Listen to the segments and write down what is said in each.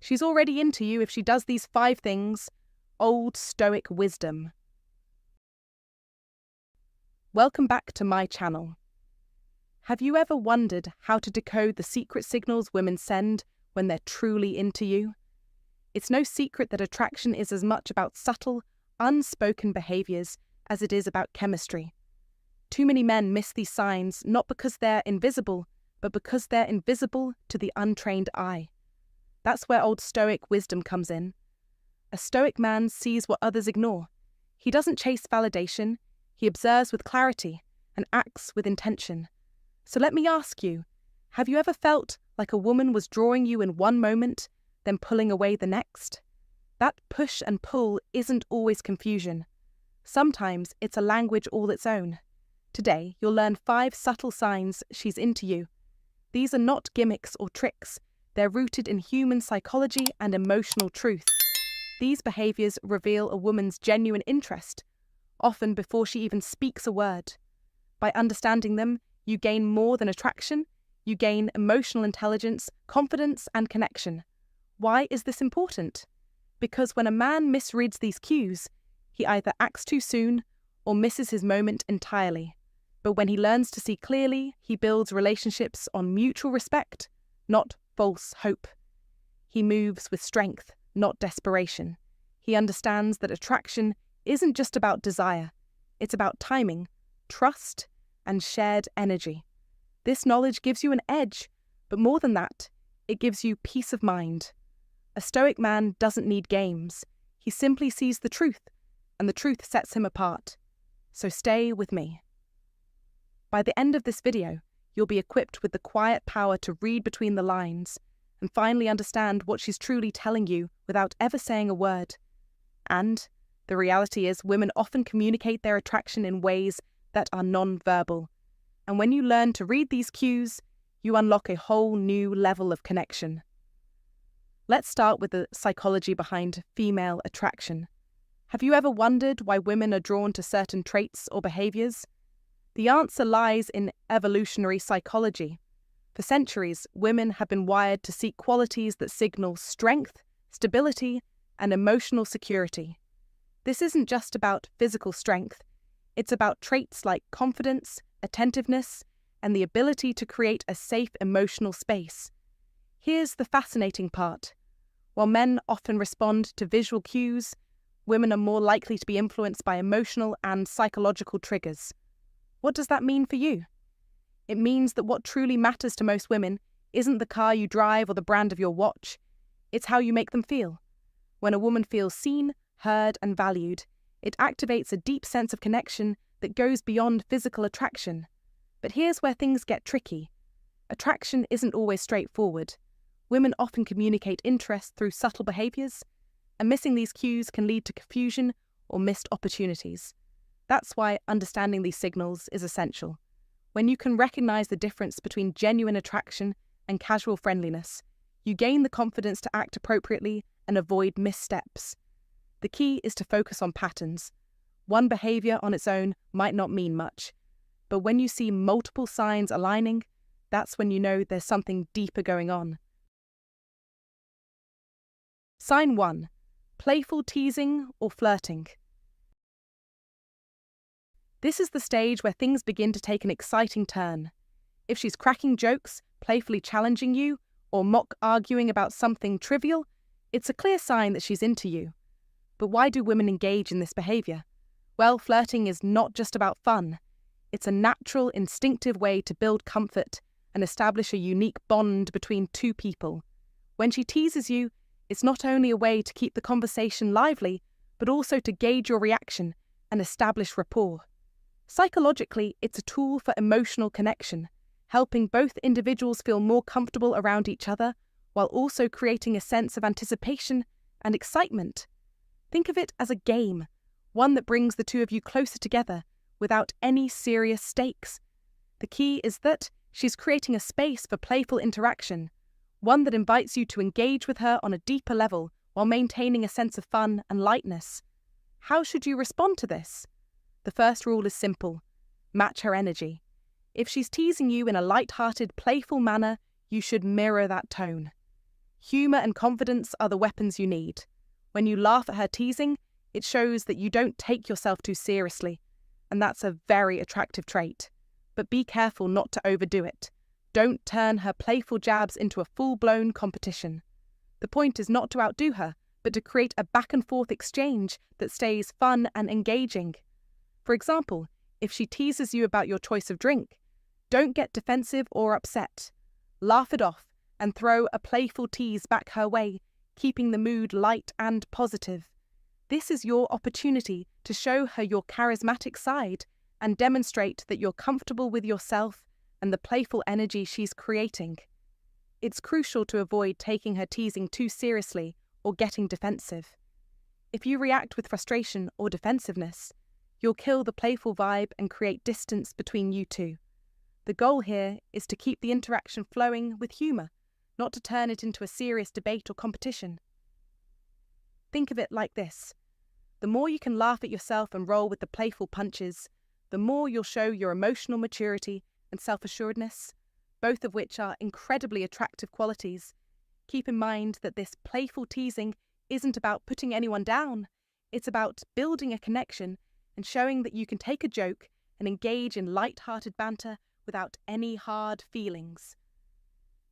She's already into you if she does these 5 things. Old Stoic wisdom. Welcome back to my channel. Have you ever wondered how to decode the secret signals women send when they're truly into you? It's no secret that attraction is as much about subtle, unspoken behaviors as it is about chemistry. Too many men miss these signs not because they're invisible, but because they're invisible to the untrained eye. That's where Old Stoic wisdom comes in. A Stoic man sees what others ignore. He doesn't chase validation, he observes with clarity and acts with intention. So let me ask you, have you ever felt like a woman was drawing you in one moment, then pulling away the next? That push and pull isn't always confusion. Sometimes it's a language all its own. Today, you'll learn 5 subtle signs she's into you. These are not gimmicks or tricks. They're rooted in human psychology and emotional truth. These behaviors reveal a woman's genuine interest, often before she even speaks a word. By understanding them, you gain more than attraction. You gain emotional intelligence, confidence, and connection. Why is this important? Because when a man misreads these cues, he either acts too soon or misses his moment entirely. But when he learns to see clearly, he builds relationships on mutual respect, not false hope. He moves with strength, not desperation. He understands that attraction isn't just about desire. It's about timing, trust, and shared energy. This knowledge gives you an edge, but more than that, it gives you peace of mind. A Stoic man doesn't need games. He simply sees the truth, and the truth sets him apart. So stay with me. By the end of this video, you'll be equipped with the quiet power to read between the lines and finally understand what she's truly telling you without ever saying a word. And the reality is, women often communicate their attraction in ways that are non-verbal. And when you learn to read these cues, you unlock a whole new level of connection. Let's start with the psychology behind female attraction. Have you ever wondered why women are drawn to certain traits or behaviors? The answer lies in evolutionary psychology. For centuries, women have been wired to seek qualities that signal strength, stability, and emotional security. This isn't just about physical strength. It's about traits like confidence, attentiveness, and the ability to create a safe emotional space. Here's the fascinating part. While men often respond to visual cues, women are more likely to be influenced by emotional and psychological triggers. What does that mean for you? It means that what truly matters to most women isn't the car you drive or the brand of your watch. It's how you make them feel. When a woman feels seen, heard, and valued, it activates a deep sense of connection that goes beyond physical attraction. But here's where things get tricky. Attraction isn't always straightforward. Women often communicate interest through subtle behaviors, and missing these cues can lead to confusion or missed opportunities. That's why understanding these signals is essential. When you can recognize the difference between genuine attraction and casual friendliness, you gain the confidence to act appropriately and avoid missteps. The key is to focus on patterns. One behavior on its own might not mean much, but when you see multiple signs aligning, that's when you know there's something deeper going on. Sign 1. Playful teasing or flirting. This is the stage where things begin to take an exciting turn. If she's cracking jokes, playfully challenging you, or mock arguing about something trivial, it's a clear sign that she's into you. But why do women engage in this behavior? Well, flirting is not just about fun. It's a natural, instinctive way to build comfort and establish a unique bond between two people. When she teases you, it's not only a way to keep the conversation lively, but also to gauge your reaction and establish rapport. Psychologically, it's a tool for emotional connection, helping both individuals feel more comfortable around each other, while also creating a sense of anticipation and excitement. Think of it as a game, one that brings the two of you closer together without any serious stakes. The key is that she's creating a space for playful interaction, one that invites you to engage with her on a deeper level while maintaining a sense of fun and lightness. How should you respond to this? The first rule is simple: match her energy. If she's teasing you in a light-hearted, playful manner, you should mirror that tone. Humor and confidence are the weapons you need. When you laugh at her teasing, it shows that you don't take yourself too seriously, and that's a very attractive trait. But be careful not to overdo it. Don't turn her playful jabs into a full-blown competition. The point is not to outdo her, but to create a back-and-forth exchange that stays fun and engaging. For example, if she teases you about your choice of drink, don't get defensive or upset. Laugh it off and throw a playful tease back her way, keeping the mood light and positive. This is your opportunity to show her your charismatic side and demonstrate that you're comfortable with yourself and the playful energy she's creating. It's crucial to avoid taking her teasing too seriously or getting defensive. If you react with frustration or defensiveness, you'll kill the playful vibe and create distance between you two. The goal here is to keep the interaction flowing with humour, not to turn it into a serious debate or competition. Think of it like this. The more you can laugh at yourself and roll with the playful punches, the more you'll show your emotional maturity and self-assuredness, both of which are incredibly attractive qualities. Keep in mind that this playful teasing isn't about putting anyone down. It's about building a connection and showing that you can take a joke and engage in light-hearted banter without any hard feelings.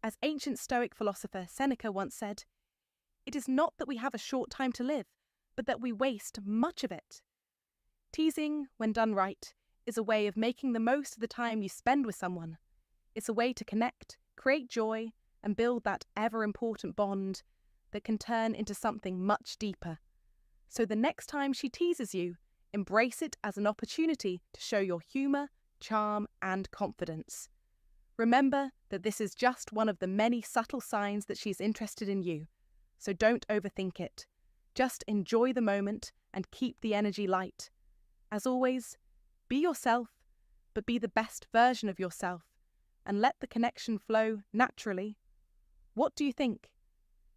As ancient Stoic philosopher Seneca once said, "It is not that we have a short time to live, but that we waste much of it." Teasing, when done right, is a way of making the most of the time you spend with someone. It's a way to connect, create joy, and build that ever-important bond that can turn into something much deeper. So the next time she teases you, embrace it as an opportunity to show your humour, charm, and confidence. Remember that this is just one of the many subtle signs that she's interested in you, so don't overthink it. Just enjoy the moment and keep the energy light. As always, be yourself, but be the best version of yourself, and let the connection flow naturally. What do you think?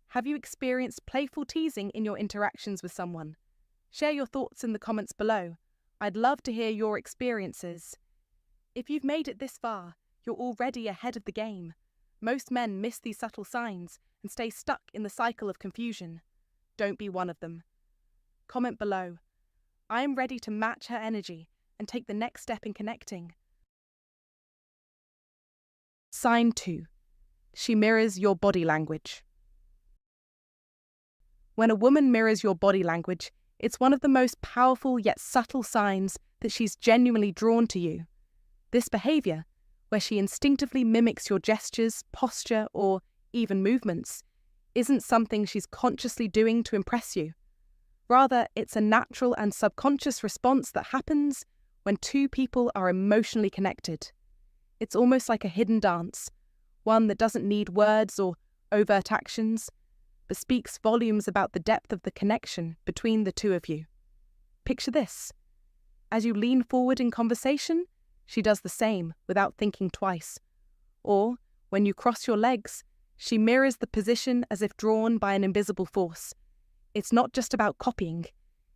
Have you experienced playful teasing in your interactions with someone? Share your thoughts in the comments below. I'd love to hear your experiences. If you've made it this far, you're already ahead of the game. Most men miss these subtle signs and stay stuck in the cycle of confusion. Don't be one of them. Comment below. I am ready to match her energy and take the next step in connecting. Sign 2. She mirrors your body language. When a woman mirrors your body language, it's one of the most powerful yet subtle signs that she's genuinely drawn to you. This behaviour, where she instinctively mimics your gestures, posture, or even movements, isn't something she's consciously doing to impress you. Rather, it's a natural and subconscious response that happens when two people are emotionally connected. It's almost like a hidden dance, one that doesn't need words or overt actions, but speaks volumes about the depth of the connection between the two of you. Picture this. As you lean forward in conversation, she does the same without thinking twice. Or, when you cross your legs, she mirrors the position as if drawn by an invisible force. It's not just about copying.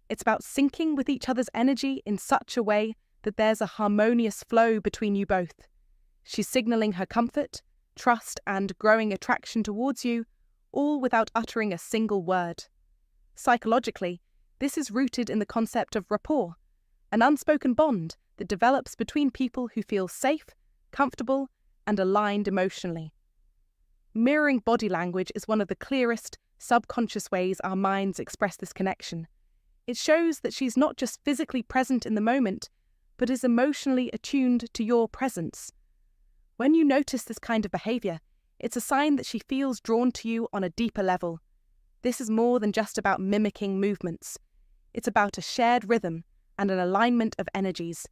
It's about syncing with each other's energy in such a way that there's a harmonious flow between you both. She's signalling her comfort, trust, and growing attraction towards you, all without uttering a single word. Psychologically, this is rooted in the concept of rapport, an unspoken bond that develops between people who feel safe, comfortable, and aligned emotionally. Mirroring body language is one of the clearest, subconscious ways our minds express this connection. It shows that she's not just physically present in the moment, but is emotionally attuned to your presence. When you notice this kind of behaviour, it's a sign that she feels drawn to you on a deeper level. This is more than just about mimicking movements. It's about a shared rhythm and an alignment of energies.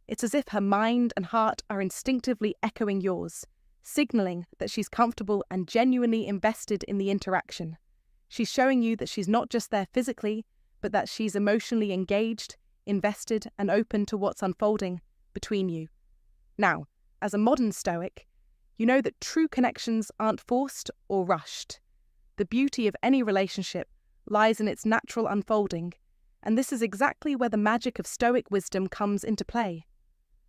It's as if her mind and heart are instinctively echoing yours, signalling that she's comfortable and genuinely invested in the interaction. She's showing you that she's not just there physically, but that she's emotionally engaged, invested, and open to what's unfolding between you. Now, as a modern Stoic, you know that true connections aren't forced or rushed. The beauty of any relationship lies in its natural unfolding, and this is exactly where the magic of Stoic wisdom comes into play.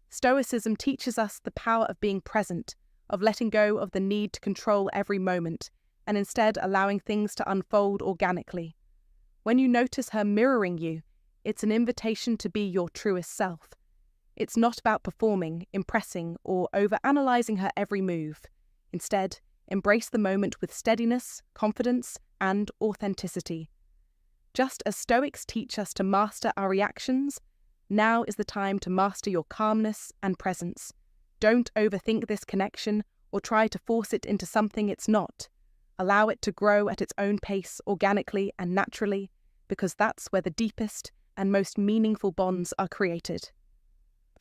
Stoicism teaches us the power of being present, of letting go of the need to control every moment, and instead allowing things to unfold organically. When you notice her mirroring you, it's an invitation to be your truest self. It's not about performing, impressing, or overanalyzing her every move. Instead, embrace the moment with steadiness, confidence, and authenticity. Just as Stoics teach us to master our reactions, now is the time to master your calmness and presence. Don't overthink this connection or try to force it into something it's not. Allow it to grow at its own pace, organically and naturally, because that's where the deepest and most meaningful bonds are created.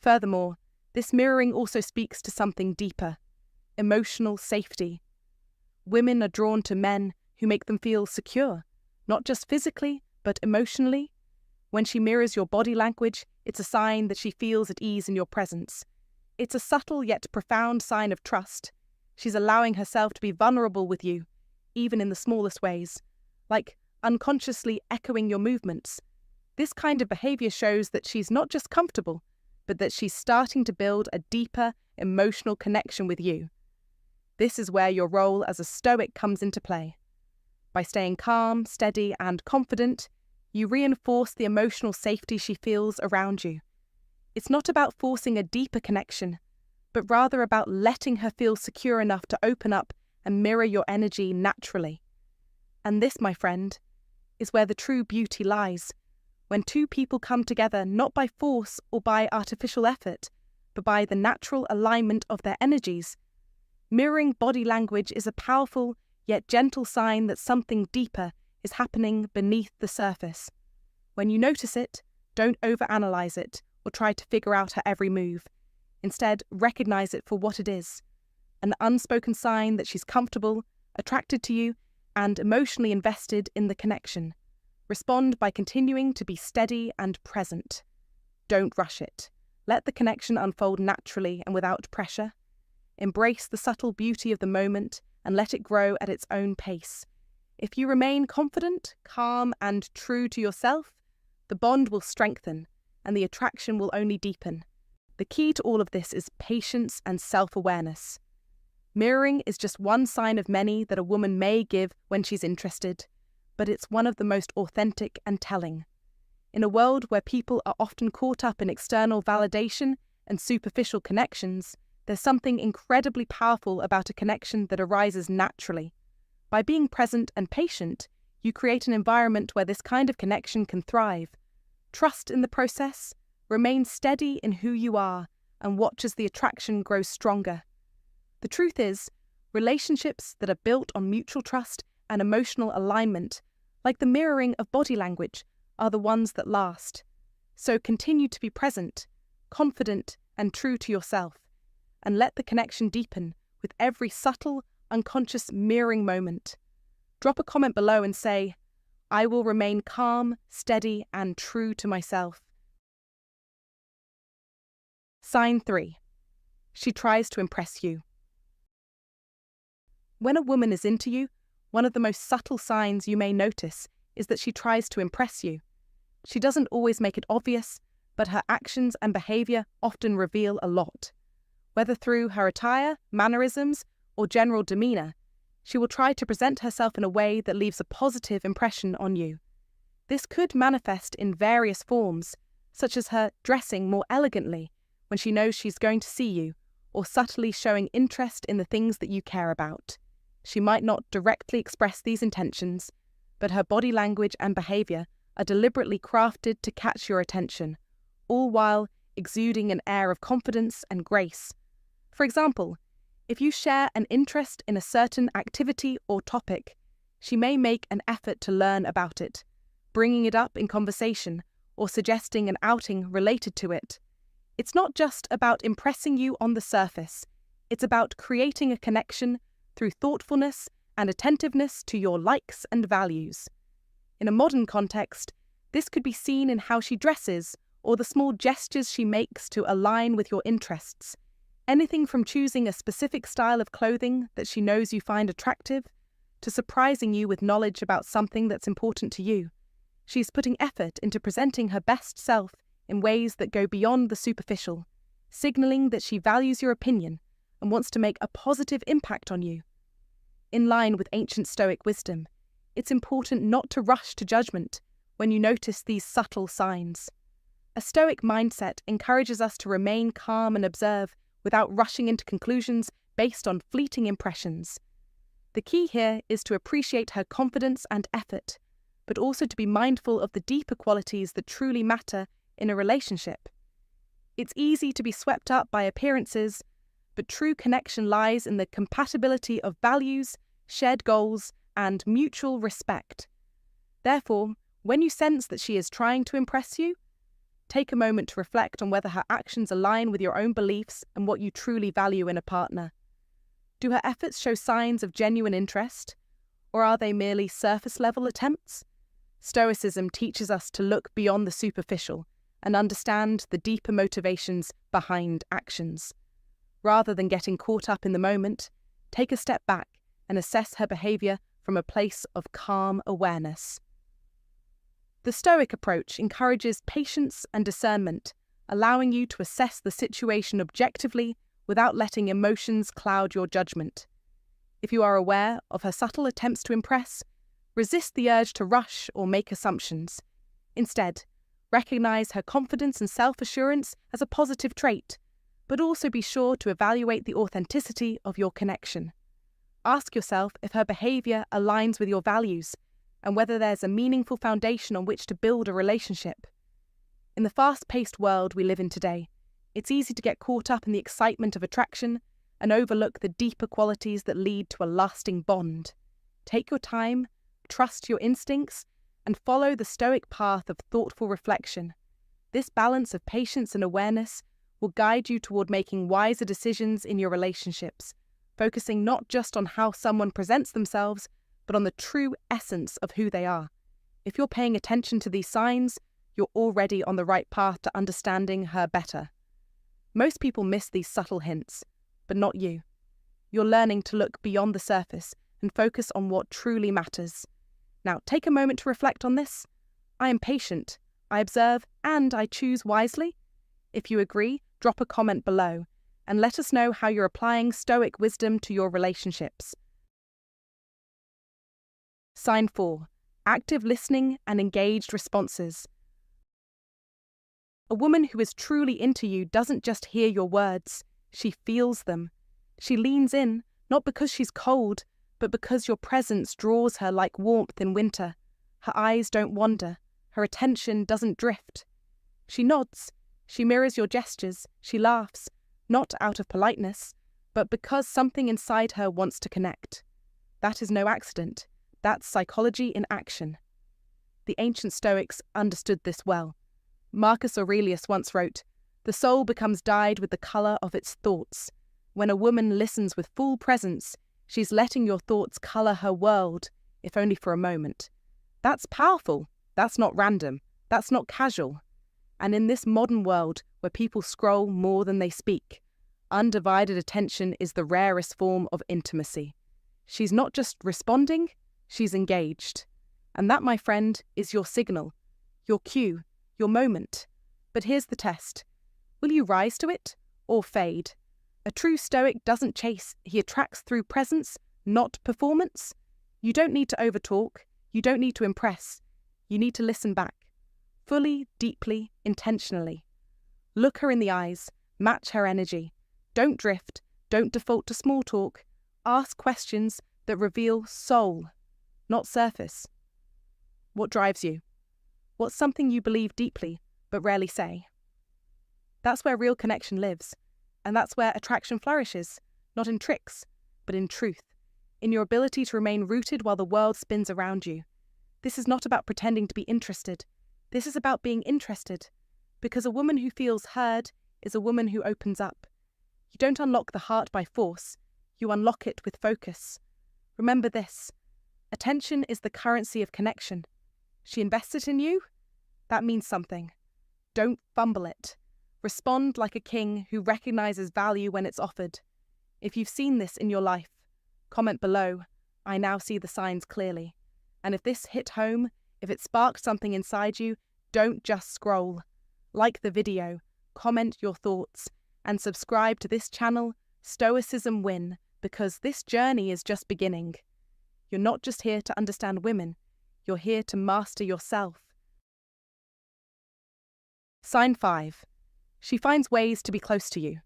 Furthermore, this mirroring also speaks to something deeper: emotional safety. Women are drawn to men who make them feel secure, not just physically, but emotionally. When she mirrors your body language, it's a sign that she feels at ease in your presence. It's a subtle yet profound sign of trust. She's allowing herself to be vulnerable with you, even in the smallest ways, like unconsciously echoing your movements. This kind of behavior shows that she's not just comfortable, but that she's starting to build a deeper emotional connection with you. This is where your role as a Stoic comes into play. By staying calm, steady, and confident, you reinforce the emotional safety she feels around you. It's not about forcing a deeper connection, but rather about letting her feel secure enough to open up and mirror your energy naturally. And this, my friend, is where the true beauty lies. When two people come together not by force or by artificial effort, but by the natural alignment of their energies. Mirroring body language is a powerful yet gentle sign that something deeper is happening beneath the surface. When you notice it, don't overanalyze it or try to figure out her every move. Instead, recognize it for what it is: an unspoken sign that she's comfortable, attracted to you, and emotionally invested in the connection. Respond by continuing to be steady and present. Don't rush it. Let the connection unfold naturally and without pressure. Embrace the subtle beauty of the moment and let it grow at its own pace. If you remain confident, calm, and true to yourself, the bond will strengthen and the attraction will only deepen. The key to all of this is patience and self-awareness. Mirroring is just one sign of many that a woman may give when she's interested, but it's one of the most authentic and telling. In a world where people are often caught up in external validation and superficial connections, there's something incredibly powerful about a connection that arises naturally. By being present and patient, you create an environment where this kind of connection can thrive. Trust in the process, remain steady in who you are, and watch as the attraction grows stronger. The truth is, relationships that are built on mutual trust and emotional alignment, like the mirroring of body language, are the ones that last. So continue to be present, confident, and true to yourself, and let the connection deepen with every subtle, unconscious mirroring moment. Drop a comment below and say, "I will remain calm, steady, and true to myself." Sign 3. She tries to impress you. When a woman is into you, one of the most subtle signs you may notice is that she tries to impress you. She doesn't always make it obvious, but her actions and behavior often reveal a lot. Whether through her attire, mannerisms, or general demeanor, she will try to present herself in a way that leaves a positive impression on you. This could manifest in various forms, such as her dressing more elegantly when she knows she's going to see you, or subtly showing interest in the things that you care about. She might not directly express these intentions, but her body language and behavior are deliberately crafted to catch your attention, all while exuding an air of confidence and grace. For example, if you share an interest in a certain activity or topic, she may make an effort to learn about it, bringing it up in conversation or suggesting an outing related to it. It's not just about impressing you on the surface, it's about creating a connection through thoughtfulness and attentiveness to your likes and values. In a modern context, this could be seen in how she dresses or the small gestures she makes to align with your interests. Anything from choosing a specific style of clothing that she knows you find attractive, to surprising you with knowledge about something that's important to you. She's putting effort into presenting her best self in ways that go beyond the superficial, signaling that she values your opinion and wants to make a positive impact on you. In line with ancient Stoic wisdom, it's important not to rush to judgment when you notice these subtle signs. A Stoic mindset encourages us to remain calm and observe without rushing into conclusions based on fleeting impressions. The key here is to appreciate her confidence and effort, but also to be mindful of the deeper qualities that truly matter in a relationship. It's easy to be swept up by appearances, but true connection lies in the compatibility of values, shared goals, and mutual respect. Therefore, when you sense that she is trying to impress you, take a moment to reflect on whether her actions align with your own beliefs and what you truly value in a partner. Do her efforts show signs of genuine interest, or are they merely surface-level attempts? Stoicism teaches us to look beyond the superficial and understand the deeper motivations behind actions. Rather than getting caught up in the moment, take a step back and assess her behaviour from a place of calm awareness. The Stoic approach encourages patience and discernment, allowing you to assess the situation objectively without letting emotions cloud your judgment. If you are aware of her subtle attempts to impress, resist the urge to rush or make assumptions. Instead, recognize her confidence and self-assurance as a positive trait, but also be sure to evaluate the authenticity of your connection. Ask yourself if her behaviour aligns with your values and whether there's a meaningful foundation on which to build a relationship. In the fast-paced world we live in today, it's easy to get caught up in the excitement of attraction and overlook the deeper qualities that lead to a lasting bond. Take your time, trust your instincts, and follow the Stoic path of thoughtful reflection. This balance of patience and awareness will guide you toward making wiser decisions in your relationships, focusing not just on how someone presents themselves, but on the true essence of who they are. If you're paying attention to these signs, you're already on the right path to understanding her better. Most people miss these subtle hints, but not you. You're learning to look beyond the surface and focus on what truly matters. Now, take a moment to reflect on this. I am patient, I observe, and I choose wisely. If you agree, drop a comment below and let us know how you're applying Stoic wisdom to your relationships. Sign 4. Active listening and engaged responses. A woman who is truly into you doesn't just hear your words, she feels them. She leans in, not because she's cold, but because your presence draws her like warmth in winter. Her eyes don't wander, her attention doesn't drift. She nods, she mirrors your gestures, she laughs, not out of politeness, but because something inside her wants to connect. That is no accident, that's psychology in action. The ancient Stoics understood this well. Marcus Aurelius once wrote, "The soul becomes dyed with the colour of its thoughts. When a woman listens with full presence, she's letting your thoughts colour her world, if only for a moment. That's powerful. That's not random. That's not casual. And in this modern world where people scroll more than they speak, undivided attention is the rarest form of intimacy. She's not just responding, she's engaged. And that, my friend, is your signal, your cue, your moment. But here's the test. Will you rise to it or fade? A true Stoic doesn't chase, he attracts through presence, not performance. You don't need to overtalk, you don't need to impress. You need to listen back. Fully, deeply, intentionally. Look her in the eyes, match her energy. Don't drift, don't default to small talk. Ask questions that reveal soul, not surface. What drives you? What's something you believe deeply, but rarely say? That's where real connection lives, and that's where attraction flourishes, not in tricks, but in truth, in your ability to remain rooted while the world spins around you. This is not about pretending to be interested. This is about being interested, because a woman who feels heard is a woman who opens up. You don't unlock the heart by force, you unlock it with focus. Remember this, attention is the currency of connection. She invested in you? That means something. Don't fumble it. Respond like a king who recognizes value when it's offered. If you've seen this in your life, comment below, I now see the signs clearly. And if this hit home, if it sparked something inside you, don't just scroll. Like the video, comment your thoughts, and subscribe to this channel, Stoicism Win, because this journey is just beginning. You're not just here to understand women, you're here to master yourself. Sign 5. She finds ways to be close to you.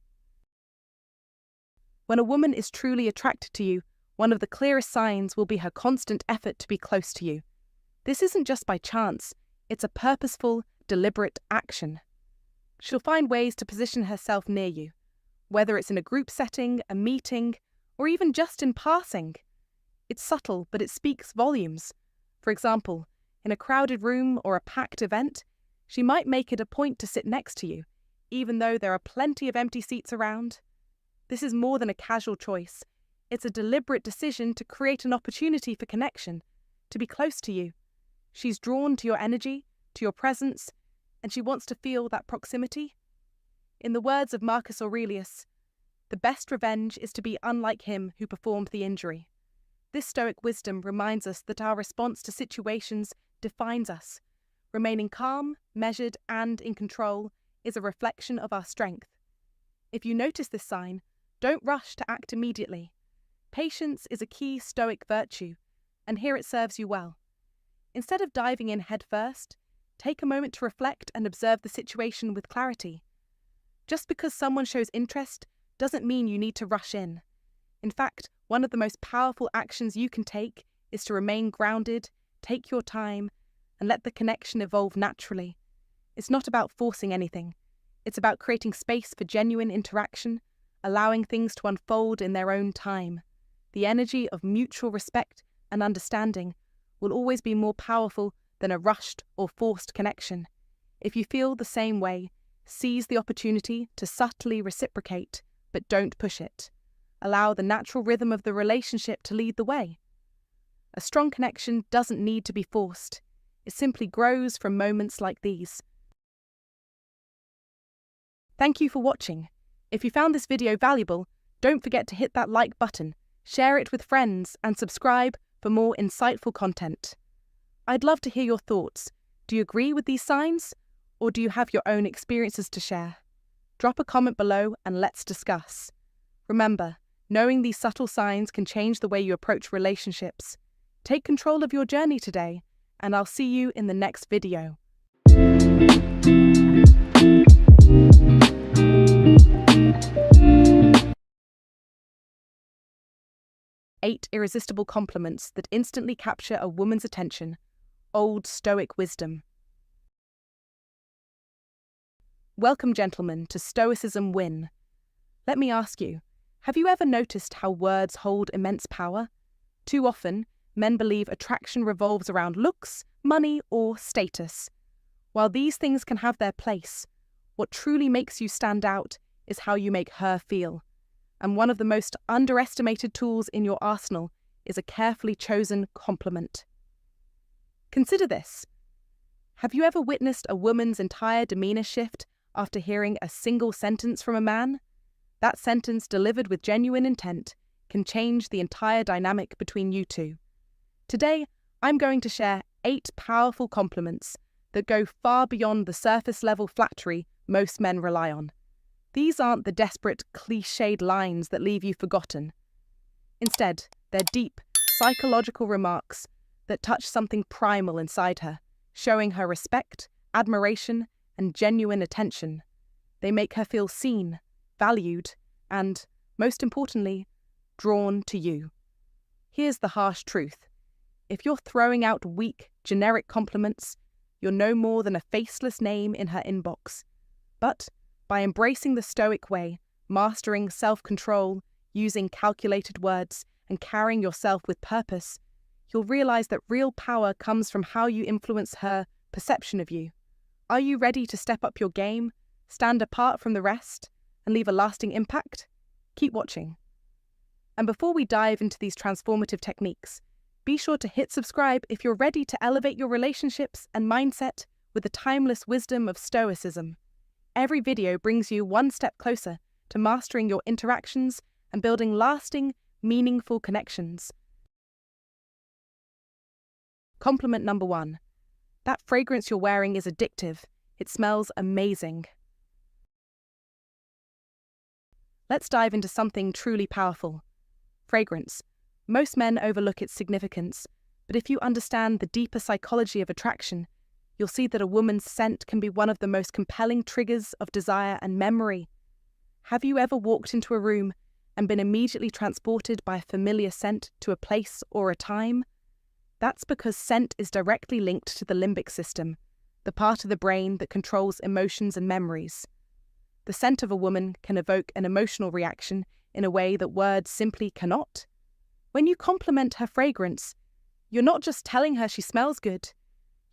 When a woman is truly attracted to you, one of the clearest signs will be her constant effort to be close to you. This isn't just by chance, it's a purposeful, deliberate action. She'll find ways to position herself near you, whether it's in a group setting, a meeting, or even just in passing. It's subtle, but it speaks volumes. For example, in a crowded room or a packed event, she might make it a point to sit next to you, even though there are plenty of empty seats around. This is more than a casual choice. It's a deliberate decision to create an opportunity for connection, to be close to you. She's drawn to your energy, to your presence, and she wants to feel that proximity. In the words of Marcus Aurelius, the best revenge is to be unlike him who performed the injury. This Stoic wisdom reminds us that our response to situations defines us. Remaining calm, measured, and in control is a reflection of our strength. If you notice this sign, don't rush to act immediately. Patience is a key Stoic virtue, and here it serves you well. Instead of diving in headfirst, take a moment to reflect and observe the situation with clarity. Just because someone shows interest doesn't mean you need to rush in. In fact, one of the most powerful actions you can take is to remain grounded, take your time, and let the connection evolve naturally. It's not about forcing anything. It's about creating space for genuine interaction, allowing things to unfold in their own time. The energy of mutual respect and understanding will always be more powerful than a rushed or forced connection. If you feel the same way, seize the opportunity to subtly reciprocate, but don't push it. Allow the natural rhythm of the relationship to lead the way. A strong connection doesn't need to be forced. It simply grows from moments like these. Thank you for watching. If you found this video valuable, don't forget to hit that like button, share it with friends, and subscribe for more insightful content. I'd love to hear your thoughts. Do you agree with these signs? Or do you have your own experiences to share? Drop a comment below and let's discuss. Remember, knowing these subtle signs can change the way you approach relationships. Take control of your journey today, and I'll see you in the next video. 8 irresistible compliments that instantly capture a woman's attention. Old Stoic wisdom. Welcome, gentlemen, to Stoicism Let me ask you, have you ever noticed how words hold immense power? Too often, men believe attraction revolves around looks, money, or status. While these things can have their place, what truly makes you stand out is how you make her feel. And one of the most underestimated tools in your arsenal is a carefully chosen compliment. Consider this. Have you ever witnessed a woman's entire demeanor shift after hearing a single sentence from a man? That sentence, delivered with genuine intent, can change the entire dynamic between you two. Today, I'm going to share 8 powerful compliments that go far beyond the surface-level flattery most men rely on. These aren't the desperate, cliched lines that leave you forgotten. Instead, they're deep, psychological remarks that touch something primal inside her, showing her respect, admiration, and genuine attention. They make her feel seen, valued, and, most importantly, drawn to you. Here's the harsh truth. If you're throwing out weak, generic compliments, you're no more than a faceless name in her inbox. But by embracing the Stoic way, mastering self-control, using calculated words, and carrying yourself with purpose, you'll realize that real power comes from how you influence her perception of you. Are you ready to step up your game, stand apart from the rest, and leave a lasting impact? Keep watching. And before we dive into these transformative techniques, be sure to hit subscribe if you're ready to elevate your relationships and mindset with the timeless wisdom of Stoicism. Every video brings you one step closer to mastering your interactions and building lasting, meaningful connections. Compliment number 1. That fragrance you're wearing is addictive. It smells amazing. Let's dive into something truly powerful. Fragrance. Most men overlook its significance, but if you understand the deeper psychology of attraction, you'll see that a woman's scent can be one of the most compelling triggers of desire and memory. Have you ever walked into a room and been immediately transported by a familiar scent to a place or a time? That's because scent is directly linked to the limbic system, the part of the brain that controls emotions and memories. The scent of a woman can evoke an emotional reaction in a way that words simply cannot. When you compliment her fragrance, you're not just telling her she smells good.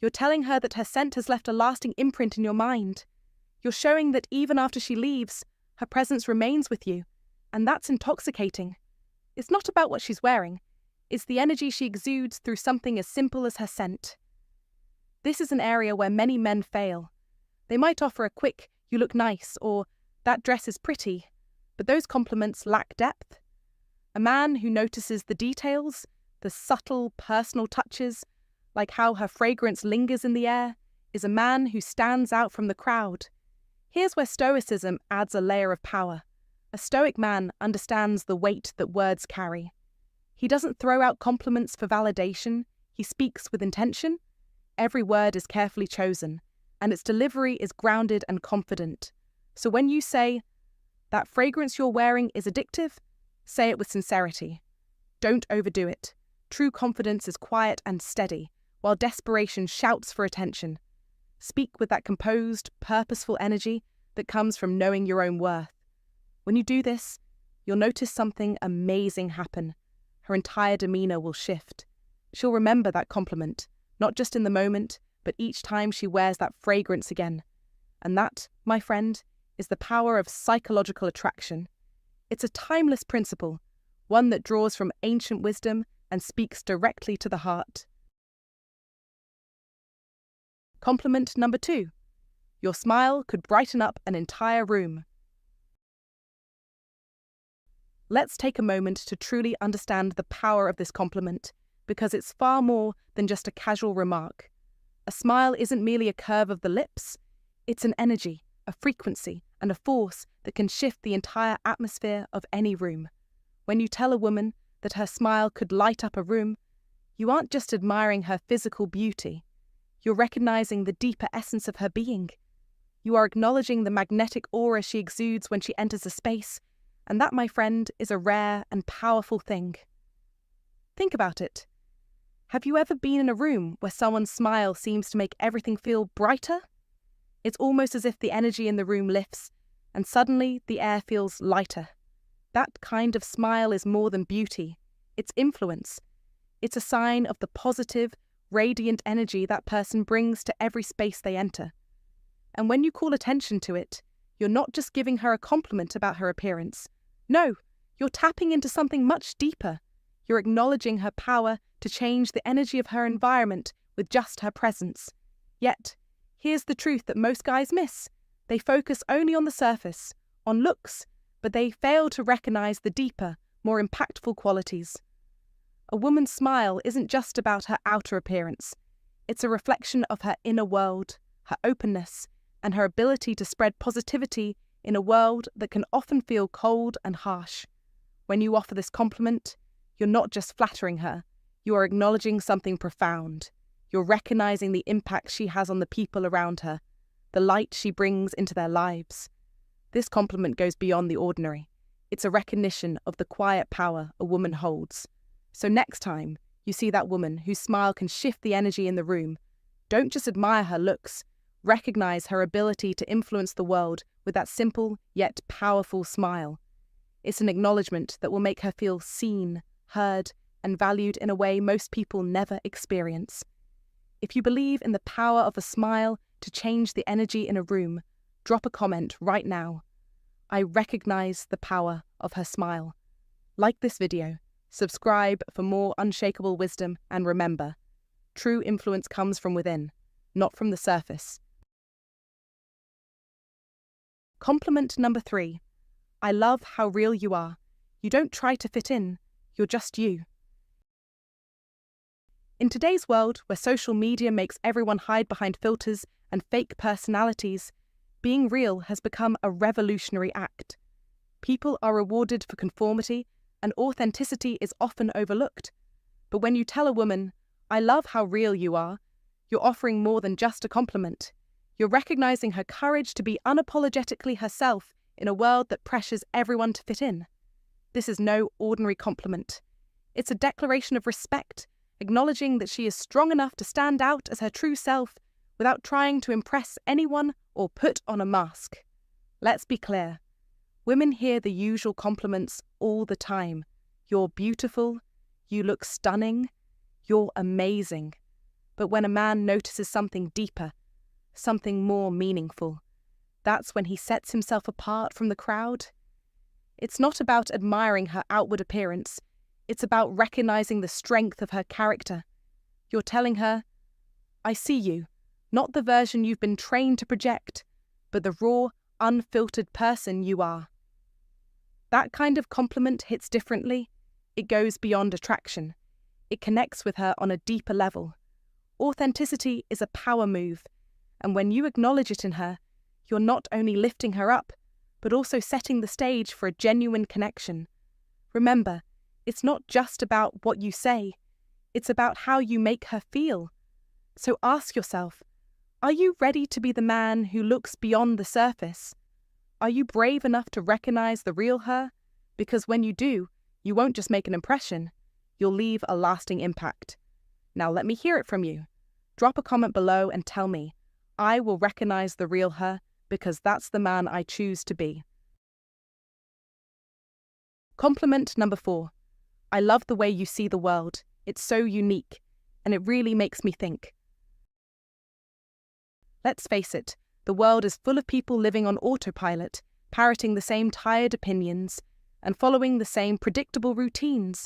You're telling her that her scent has left a lasting imprint in your mind. You're showing that even after she leaves, her presence remains with you, and that's intoxicating. It's not about what she's wearing. It's the energy she exudes through something as simple as her scent. This is an area where many men fail. They might offer a quick, "you look nice," or "that dress is pretty," but those compliments lack depth. A man who notices the details, the subtle, personal touches, like how her fragrance lingers in the air, is a man who stands out from the crowd. Here's where Stoicism adds a layer of power. A Stoic man understands the weight that words carry. He doesn't throw out compliments for validation, he speaks with intention. Every word is carefully chosen, and its delivery is grounded and confident. So when you say, "that fragrance you're wearing is addictive," say it with sincerity. Don't overdo it. True confidence is quiet and steady, while desperation shouts for attention. Speak with that composed, purposeful energy that comes from knowing your own worth. When you do this, you'll notice something amazing happen. Her entire demeanor will shift. She'll remember that compliment, not just in the moment, but each time she wears that fragrance again. And that, my friend, is the power of psychological attraction. It's a timeless principle, one that draws from ancient wisdom and speaks directly to the heart. Compliment number 2. Your smile could brighten up an entire room. Let's take a moment to truly understand the power of this compliment, because it's far more than just a casual remark. A smile isn't merely a curve of the lips. It's an energy, a frequency, and a force that can shift the entire atmosphere of any room. When you tell a woman that her smile could light up a room, you aren't just admiring her physical beauty. You're recognizing the deeper essence of her being. You are acknowledging the magnetic aura she exudes when she enters a space, and that, my friend, is a rare and powerful thing. Think about it. Have you ever been in a room where someone's smile seems to make everything feel brighter? It's almost as if the energy in the room lifts, and suddenly the air feels lighter. That kind of smile is more than beauty. It's influence. It's a sign of the positive, radiant energy that person brings to every space they enter. And when you call attention to it, you're not just giving her a compliment about her appearance. No, you're tapping into something much deeper. You're acknowledging her power to change the energy of her environment with just her presence. Yet, here's the truth that most guys miss. They focus only on the surface, on looks, but they fail to recognize the deeper, more impactful qualities. A woman's smile isn't just about her outer appearance. It's a reflection of her inner world, her openness, and her ability to spread positivity in a world that can often feel cold and harsh. When you offer this compliment, you're not just flattering her, you are acknowledging something profound. You're recognizing the impact she has on the people around her, the light she brings into their lives. This compliment goes beyond the ordinary. It's a recognition of the quiet power a woman holds. So next time you see that woman whose smile can shift the energy in the room, don't just admire her looks, recognize her ability to influence the world with that simple yet powerful smile. It's an acknowledgement that will make her feel seen, heard, and valued in a way most people never experience. If you believe in the power of a smile to change the energy in a room, drop a comment right now. I recognize the power of her smile. Like this video, subscribe for more unshakable wisdom, and remember, true influence comes from within, not from the surface. Compliment number 3. I love how real you are. You don't try to fit in, you're just you. In today's world, where social media makes everyone hide behind filters and fake personalities, being real has become a revolutionary act. People are rewarded for conformity and authenticity is often overlooked. But when you tell a woman, "I love how real you are," you're offering more than just a compliment. You're recognizing her courage to be unapologetically herself in a world that pressures everyone to fit in. This is no ordinary compliment. It's a declaration of respect, acknowledging that she is strong enough to stand out as her true self without trying to impress anyone or put on a mask. Let's be clear. Women hear the usual compliments all the time. You're beautiful, you look stunning, you're amazing. But when a man notices something deeper, something more meaningful, that's when he sets himself apart from the crowd. It's not about admiring her outward appearance. It's about recognizing the strength of her character. You're telling her, "I see you, not the version you've been trained to project, but the raw, unfiltered person you are." That kind of compliment hits differently. It goes beyond attraction. It connects with her on a deeper level. Authenticity is a power move, and when you acknowledge it in her, you're not only lifting her up, but also setting the stage for a genuine connection. Remember, it's not just about what you say, it's about how you make her feel. So ask yourself, are you ready to be the man who looks beyond the surface? Are you brave enough to recognize the real her? Because when you do, you won't just make an impression, you'll leave a lasting impact. Now let me hear it from you. Drop a comment below and tell me, I will recognize the real her because that's the man I choose to be. Compliment number 4. I love the way you see the world. It's so unique, and it really makes me think. Let's face it, the world is full of people living on autopilot, parroting the same tired opinions, and following the same predictable routines.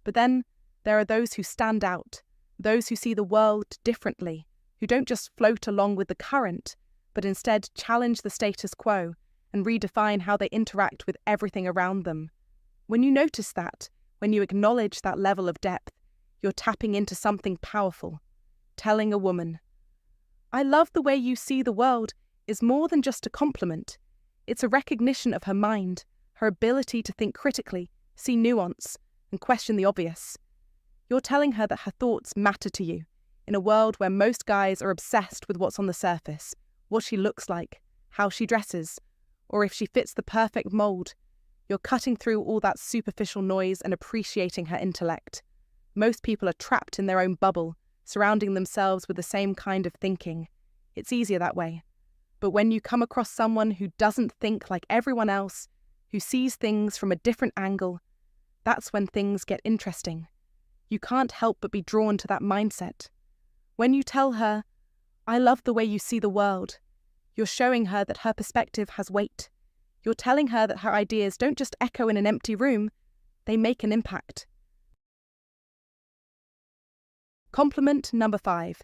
But then, there are those who stand out, those who see the world differently, who don't just float along with the current, but instead challenge the status quo and redefine how they interact with everything around them. When you notice that, when you acknowledge that level of depth, you're tapping into something powerful. Telling a woman, "I love the way you see the world," is more than just a compliment. It's a recognition of her mind, her ability to think critically, see nuance, and question the obvious. You're telling her that her thoughts matter to you, in a world where most guys are obsessed with what's on the surface, what she looks like, how she dresses, or if she fits the perfect mold. You're cutting through all that superficial noise and appreciating her intellect. Most people are trapped in their own bubble, surrounding themselves with the same kind of thinking. It's easier that way. But when you come across someone who doesn't think like everyone else, who sees things from a different angle, that's when things get interesting. You can't help but be drawn to that mindset. When you tell her, "I love the way you see the world," you're showing her that her perspective has weight. You're telling her that her ideas don't just echo in an empty room, they make an impact. Compliment number 5.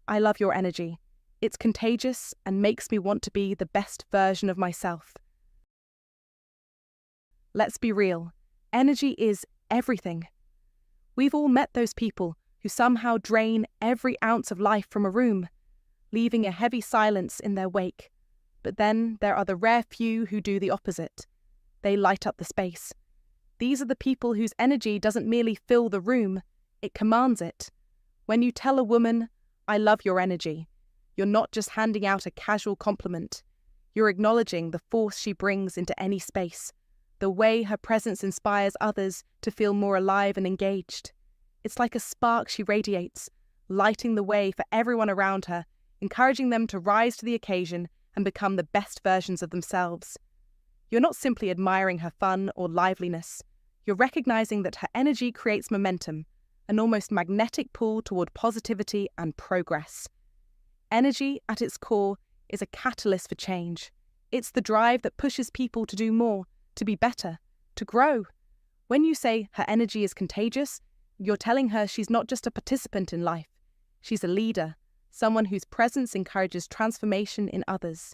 I love your energy. It's contagious and makes me want to be the best version of myself. Let's be real. Energy is everything. We've all met those people who somehow drain every ounce of life from a room, leaving a heavy silence in their wake. But then there are the rare few who do the opposite. They light up the space. These are the people whose energy doesn't merely fill the room, it commands it. When you tell a woman, "I love your energy," you're not just handing out a casual compliment. You're acknowledging the force she brings into any space, the way her presence inspires others to feel more alive and engaged. It's like a spark she radiates, lighting the way for everyone around her, encouraging them to rise to the occasion and become the best versions of themselves. You're not simply admiring her fun or liveliness. You're recognizing that her energy creates momentum, an almost magnetic pull toward positivity and progress. Energy, at its core, is a catalyst for change. It's the drive that pushes people to do more, to be better, to grow. When you say her energy is contagious, you're telling her she's not just a participant in life. She's a leader, someone whose presence encourages transformation in others.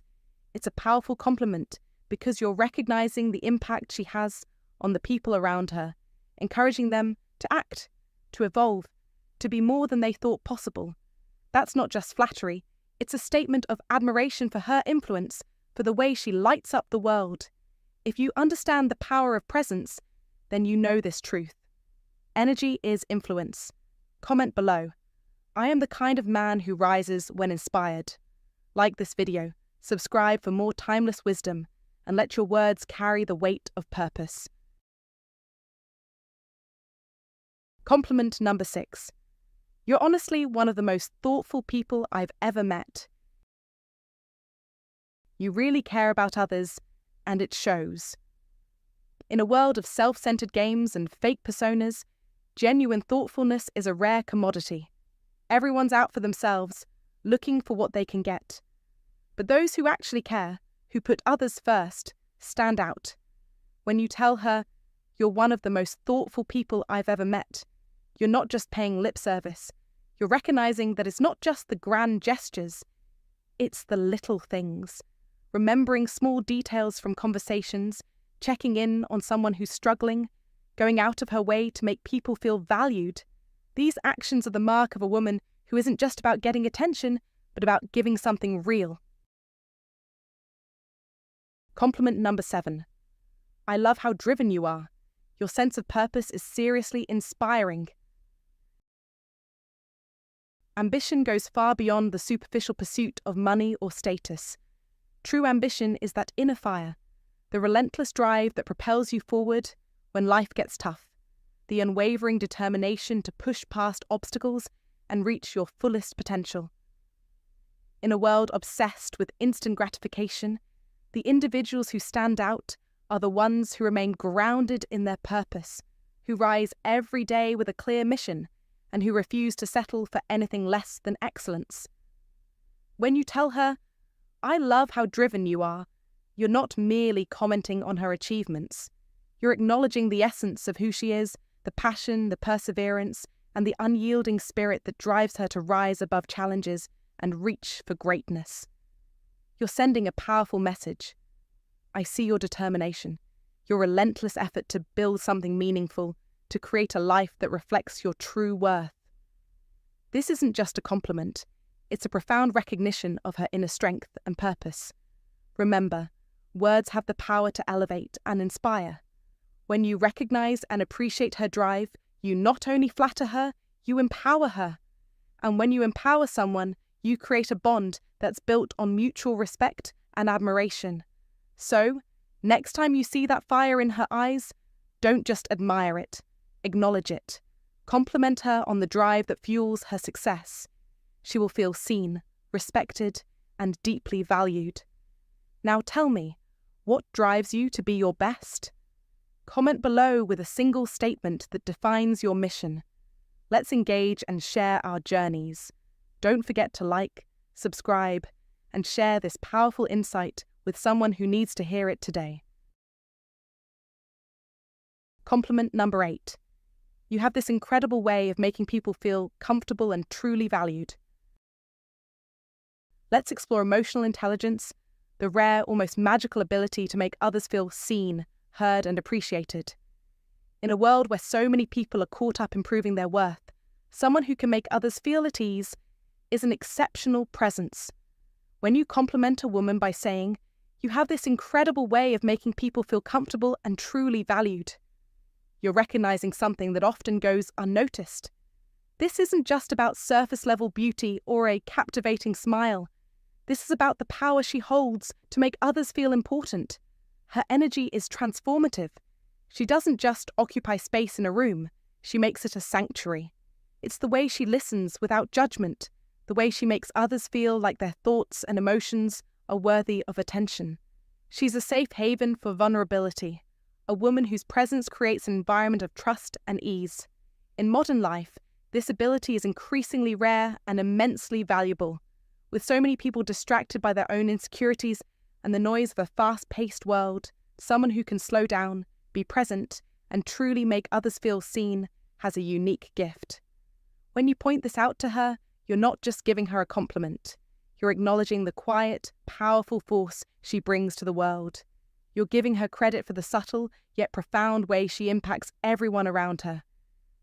It's a powerful compliment because you're recognizing the impact she has on the people around her, encouraging them to act, to evolve, to be more than they thought possible. That's not just flattery, it's a statement of admiration for her influence, for the way she lights up the world. If you understand the power of presence, then you know this truth. Energy is influence. Comment below. I am the kind of man who rises when inspired. Like this video, subscribe for more timeless wisdom, and let your words carry the weight of purpose. Compliment number 6. You're honestly one of the most thoughtful people I've ever met. You really care about others, and it shows. In a world of self-centered games and fake personas, genuine thoughtfulness is a rare commodity. Everyone's out for themselves, looking for what they can get. But those who actually care, who put others first, stand out. When you tell her, "You're one of the most thoughtful people I've ever met," you're not just paying lip service. You're recognizing that it's not just the grand gestures, it's the little things. Remembering small details from conversations, checking in on someone who's struggling, going out of her way to make people feel valued. These actions are the mark of a woman who isn't just about getting attention, but about giving something real. Compliment number 7. I love how driven you are. Your sense of purpose is seriously inspiring. Ambition goes far beyond the superficial pursuit of money or status. True ambition is that inner fire, the relentless drive that propels you forward when life gets tough, the unwavering determination to push past obstacles and reach your fullest potential. In a world obsessed with instant gratification, the individuals who stand out are the ones who remain grounded in their purpose, who rise every day with a clear mission, and who refuse to settle for anything less than excellence. When you tell her, "I love how driven you are," you're not merely commenting on her achievements. You're acknowledging the essence of who she is, the passion, the perseverance, and the unyielding spirit that drives her to rise above challenges and reach for greatness. You're sending a powerful message. I see your determination, your relentless effort to build something meaningful, to create a life that reflects your true worth. This isn't just a compliment, it's a profound recognition of her inner strength and purpose. Remember, words have the power to elevate and inspire. When you recognize and appreciate her drive, you not only flatter her, you empower her. And when you empower someone, you create a bond that's built on mutual respect and admiration. So, next time you see that fire in her eyes, don't just admire it, acknowledge it. Compliment her on the drive that fuels her success. She will feel seen, respected, and deeply valued. Now tell me, what drives you to be your best? Comment below with a single statement that defines your mission. Let's engage and share our journeys. Don't forget to like, subscribe, and share this powerful insight with someone who needs to hear it today. Compliment number 8. You have this incredible way of making people feel comfortable and truly valued. Let's explore emotional intelligence, the rare, almost magical ability to make others feel seen, heard, and appreciated. In a world where so many people are caught up in proving their worth, someone who can make others feel at ease is an exceptional presence. When you compliment a woman by saying, "You have this incredible way of making people feel comfortable and truly valued," you're recognizing something that often goes unnoticed. This isn't just about surface-level beauty or a captivating smile. This is about the power she holds to make others feel important. Her energy is transformative. She doesn't just occupy space in a room, she makes it a sanctuary. It's the way she listens without judgment, the way she makes others feel like their thoughts and emotions are worthy of attention. She's a safe haven for vulnerability, a woman whose presence creates an environment of trust and ease. In modern life, this ability is increasingly rare and immensely valuable. With so many people distracted by their own insecurities and the noise of a fast-paced world, someone who can slow down, be present, and truly make others feel seen has a unique gift. When you point this out to her, you're not just giving her a compliment. You're acknowledging the quiet, powerful force she brings to the world. You're giving her credit for the subtle, yet profound way she impacts everyone around her.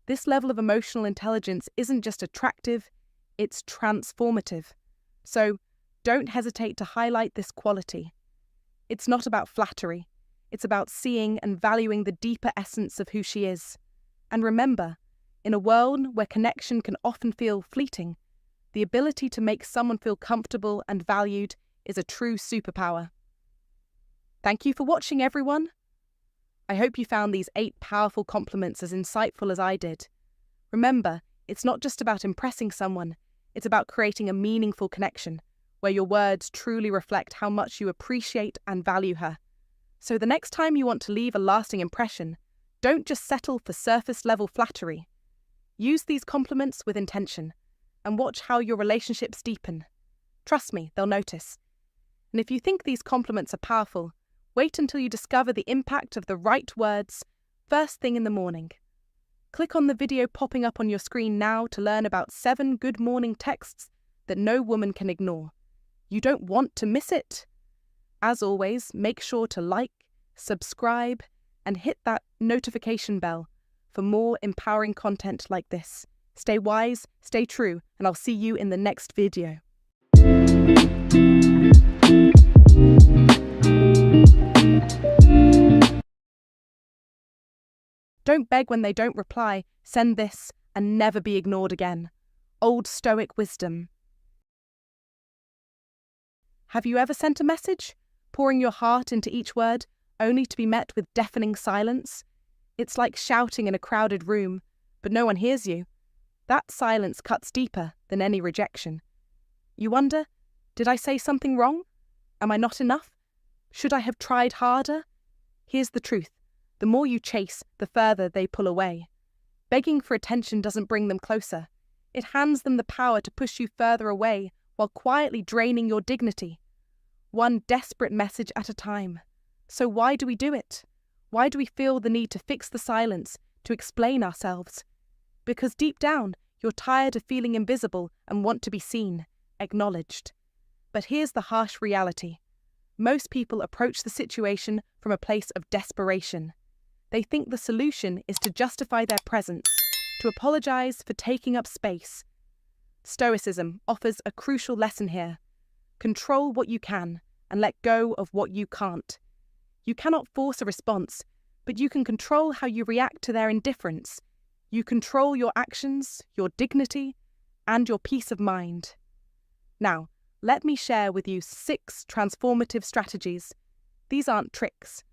This level of emotional intelligence isn't just attractive, it's transformative. So, don't hesitate to highlight this quality. It's not about flattery. It's about seeing and valuing the deeper essence of who she is. And remember, in a world where connection can often feel fleeting, the ability to make someone feel comfortable and valued is a true superpower. Thank you for watching, everyone. I hope you found these 8 powerful compliments as insightful as I did. Remember, it's not just about impressing someone, it's about creating a meaningful connection, where your words truly reflect how much you appreciate and value her. So the next time you want to leave a lasting impression, don't just settle for surface-level flattery. Use these compliments with intention, and watch how your relationships deepen. Trust me, they'll notice. And if you think these compliments are powerful, wait until you discover the impact of the right words first thing in the morning. Click on the video popping up on your screen now to learn about 7 good morning texts that no woman can ignore. You don't want to miss it. As always, make sure to like, subscribe, and hit that notification bell for more empowering content like this. Stay wise, stay true, and I'll see you in the next video. Don't beg when they don't reply. Send this and never be ignored again. Old Stoic wisdom. Have you ever sent a message, pouring your heart into each word, only to be met with deafening silence? It's like shouting in a crowded room, but no one hears you. That silence cuts deeper than any rejection. You wonder, did I say something wrong? Am I not enough? Should I have tried harder? Here's the truth. The more you chase, the further they pull away. Begging for attention doesn't bring them closer. It hands them the power to push you further away while quietly draining your dignity. One desperate message at a time. So why do we do it? Why do we feel the need to fix the silence, to explain ourselves? Because deep down, you're tired of feeling invisible and want to be seen, acknowledged. But here's the harsh reality. Most people approach the situation from a place of desperation. They think the solution is to justify their presence, to apologize for taking up space. Stoicism offers a crucial lesson here. Control what you can and let go of what you can't. You cannot force a response, but you can control how you react to their indifference. You control your actions, your dignity, and your peace of mind. Now, let me share with you 6 transformative strategies. These aren't tricks.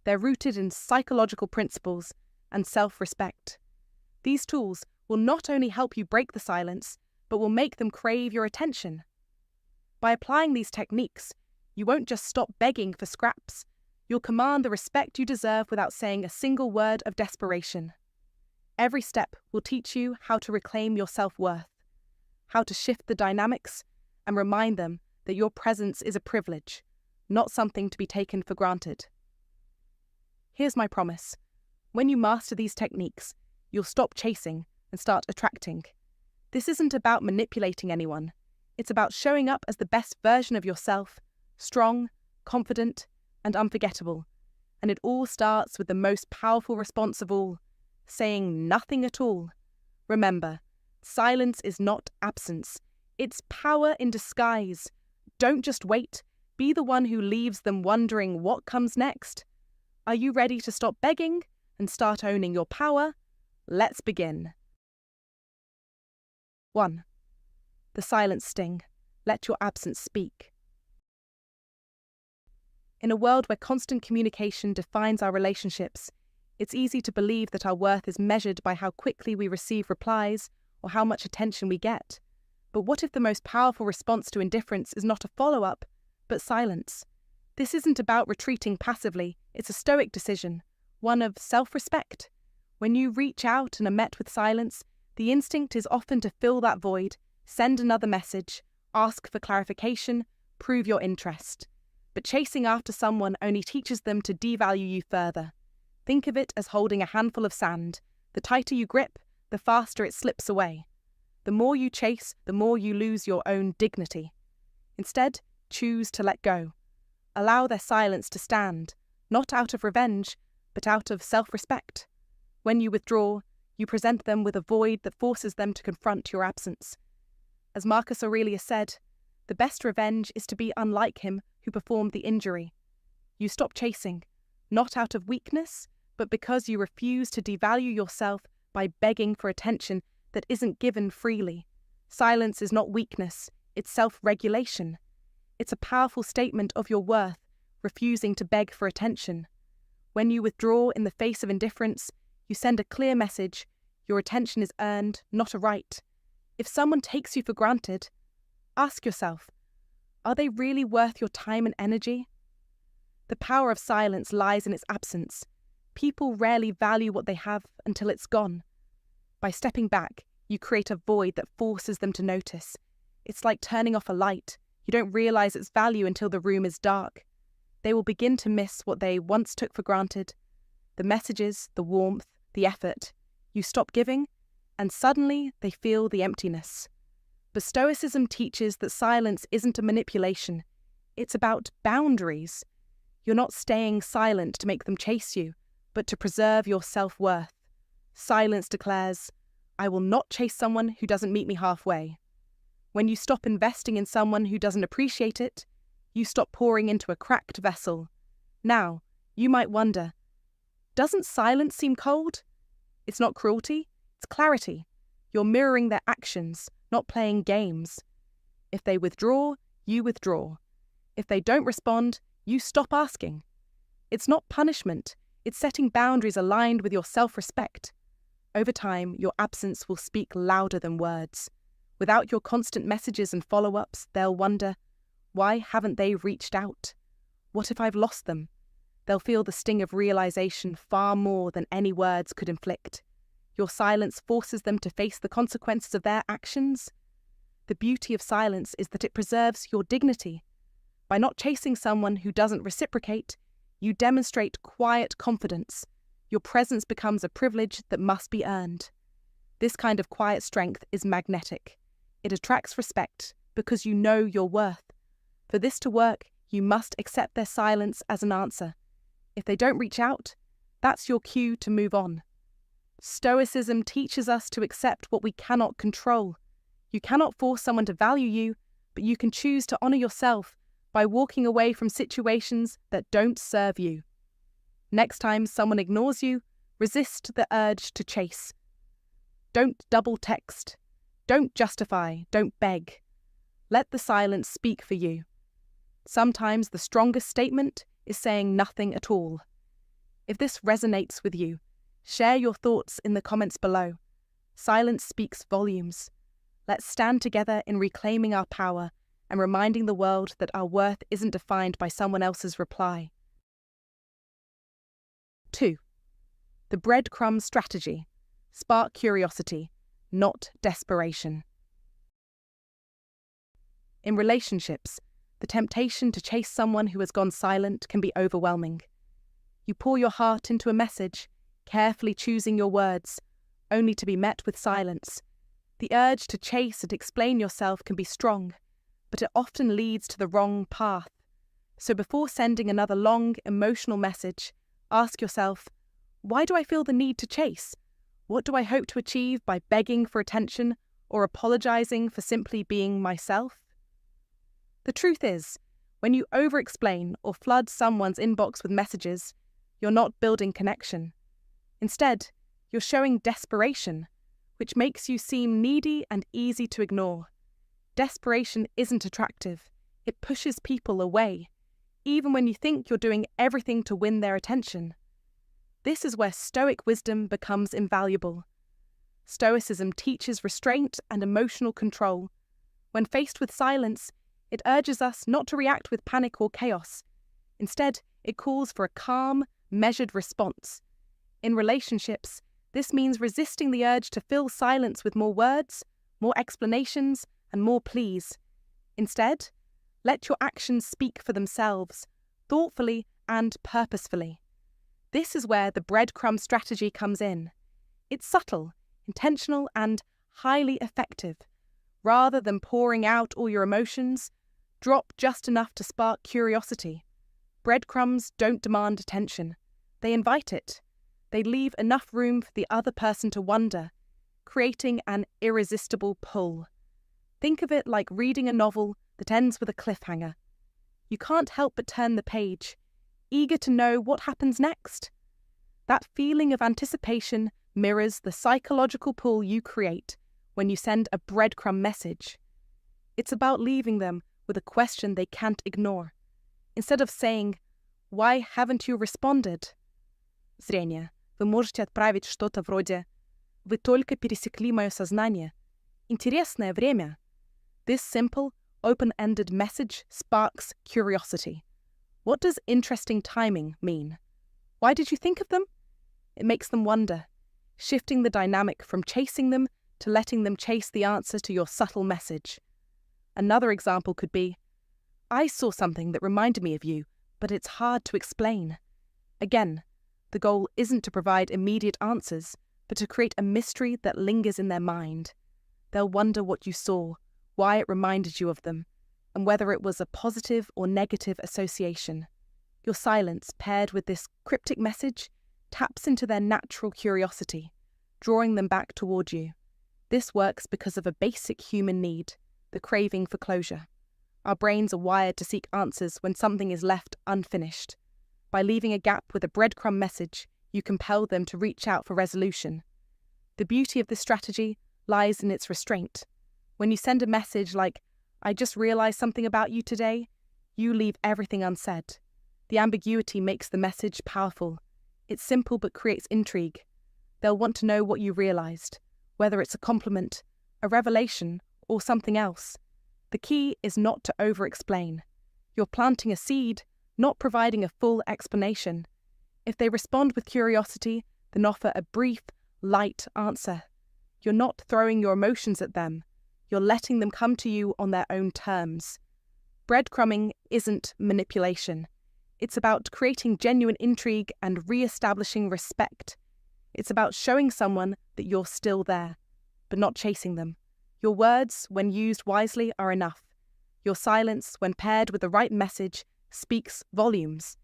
They're rooted in psychological principles and self-respect. These tools will not only help you break the silence, but will make them crave your attention. By applying these techniques, you won't just stop begging for scraps. You'll command the respect you deserve without saying a single word of desperation. Every step will teach you how to reclaim your self-worth, how to shift the dynamics, and remind them that your presence is a privilege, not something to be taken for granted. Here's my promise. When you master these techniques, you'll stop chasing and start attracting. This isn't about manipulating anyone. It's about showing up as the best version of yourself, strong, confident, and unforgettable. And it all starts with the most powerful response of all, saying nothing at all. Remember, silence is not absence. It's power in disguise. Don't just wait. Be the one who leaves them wondering what comes next. Are you ready to stop begging and start owning your power? Let's begin. 1. The silence sting. Let your absence speak. In a world where constant communication defines our relationships, it's easy to believe that our worth is measured by how quickly we receive replies or how much attention we get. But what if the most powerful response to indifference is not a follow-up, but silence? This isn't about retreating passively, it's a stoic decision, one of self-respect. When you reach out and are met with silence, the instinct is often to fill that void, send another message, ask for clarification, prove your interest. But chasing after someone only teaches them to devalue you further. Think of it as holding a handful of sand. The tighter you grip, the faster it slips away. The more you chase, the more you lose your own dignity. Instead, choose to let go. Allow their silence to stand, not out of revenge, but out of self-respect. When you withdraw, you present them with a void that forces them to confront your absence. As Marcus Aurelius said, the best revenge is to be unlike him who performed the injury. You stop chasing, not out of weakness, but because you refuse to devalue yourself by begging for attention that isn't given freely. Silence is not weakness, it's self-regulation. It's a powerful statement of your worth, refusing to beg for attention. When you withdraw in the face of indifference, you send a clear message: your attention is earned, not a right. If someone takes you for granted, ask yourself, are they really worth your time and energy? The power of silence lies in its absence. People rarely value what they have until it's gone. By stepping back, you create a void that forces them to notice. It's like turning off a light. You don't realize its value until the room is dark. They will begin to miss what they once took for granted. The messages, the warmth, the effort. You stop giving, and suddenly they feel the emptiness. But Stoicism teaches that silence isn't a manipulation. It's about boundaries. You're not staying silent to make them chase you, but to preserve your self-worth. Silence declares, I will not chase someone who doesn't meet me halfway. When you stop investing in someone who doesn't appreciate it, you stop pouring into a cracked vessel. Now, you might wonder, doesn't silence seem cold? It's not cruelty, it's clarity. You're mirroring their actions, not playing games. If they withdraw, you withdraw. If they don't respond, you stop asking. It's not punishment, it's setting boundaries aligned with your self-respect. Over time, your absence will speak louder than words. Without your constant messages and follow-ups, they'll wonder, why haven't they reached out? What if I've lost them? They'll feel the sting of realization far more than any words could inflict. Your silence forces them to face the consequences of their actions. The beauty of silence is that it preserves your dignity. By not chasing someone who doesn't reciprocate, you demonstrate quiet confidence. Your presence becomes a privilege that must be earned. This kind of quiet strength is magnetic. It attracts respect because you know your worth. For this to work, you must accept their silence as an answer. If they don't reach out, that's your cue to move on. Stoicism teaches us to accept what we cannot control. You cannot force someone to value you, but you can choose to honor yourself by walking away from situations that don't serve you. Next time someone ignores you, resist the urge to chase. Don't double text. Don't justify. Don't beg. Let the silence speak for you. Sometimes the strongest statement is saying nothing at all. If this resonates with you, share your thoughts in the comments below. Silence speaks volumes. Let's stand together in reclaiming our power and reminding the world that our worth isn't defined by someone else's reply. 2. The breadcrumb strategy. Spark curiosity, not desperation. In relationships, the temptation to chase someone who has gone silent can be overwhelming. You pour your heart into a message, carefully choosing your words, only to be met with silence. The urge to chase and explain yourself can be strong, but it often leads to the wrong path. So before sending another long, emotional message, ask yourself, why do I feel the need to chase? What do I hope to achieve by begging for attention or apologizing for simply being myself? The truth is, when you over-explain or flood someone's inbox with messages, you're not building connection. Instead, you're showing desperation, which makes you seem needy and easy to ignore. Desperation isn't attractive. It pushes people away, even when you think you're doing everything to win their attention. This is where Stoic wisdom becomes invaluable. Stoicism teaches restraint and emotional control. When faced with silence, it urges us not to react with panic or chaos. Instead, it calls for a calm, measured response. In relationships, this means resisting the urge to fill silence with more words, more explanations, and more pleas. Instead, let your actions speak for themselves, thoughtfully and purposefully. This is where the breadcrumb strategy comes in. It's subtle, intentional, and highly effective. Rather than pouring out all your emotions, drop just enough to spark curiosity. Breadcrumbs don't demand attention. They invite it. They leave enough room for the other person to wonder, creating an irresistible pull. Think of it like reading a novel that ends with a cliffhanger. You can't help but turn the page. eager to know what happens next. That feeling of anticipation mirrors the psychological pull you create when you send a breadcrumb message. It's about leaving them with a question they can't ignore. Instead of saying, "Why haven't you responded?" Зрение. Вы можете отправить что-то вроде «Вы только пересекли мое сознание. Интересное время». This simple, open-ended message sparks curiosity. What does interesting timing mean? Why did you think of them? It makes them wonder, shifting the dynamic from chasing them to letting them chase the answer to your subtle message. Another example could be, "I saw something that reminded me of you, but it's hard to explain." Again, the goal isn't to provide immediate answers, but to create a mystery that lingers in their mind. They'll wonder what you saw, why it reminded you of them, and whether it was a positive or negative association. Your silence, paired with this cryptic message, taps into their natural curiosity, drawing them back toward you. This works because of a basic human need, the craving for closure. Our brains are wired to seek answers when something is left unfinished. By leaving a gap with a breadcrumb message, you compel them to reach out for resolution. The beauty of this strategy lies in its restraint. When you send a message like, "I just realized something about you today," you leave everything unsaid. The ambiguity makes the message powerful. It's simple but creates intrigue. They'll want to know what you realized, whether it's a compliment, a revelation, or something else. The key is not to over-explain. You're planting a seed, not providing a full explanation. If they respond with curiosity, then offer a brief, light answer. You're not throwing your emotions at them. You're letting them come to you on their own terms. Breadcrumbing isn't manipulation. It's about creating genuine intrigue and re-establishing respect. It's about showing someone that you're still there, but not chasing them. Your words, when used wisely, are enough. Your silence, when paired with the right message, speaks volumes.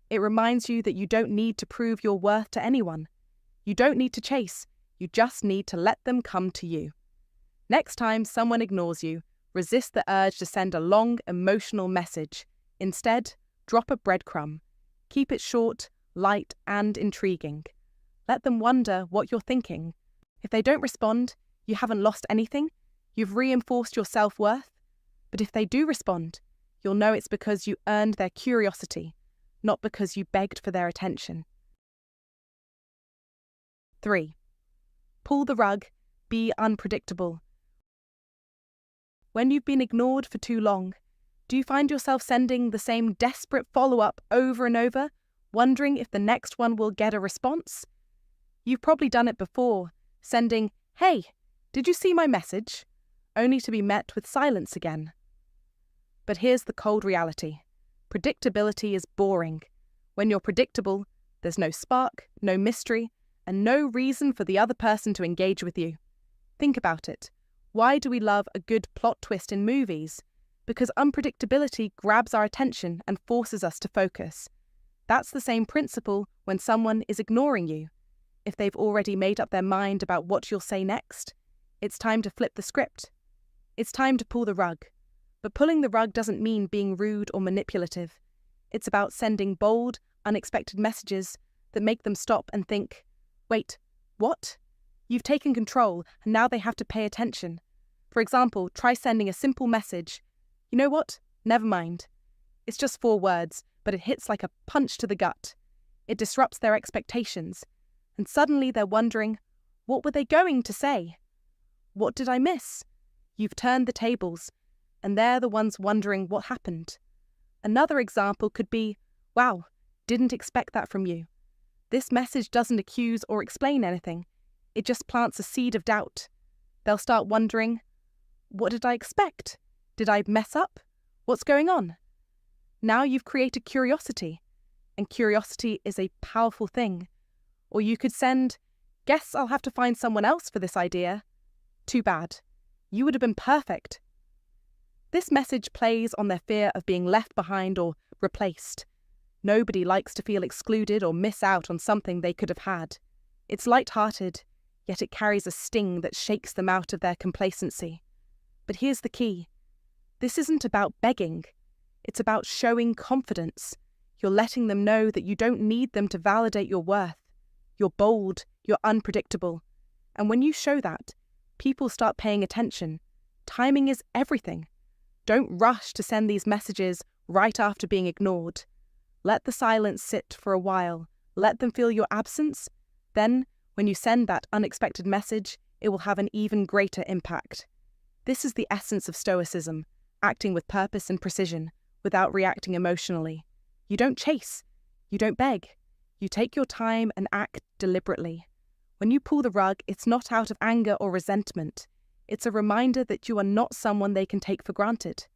It reminds you that you don't need to prove your worth to anyone. You don't need to chase. You just need to let them come to you. Next time someone ignores you, resist the urge to send a long, emotional message. Instead, drop a breadcrumb. Keep it short, light, and intriguing. Let them wonder what you're thinking. If they don't respond, you haven't lost anything. You've reinforced your self-worth. But if they do respond, you'll know it's because you earned their curiosity, not because you begged for their attention. 3. Pull the rug. Be unpredictable. When you've been ignored for too long, do you find yourself sending the same desperate follow-up over and over, wondering if the next one will get a response? You've probably done it before, sending, "Hey, did you see my message?" only to be met with silence again. But here's the cold reality. Predictability is boring. When you're predictable, there's no spark, no mystery, and no reason for the other person to engage with you. Think about it. Why do we love a good plot twist in movies? Because unpredictability grabs our attention and forces us to focus. That's the same principle when someone is ignoring you. If they've already made up their mind about what you'll say next, it's time to flip the script. It's time to pull the rug. But pulling the rug doesn't mean being rude or manipulative. It's about sending bold, unexpected messages that make them stop and think, "Wait, what?" You've taken control, and now they have to pay attention. For example, try sending a simple message. "You know what? Never mind." It's just 4 words, but it hits like a punch to the gut. It disrupts their expectations, and suddenly they're wondering, what were they going to say? What did I miss? You've turned the tables, and they're the ones wondering what happened. Another example could be, "Wow, didn't expect that from you." This message doesn't accuse or explain anything. It just plants a seed of doubt. They'll start wondering, what did I expect? Did I mess up? What's going on? Now you've created curiosity, and curiosity is a powerful thing. Or you could send, "Guess I'll have to find someone else for this idea." Too bad. You would have been perfect. This message plays on their fear of being left behind or replaced. Nobody likes to feel excluded or miss out on something they could have had. It's light-hearted, yet it carries a sting that shakes them out of their complacency. But here's the key. This isn't about begging. It's about showing confidence. You're letting them know that you don't need them to validate your worth. You're bold, you're unpredictable. And when you show that, people start paying attention. Timing is everything. Don't rush to send these messages right after being ignored. Let the silence sit for a while. Let them feel your absence. Then, when you send that unexpected message, it will have an even greater impact. This is the essence of Stoicism, acting with purpose and precision, without reacting emotionally. You don't chase. You don't beg. You take your time and act deliberately. When you pull the rug, it's not out of anger or resentment. It's a reminder that you are not someone they can take for granted.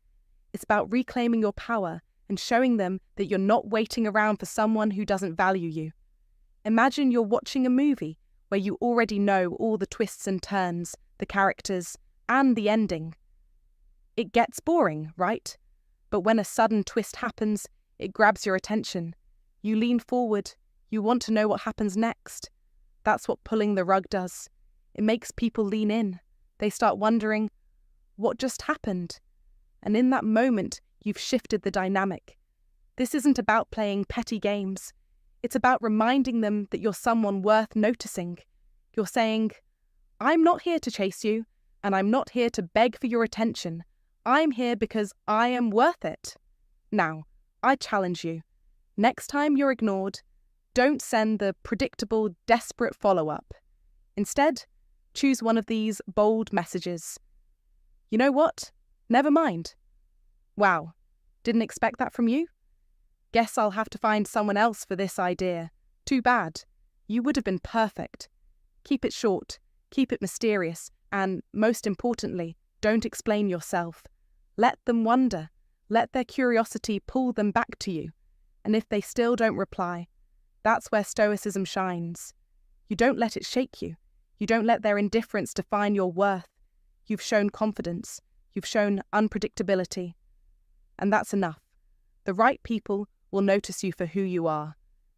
It's about reclaiming your power and showing them that you're not waiting around for someone who doesn't value you. Imagine you're watching a movie where you already know all the twists and turns, the characters, and the ending. It gets boring, right? But when a sudden twist happens, it grabs your attention. You lean forward. You want to know what happens next. That's what pulling the rug does. It makes people lean in. They start wondering, what just happened? And in that moment, you've shifted the dynamic. This isn't about playing petty games. It's about reminding them that you're someone worth noticing. You're saying, I'm not here to chase you, and I'm not here to beg for your attention. I'm here because I am worth it. Now, I challenge you. Next time you're ignored, don't send the predictable, desperate follow-up. Instead, choose one of these bold messages. You know what? Never mind. Wow, didn't expect that from you? Guess I'll have to find someone else for this idea. Too bad. You would have been perfect. Keep it short, keep it mysterious, and, most importantly, don't explain yourself. Let them wonder. Let their curiosity pull them back to you. And if they still don't reply, that's where Stoicism shines. You don't let it shake you. You don't let their indifference define your worth. You've shown confidence. You've shown unpredictability. And that's enough. The right people will notice you for who you are,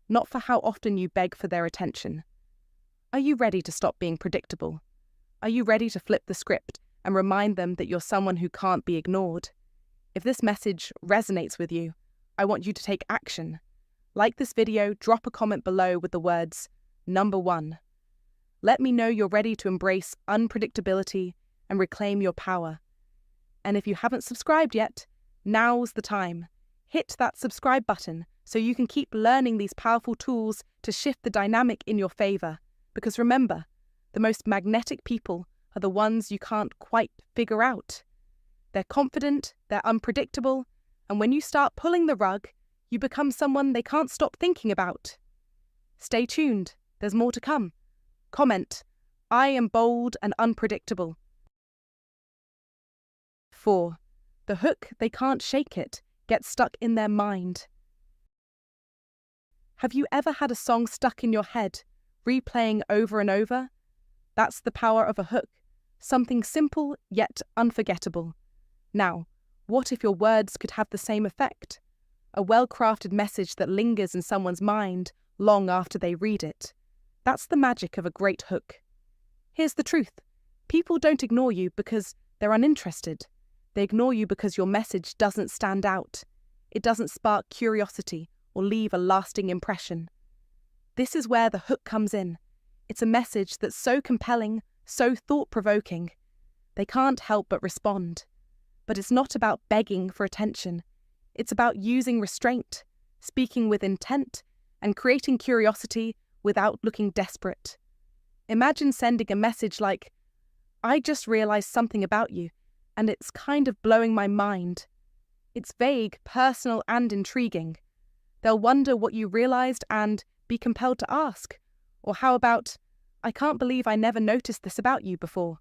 not for how often you beg for their attention. Are you ready to stop being predictable? Are you ready to flip the script and remind them that you're someone who can't be ignored? If this message resonates with you, I want you to take action. Like this video, drop a comment below with the words, Number 1. Let me know you're ready to embrace unpredictability and reclaim your power. And if you haven't subscribed yet, now's the time. Hit that subscribe button so you can keep learning these powerful tools to shift the dynamic in your favor. Because remember, the most magnetic people are the ones you can't quite figure out. They're confident, they're unpredictable, and when you start pulling the rug, you become someone they can't stop thinking about. Stay tuned, there's more to come. Comment, I am bold and unpredictable. 4. The hook, they can't shake it, gets stuck in their mind. Have you ever had a song stuck in your head, replaying over and over? That's the power of a hook, something simple yet unforgettable. Now, what if your words could have the same effect? A well-crafted message that lingers in someone's mind long after they read it. That's the magic of a great hook. Here's the truth. People don't ignore you because they're uninterested. They ignore you because your message doesn't stand out. It doesn't spark curiosity or leave a lasting impression. This is where the hook comes in. It's a message that's so compelling, so thought-provoking. They can't help but respond. But it's not about begging for attention. It's about using restraint, speaking with intent, and creating curiosity without looking desperate. Imagine sending a message like, I just realized something about you, and it's kind of blowing my mind. It's vague, personal, and intriguing. They'll wonder what you realized and be compelled to ask. Or how about, I can't believe I never noticed this about you before.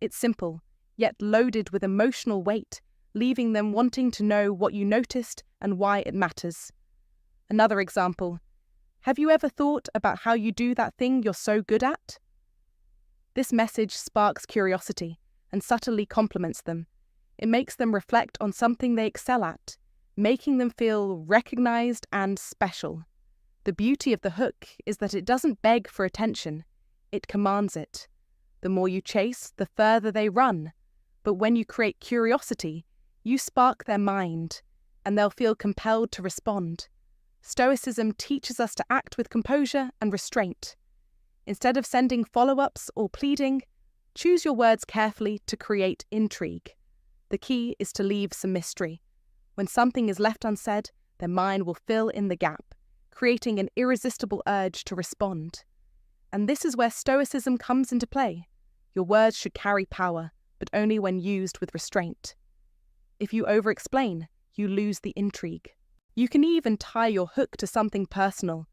It's simple, yet loaded with emotional weight, leaving them wanting to know what you noticed and why it matters. Another example. Have you ever thought about how you do that thing you're so good at? This message sparks curiosity and subtly compliments them. It makes them reflect on something they excel at, making them feel recognized and special. The beauty of the hook is that it doesn't beg for attention, it commands it. The more you chase, the further they run. But when you create curiosity, you spark their mind, and they'll feel compelled to respond. Stoicism teaches us to act with composure and restraint. Instead of sending follow-ups or pleading, choose your words carefully to create intrigue. The key is to leave some mystery. When something is left unsaid, their mind will fill in the gap, creating an irresistible urge to respond. And this is where Stoicism comes into play. Your words should carry power, but only when used with restraint. If you over-explain, you lose the intrigue. You can even tie your hook to something personal.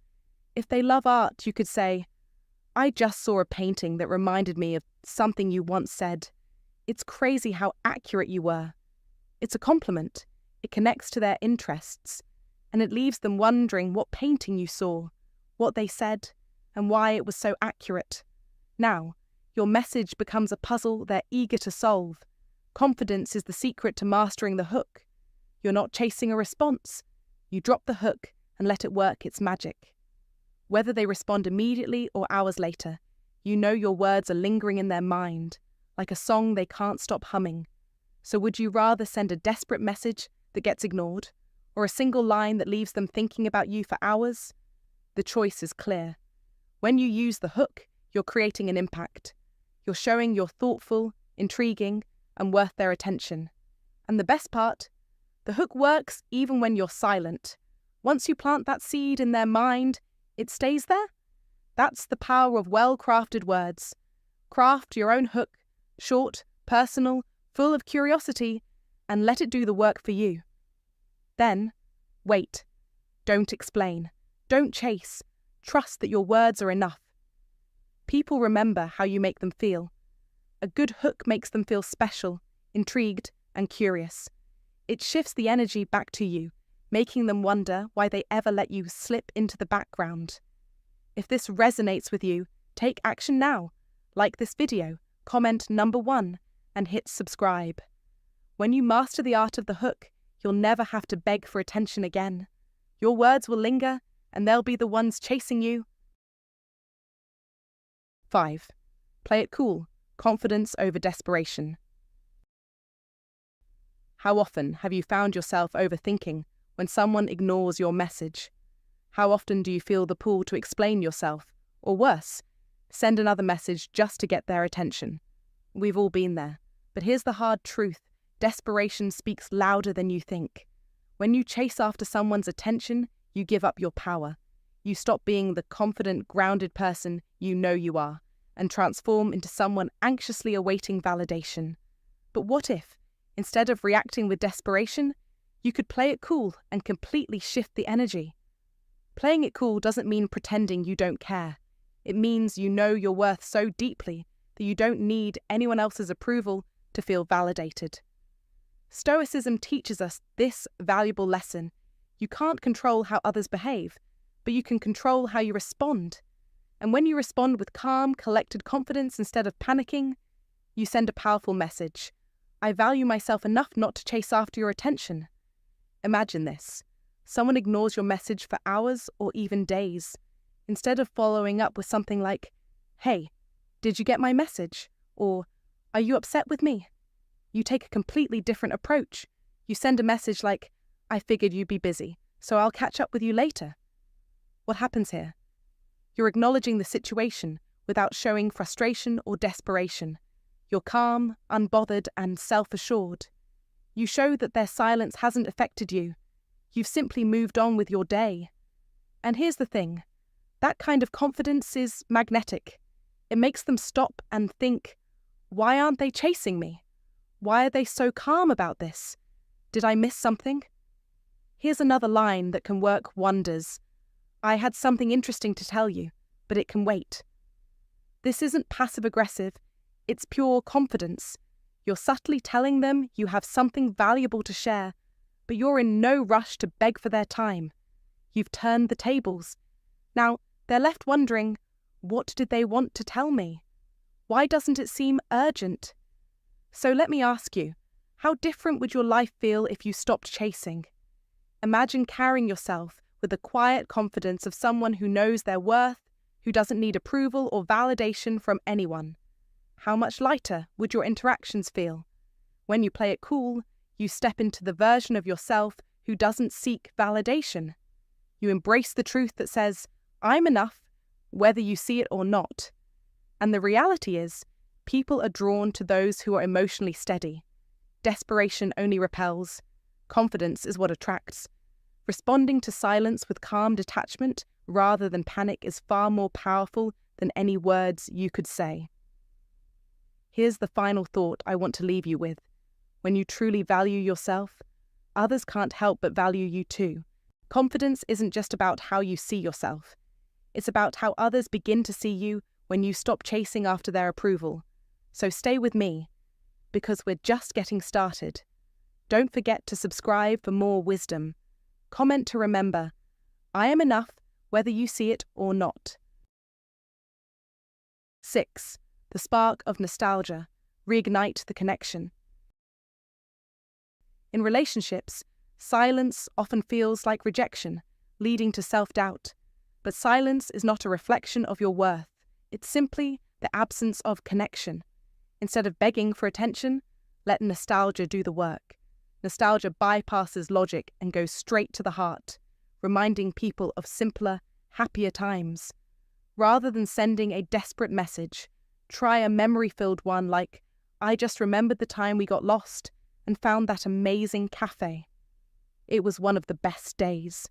If they love art, you could say, "I just saw a painting that reminded me of something you once said. It's crazy how accurate you were." It's a compliment. It connects to their interests, and it leaves them wondering what painting you saw, what they said, and why it was so accurate. Now, your message becomes a puzzle they're eager to solve. Confidence is the secret to mastering the hook. You're not chasing a response. You drop the hook and let it work its magic. Whether they respond immediately or hours later, you know your words are lingering in their mind, like a song they can't stop humming. So would you rather send a desperate message that gets ignored, or a single line that leaves them thinking about you for hours? The choice is clear. When you use the hook, you're creating an impact. You're showing you're thoughtful, intriguing, and worth their attention. And the best part? The hook works even when you're silent. Once you plant that seed in their mind, it stays there. That's the power of well-crafted words. Craft your own hook, short, personal, full of curiosity, and let it do the work for you. Then, wait. Don't explain. Don't chase. Trust that your words are enough. People remember how you make them feel. A good hook makes them feel special, intrigued, and curious. It shifts the energy back to you, making them wonder why they ever let you slip into the background. If this resonates with you, take action now. Like this video, comment number 1, and hit subscribe. When you master the art of the hook, you'll never have to beg for attention again. Your words will linger, and they'll be the ones chasing you. 5. Play it cool. Confidence over desperation. How often have you found yourself overthinking when someone ignores your message? How often do you feel the pull to explain yourself, or worse, send another message just to get their attention? We've all been there, but here's the hard truth. Desperation speaks louder than you think. When you chase after someone's attention, you give up your power. You stop being the confident, grounded person you know you are, and transform into someone anxiously awaiting validation. But what if, instead of reacting with desperation, you could play it cool and completely shift the energy? Playing it cool doesn't mean pretending you don't care. It means you know your worth so deeply that you don't need anyone else's approval to feel validated. Stoicism teaches us this valuable lesson. You can't control how others behave, but you can control how you respond. And when you respond with calm, collected confidence instead of panicking, you send a powerful message. I value myself enough not to chase after your attention. Imagine this. Someone ignores your message for hours or even days. Instead of following up with something like, "Hey, did you get my message?" Or, "Are you upset with me?" You take a completely different approach. You send a message like, "I figured you'd be busy, so I'll catch up with you later." What happens here? You're acknowledging the situation without showing frustration or desperation. You're calm, unbothered, and self-assured. You show that their silence hasn't affected you. You've simply moved on with your day. And here's the thing. That kind of confidence is magnetic. It makes them stop and think, why aren't they chasing me? Why are they so calm about this? Did I miss something? Here's another line that can work wonders. I had something interesting to tell you, but it can wait. This isn't passive-aggressive. It's pure confidence. You're subtly telling them you have something valuable to share, but you're in no rush to beg for their time. You've turned the tables. Now, they're left wondering, what did they want to tell me? Why doesn't it seem urgent? So let me ask you, how different would your life feel if you stopped chasing? Imagine carrying yourself with the quiet confidence of someone who knows their worth, who doesn't need approval or validation from anyone. How much lighter would your interactions feel? When you play it cool, you step into the version of yourself who doesn't seek validation. You embrace the truth that says, I'm enough, whether you see it or not. And the reality is, people are drawn to those who are emotionally steady. Desperation only repels. Confidence is what attracts. Responding to silence with calm detachment rather than panic is far more powerful than any words you could say. Here's the final thought I want to leave you with. When you truly value yourself, others can't help but value you too. Confidence isn't just about how you see yourself. It's about how others begin to see you when you stop chasing after their approval. So stay with me, because we're just getting started. Don't forget to subscribe for more wisdom. Comment to remember, I am enough whether you see it or not. 6. The spark of nostalgia. Reignite the connection. In relationships, silence often feels like rejection, leading to self-doubt. But silence is not a reflection of your worth. It's simply the absence of connection. Instead of begging for attention, let nostalgia do the work. Nostalgia bypasses logic and goes straight to the heart, reminding people of simpler, happier times. Rather than sending a desperate message, try a memory-filled one like, I just remembered the time we got lost and found that amazing cafe. It was one of the best days.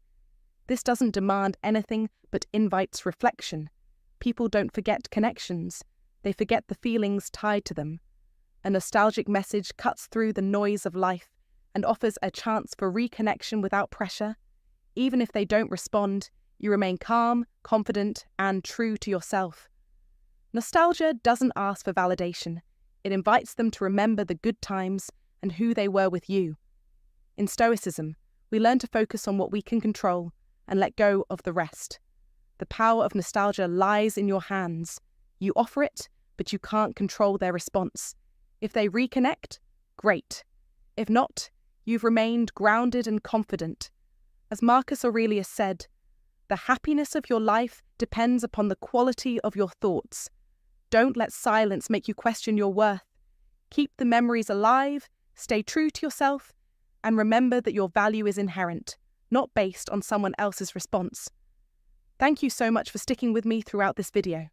This doesn't demand anything but invites reflection. People don't forget connections. They forget the feelings tied to them. A nostalgic message cuts through the noise of life and offers a chance for reconnection without pressure. Even if they don't respond, you remain calm, confident, and true to yourself. Nostalgia doesn't ask for validation. It invites them to remember the good times and who they were with you. In Stoicism, we learn to focus on what we can control and let go of the rest. The power of nostalgia lies in your hands. You offer it, but you can't control their response. If they reconnect, great. If not, you've remained grounded and confident. As Marcus Aurelius said, the happiness of your life depends upon the quality of your thoughts. Don't let silence make you question your worth. Keep the memories alive, stay true to yourself, and remember that your value is inherent, not based on someone else's response. Thank you so much for sticking with me throughout this video.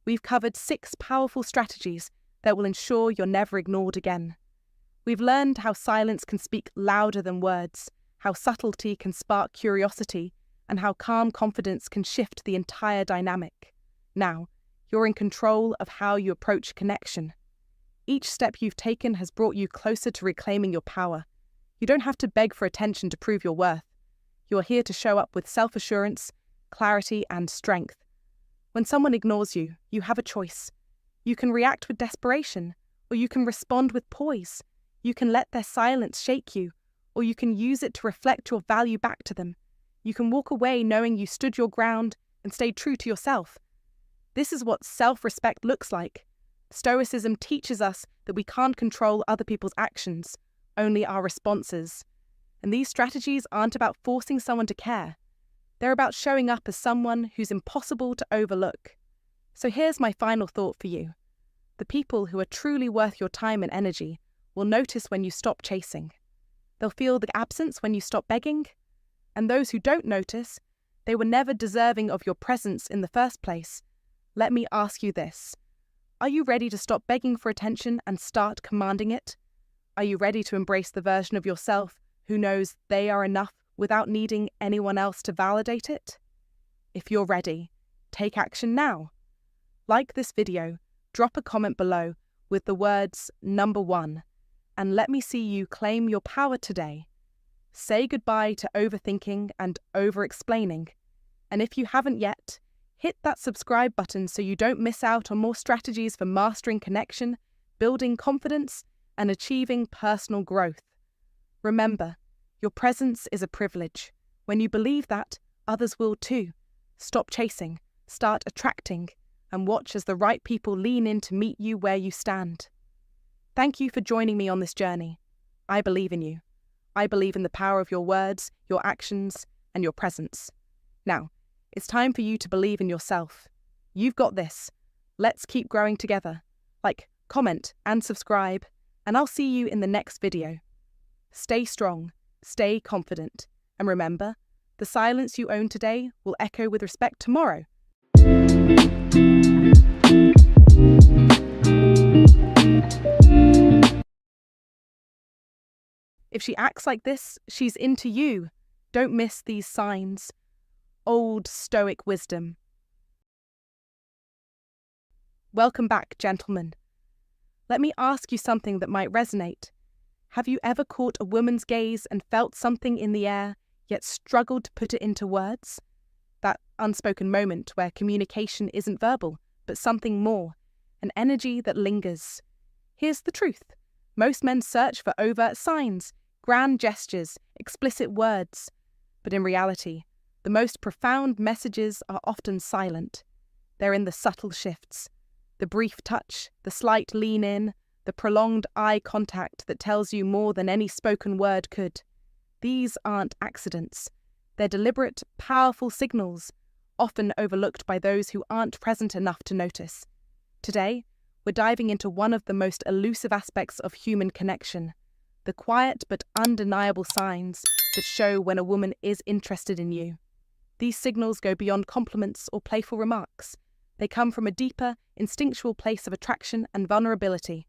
We've covered 6 powerful strategies that will ensure you're never ignored again. We've learned how silence can speak louder than words, how subtlety can spark curiosity, and how calm confidence can shift the entire dynamic. Now, you're in control of how you approach connection. Each step you've taken has brought you closer to reclaiming your power. You don't have to beg for attention to prove your worth. You're here to show up with self-assurance, clarity, and strength. When someone ignores you, you have a choice. You can react with desperation, or you can respond with poise. You can let their silence shake you, or you can use it to reflect your value back to them. You can walk away knowing you stood your ground and stayed true to yourself. This is what self-respect looks like. Stoicism teaches us that we can't control other people's actions, only our responses. And these strategies aren't about forcing someone to care. They're about showing up as someone who's impossible to overlook. So here's my final thought for you. The people who are truly worth your time and energy will notice when you stop chasing. They'll feel the absence when you stop begging. And those who don't notice, they were never deserving of your presence in the first place. Let me ask you this. Are you ready to stop begging for attention and start commanding it? Are you ready to embrace the version of yourself who knows they are enough without needing anyone else to validate it? If you're ready, take action now. Like this video, drop a comment below with the words number 1, and let me see you claim your power today. Say goodbye to overthinking and over-explaining. And if you haven't yet, hit that subscribe button so you don't miss out on more strategies for mastering connection, building confidence, and achieving personal growth. Remember, your presence is a privilege. When you believe that, others will too. Stop chasing, start attracting, and watch as the right people lean in to meet you where you stand. Thank you for joining me on this journey. I believe in you. I believe in the power of your words, your actions, and your presence. Now, it's time for you to believe in yourself. You've got this. Let's keep growing together. Like, comment, and subscribe, and I'll see you in the next video. Stay strong, stay confident, and remember, The silence you own today will echo with respect tomorrow. If she acts like this, she's into you. Don't miss these signs. Old Stoic wisdom. Welcome back, gentlemen. Let me ask you something that might resonate. Have you ever caught a woman's gaze and felt something in the air, yet struggled to put it into words? That unspoken moment where communication isn't verbal, but something more, an energy that lingers. Here's the truth. Most men search for overt signs, grand gestures, explicit words. But in reality, the most profound messages are often silent. They're in the subtle shifts. The brief touch, the slight lean in, the prolonged eye contact that tells you more than any spoken word could. These aren't accidents. They're deliberate, powerful signals, often overlooked by those who aren't present enough to notice. Today, we're diving into one of the most elusive aspects of human connection, the quiet but undeniable signs that show when a woman is interested in you. These signals go beyond compliments or playful remarks. They come from a deeper, instinctual place of attraction and vulnerability.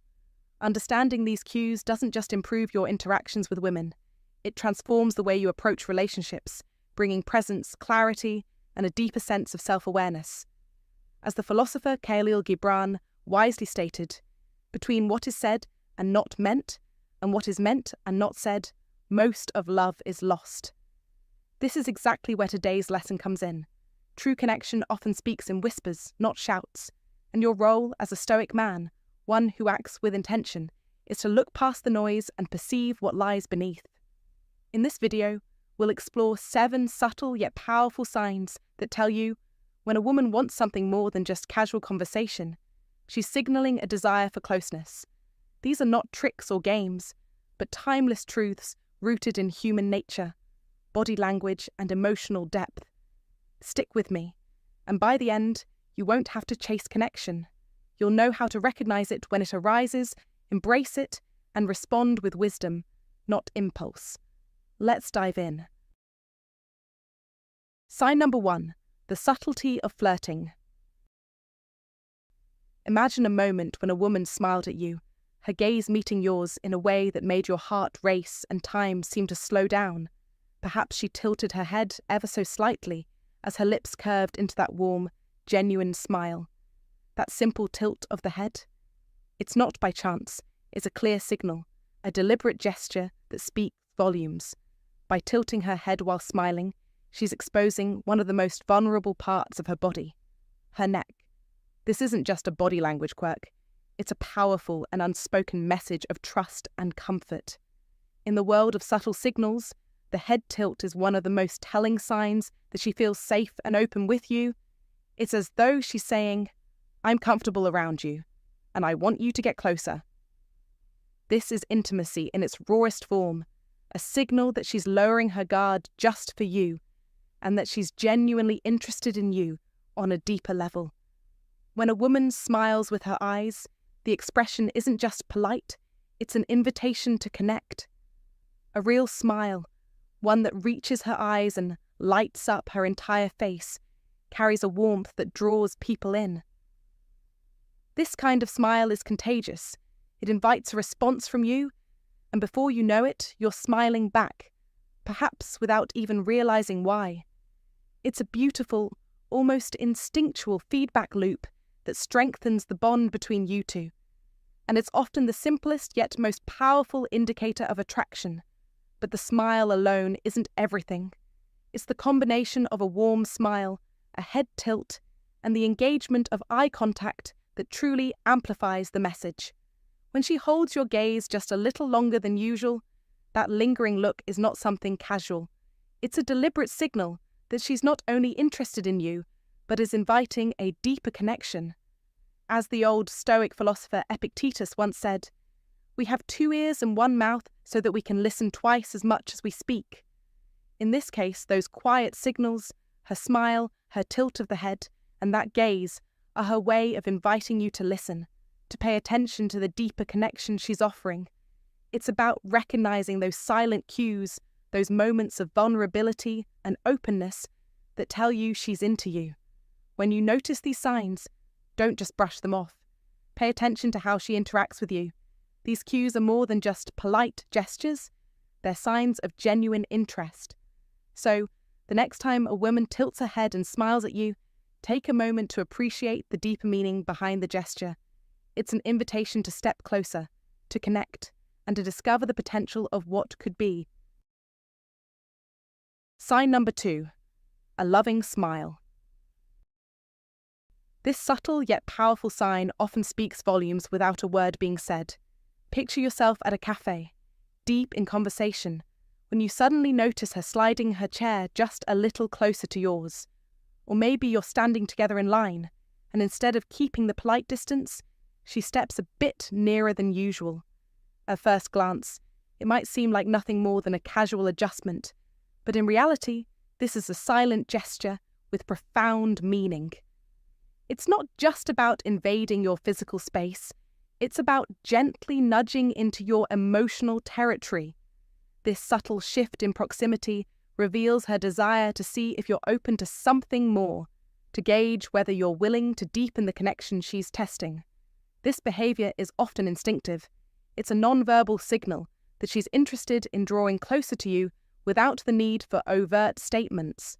Understanding these cues doesn't just improve your interactions with women. It transforms the way you approach relationships, bringing presence, clarity, and a deeper sense of self-awareness. As the philosopher Khalil Gibran wisely stated, between what is said and not meant, and what is meant and not said, most of love is lost. This is exactly where today's lesson comes in. True connection often speaks in whispers, not shouts, and your role as a Stoic man, one who acts with intention, is to look past the noise and perceive what lies beneath. In this video, we'll explore 7 subtle yet powerful signs that tell you when a woman wants something more than just casual conversation. She's signaling a desire for closeness. These are not tricks or games, but timeless truths rooted in human nature, body language, and emotional depth. Stick with me, and by the end, you won't have to chase connection. You'll know how to recognize it when it arises, embrace it, and respond with wisdom, not impulse. Let's dive in. Sign number 1, the subtlety of flirting. Imagine a moment when a woman smiled at you, her gaze meeting yours in a way that made your heart race and time seem to slow down. Perhaps she tilted her head ever so slightly as her lips curved into that warm, genuine smile. That simple tilt of the head? It's not by chance, it's a clear signal, a deliberate gesture that speaks volumes. By tilting her head while smiling, she's exposing one of the most vulnerable parts of her body, her neck. This isn't just a body language quirk, it's a powerful and unspoken message of trust and comfort. In the world of subtle signals, the head tilt is one of the most telling signs that she feels safe and open with you. It's as though she's saying, I'm comfortable around you, and I want you to get closer. This is intimacy in its rawest form, a signal that she's lowering her guard just for you, and that she's genuinely interested in you on a deeper level. When a woman smiles with her eyes, the expression isn't just polite, it's an invitation to connect. A real smile, one that reaches her eyes and lights up her entire face, carries a warmth that draws people in. This kind of smile is contagious. It invites a response from you, and before you know it, you're smiling back, perhaps without even realizing why. It's a beautiful, almost instinctual feedback loop that strengthens the bond between you two. And it's often the simplest yet most powerful indicator of attraction. But the smile alone isn't everything. It's the combination of a warm smile, a head tilt, and the engagement of eye contact that truly amplifies the message. When she holds your gaze just a little longer than usual, that lingering look is not something casual. It's a deliberate signal that she's not only interested in you, but is inviting a deeper connection. As the old Stoic philosopher Epictetus once said, "We have 2 ears and 1 mouth so that we can listen twice as much as we speak." In this case, those quiet signals, her smile, her tilt of the head, and that gaze are her way of inviting you to listen, to pay attention to the deeper connection she's offering. It's about recognizing those silent cues, those moments of vulnerability and openness that tell you she's into you. When you notice these signs, don't just brush them off. Pay attention to how she interacts with you. These cues are more than just polite gestures. They're signs of genuine interest. So, the next time a woman tilts her head and smiles at you, take a moment to appreciate the deeper meaning behind the gesture. It's an invitation to step closer, to connect, and to discover the potential of what could be. Sign number 2, a loving smile. This subtle yet powerful sign often speaks volumes without a word being said. Picture yourself at a cafe, deep in conversation, when you suddenly notice her sliding her chair just a little closer to yours. Or maybe you're standing together in line, and instead of keeping the polite distance, she steps a bit nearer than usual. At first glance, it might seem like nothing more than a casual adjustment, but in reality, this is a silent gesture with profound meaning. It's not just about invading your physical space, it's about gently nudging into your emotional territory. This subtle shift in proximity reveals her desire to see if you're open to something more, to gauge whether you're willing to deepen the connection she's testing. This behavior is often instinctive. It's a non-verbal signal that she's interested in drawing closer to you without the need for overt statements.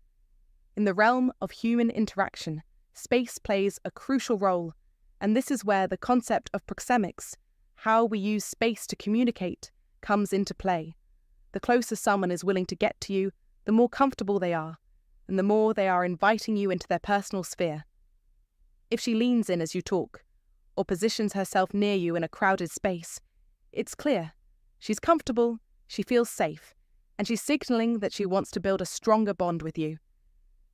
In the realm of human interaction, space plays a crucial role, and this is where the concept of proxemics, how we use space to communicate, comes into play. The closer someone is willing to get to you, the more comfortable they are, and the more they are inviting you into their personal sphere. If she leans in as you talk, or positions herself near you in a crowded space, it's clear. She's comfortable, she feels safe, and she's signaling that she wants to build a stronger bond with you.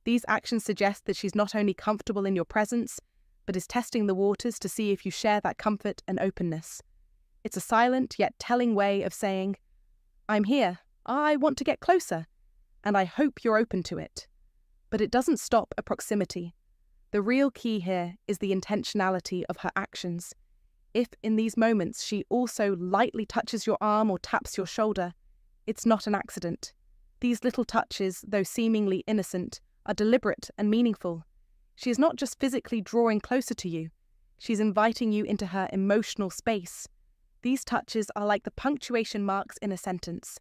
These actions suggest that she's not only comfortable in your presence, but is testing the waters to see if you share that comfort and openness. It's a silent yet telling way of saying, "I'm here, I want to get closer, and I hope you're open to it." But it doesn't stop at proximity. The real key here is the intentionality of her actions. If in these moments she also lightly touches your arm or taps your shoulder, it's not an accident. These little touches, though seemingly innocent, are deliberate and meaningful. She is not just physically drawing closer to you, she's inviting you into her emotional space. These touches are like the punctuation marks in a sentence,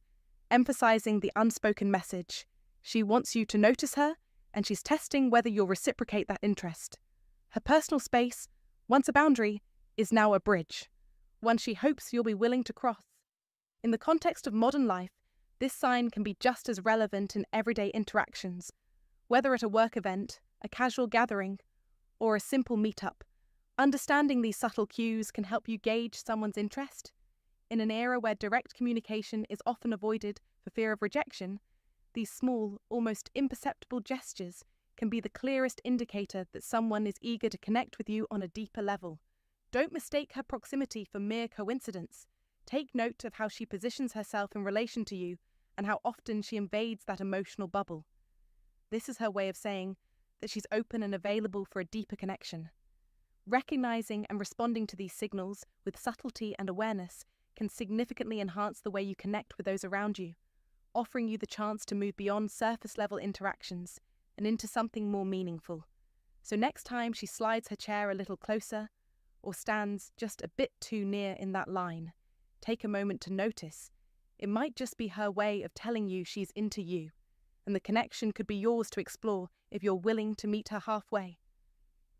emphasizing the unspoken message. She wants you to notice her, and she's testing whether you'll reciprocate that interest. Her personal space, once a boundary, is now a bridge, one she hopes you'll be willing to cross. In the context of modern life, this sign can be just as relevant in everyday interactions, whether at a work event, a casual gathering, or a simple meetup. Understanding these subtle cues can help you gauge someone's interest. In an era where direct communication is often avoided for fear of rejection, these small, almost imperceptible gestures can be the clearest indicator that someone is eager to connect with you on a deeper level. Don't mistake her proximity for mere coincidence. Take note of how she positions herself in relation to you and how often she invades that emotional bubble. This is her way of saying that she's open and available for a deeper connection. Recognizing and responding to these signals with subtlety and awareness can significantly enhance the way you connect with those around you, offering you the chance to move beyond surface-level interactions and into something more meaningful. So next time she slides her chair a little closer or stands just a bit too near in that line, take a moment to notice. It might just be her way of telling you she's into you, and the connection could be yours to explore if you're willing to meet her halfway.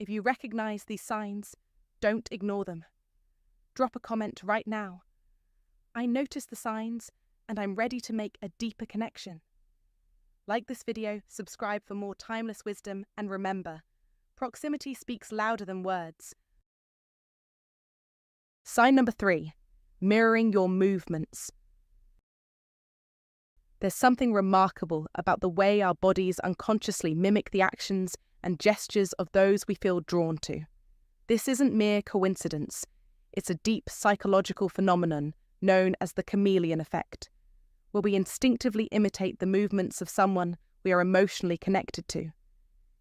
If you recognize these signs, don't ignore them. Drop a comment right now. I notice the signs, and I'm ready to make a deeper connection. Like this video, subscribe for more timeless wisdom, and remember, proximity speaks louder than words. Sign number 3, mirroring your movements. There's something remarkable about the way our bodies unconsciously mimic the actions and gestures of those we feel drawn to. This isn't mere coincidence. It's a deep psychological phenomenon known as the chameleon effect, where we instinctively imitate the movements of someone we are emotionally connected to.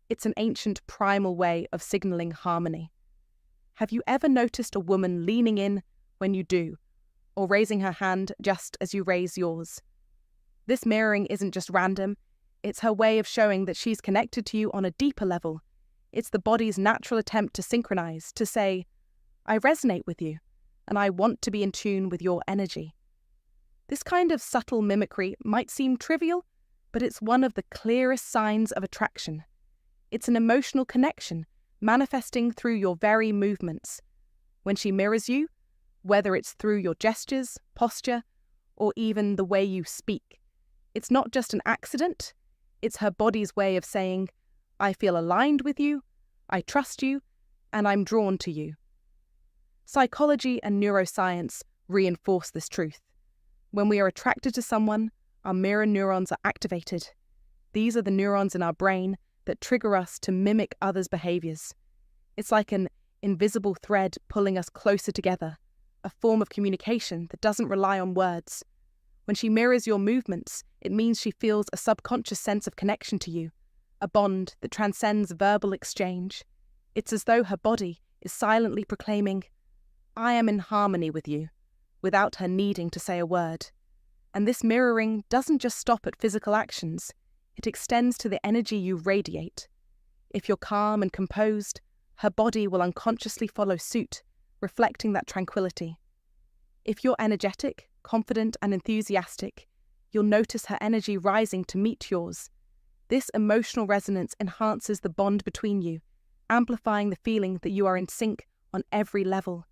It's an ancient primal way of signaling harmony. Have you ever noticed a woman leaning in when you do, or raising her hand just as you raise yours? This mirroring isn't just random, It's her way of showing that she's connected to you on a deeper level. It's the body's natural attempt to synchronize, to say, I resonate with you, and I want to be in tune with your energy. This kind of subtle mimicry might seem trivial, but it's one of the clearest signs of attraction. It's an emotional connection, manifesting through your very movements. When she mirrors you, whether it's through your gestures, posture, or even the way you speak, it's not just an accident, it's her body's way of saying, I feel aligned with you, I trust you, and I'm drawn to you. Psychology and neuroscience reinforce this truth. When we are attracted to someone, our mirror neurons are activated. These are the neurons in our brain that trigger us to mimic others' behaviors. It's like an invisible thread pulling us closer together, a form of communication that doesn't rely on words. When she mirrors your movements, it means she feels a subconscious sense of connection to you, a bond that transcends verbal exchange. It's as though her body is silently proclaiming, I am in harmony with you, without her needing to say a word. And this mirroring doesn't just stop at physical actions, it extends to the energy you radiate. If you're calm and composed, her body will unconsciously follow suit, reflecting that tranquility. If you're energetic, confident, and enthusiastic, you'll notice her energy rising to meet yours. This emotional resonance enhances the bond between you, amplifying the feeling that you are in sync on every level.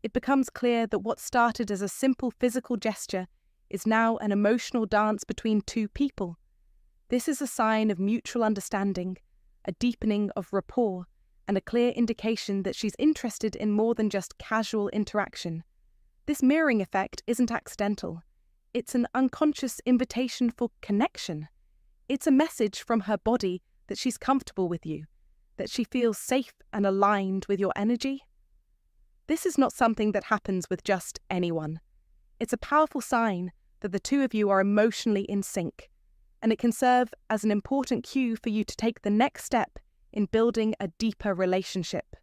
It becomes clear that what started as a simple physical gesture is now an emotional dance between two people. This is a sign of mutual understanding, a deepening of rapport, and a clear indication that she's interested in more than just casual interaction. This mirroring effect isn't accidental. It's an unconscious invitation for connection. It's a message from her body that she's comfortable with you, that she feels safe and aligned with your energy. This is not something that happens with just anyone. It's a powerful sign that the two of you are emotionally in sync, and it can serve as an important cue for you to take the next step in building a deeper relationship.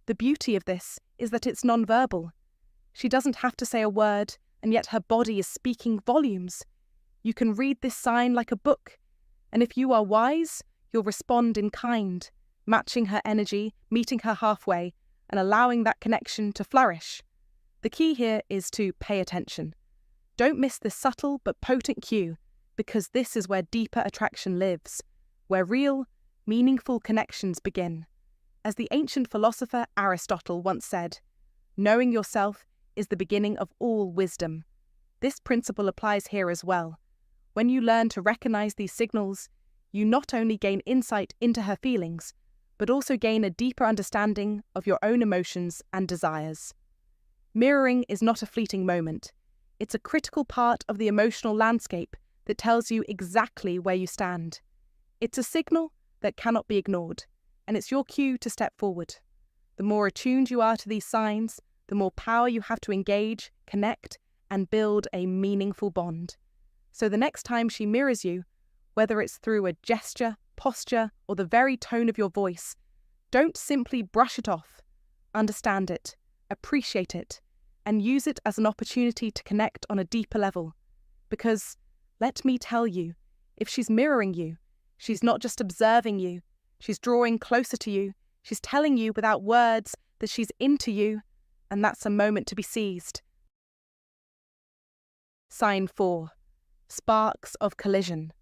The beauty of this is that it's nonverbal. She doesn't have to say a word, and yet her body is speaking volumes. You can read this sign like a book, and if you are wise, you'll respond in kind, matching her energy, meeting her halfway, and allowing that connection to flourish. The key here is to pay attention. Don't miss this subtle but potent cue, because this is where deeper attraction lives, where real, meaningful connections begin. As the ancient philosopher Aristotle once said, knowing yourself is the beginning of all wisdom. This principle applies here as well. When you learn to recognize these signals, you not only gain insight into her feelings, but also gain a deeper understanding of your own emotions and desires. Mirroring is not a fleeting moment. It's a critical part of the emotional landscape that tells you exactly where you stand. It's a signal that cannot be ignored, and it's your cue to step forward. The more attuned you are to these signs, the more power you have to engage, connect, and build a meaningful bond. So the next time she mirrors you, whether it's through a gesture, posture, or the very tone of your voice, don't simply brush it off. Understand it, appreciate it, and use it as an opportunity to connect on a deeper level. Because, let me tell you, if she's mirroring you, she's not just observing you, she's drawing closer to you, she's telling you without words that she's into you, and that's a moment to be seized. Sign 4. Sparks of collision.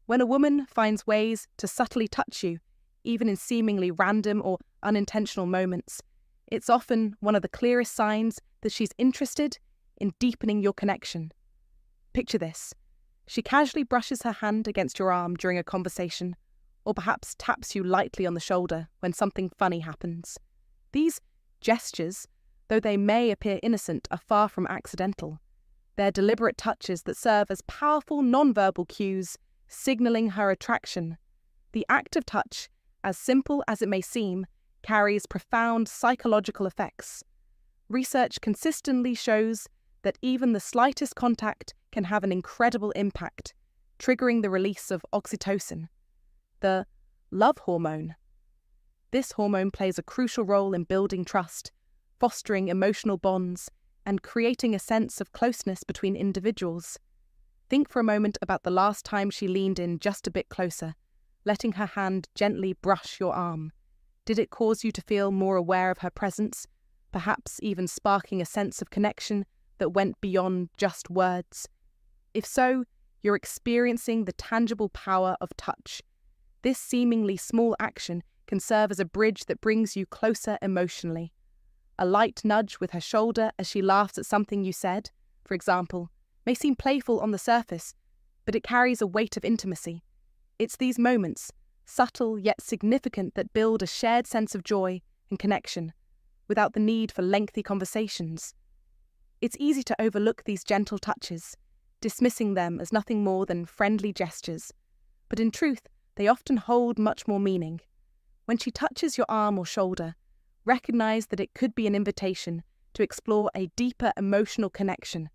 When a woman finds ways to subtly touch you, even in seemingly random or unintentional moments, it's often one of the clearest signs that she's interested in deepening your connection. Picture this. She casually brushes her hand against your arm during a conversation, or perhaps taps you lightly on the shoulder when something funny happens. These gestures, though they may appear innocent, are far from accidental. They're deliberate touches that serve as powerful nonverbal cues, signaling her attraction. The act of touch, as simple as it may seem, carries profound psychological effects. Research consistently shows that even the slightest contact can have an incredible impact, triggering the release of oxytocin, the love hormone. This hormone plays a crucial role in building trust, fostering emotional bonds, and creating a sense of closeness between individuals. Think for a moment about the last time she leaned in just a bit closer, letting her hand gently brush your arm. Did it cause you to feel more aware of her presence, perhaps even sparking a sense of connection that went beyond just words? If so, you're experiencing the tangible power of touch. This seemingly small action can serve as a bridge that brings you closer emotionally. A light nudge with her shoulder as she laughs at something you said, for example, may seem playful on the surface, but it carries a weight of intimacy. It's these moments, subtle yet significant, that build a shared sense of joy and connection, without the need for lengthy conversations. It's easy to overlook these gentle touches, dismissing them as nothing more than friendly gestures, but in truth, they often hold much more meaning. When she touches your arm or shoulder, recognize that it could be an invitation to explore a deeper emotional connection,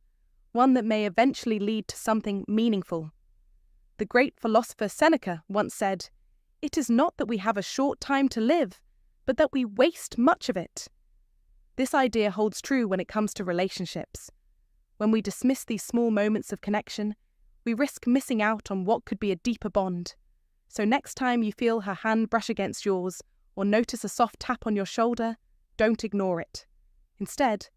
one that may eventually lead to something meaningful. The great philosopher Seneca once said, "It is not that we have a short time to live, but that we waste much of it." This idea holds true when it comes to relationships. When we dismiss these small moments of connection, we risk missing out on what could be a deeper bond. So next time you feel her hand brush against yours or notice a soft tap on your shoulder, don't ignore it. Instead,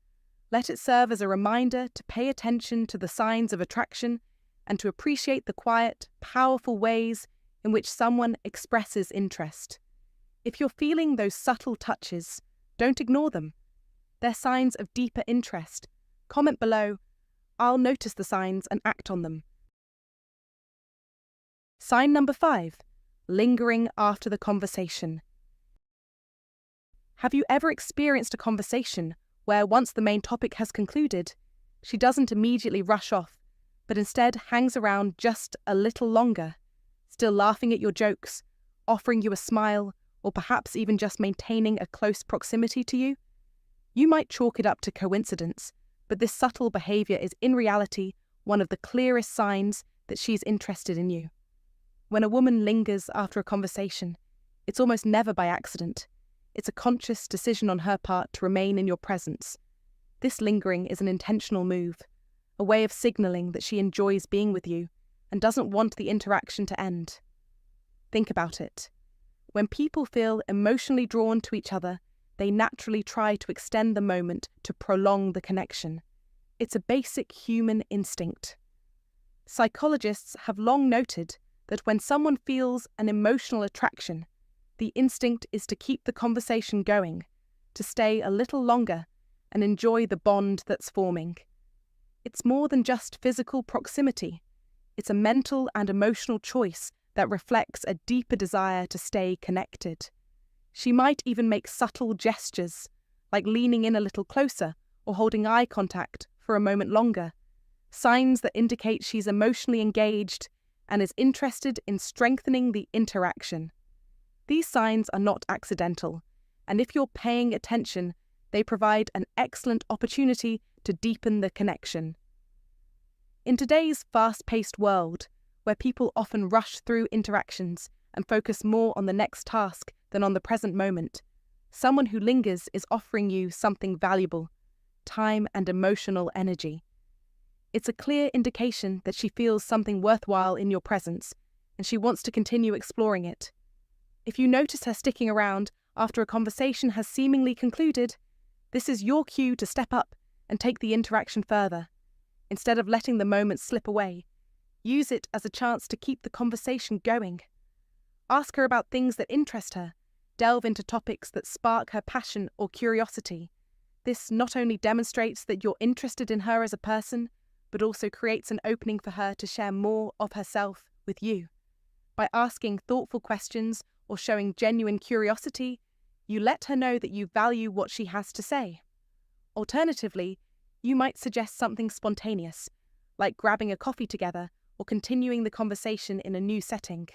let it serve as a reminder to pay attention to the signs of attraction and to appreciate the quiet, powerful ways in which someone expresses interest. If you're feeling those subtle touches, don't ignore them. They're signs of deeper interest. Comment below, "I'll notice the signs and act on them." Sign number 5, lingering after the conversation. Have you ever experienced a conversation where once the main topic has concluded, she doesn't immediately rush off, but instead hangs around just a little longer, still laughing at your jokes, offering you a smile, or perhaps even just maintaining a close proximity to you? You might chalk it up to coincidence, but this subtle behavior is in reality one of the clearest signs that she's interested in you. When a woman lingers after a conversation, it's almost never by accident. It's a conscious decision on her part to remain in your presence. This lingering is an intentional move, a way of signaling that she enjoys being with you and doesn't want the interaction to end. Think about it. When people feel emotionally drawn to each other, they naturally try to extend the moment to prolong the connection. It's a basic human instinct. Psychologists have long noted that when someone feels an emotional attraction, the instinct is to keep the conversation going, to stay a little longer and enjoy the bond that's forming. It's more than just physical proximity. It's a mental and emotional choice that reflects a deeper desire to stay connected. She might even make subtle gestures, like leaning in a little closer or holding eye contact for a moment longer, signs that indicate she's emotionally engaged and is interested in strengthening the interaction. These signs are not accidental, and if you're paying attention, they provide an excellent opportunity to deepen the connection. In today's fast-paced world, where people often rush through interactions and focus more on the next task than on the present moment, someone who lingers is offering you something valuable: time and emotional energy. It's a clear indication that she feels something worthwhile in your presence, and she wants to continue exploring it. If you notice her sticking around after a conversation has seemingly concluded, this is your cue to step up and take the interaction further. Instead of letting the moment slip away, use it as a chance to keep the conversation going. Ask her about things that interest her. Delve into topics that spark her passion or curiosity. This not only demonstrates that you're interested in her as a person, but also creates an opening for her to share more of herself with you. By asking thoughtful questions or showing genuine curiosity, you let her know that you value what she has to say. Alternatively, you might suggest something spontaneous, like grabbing a coffee together or continuing the conversation in a new setting.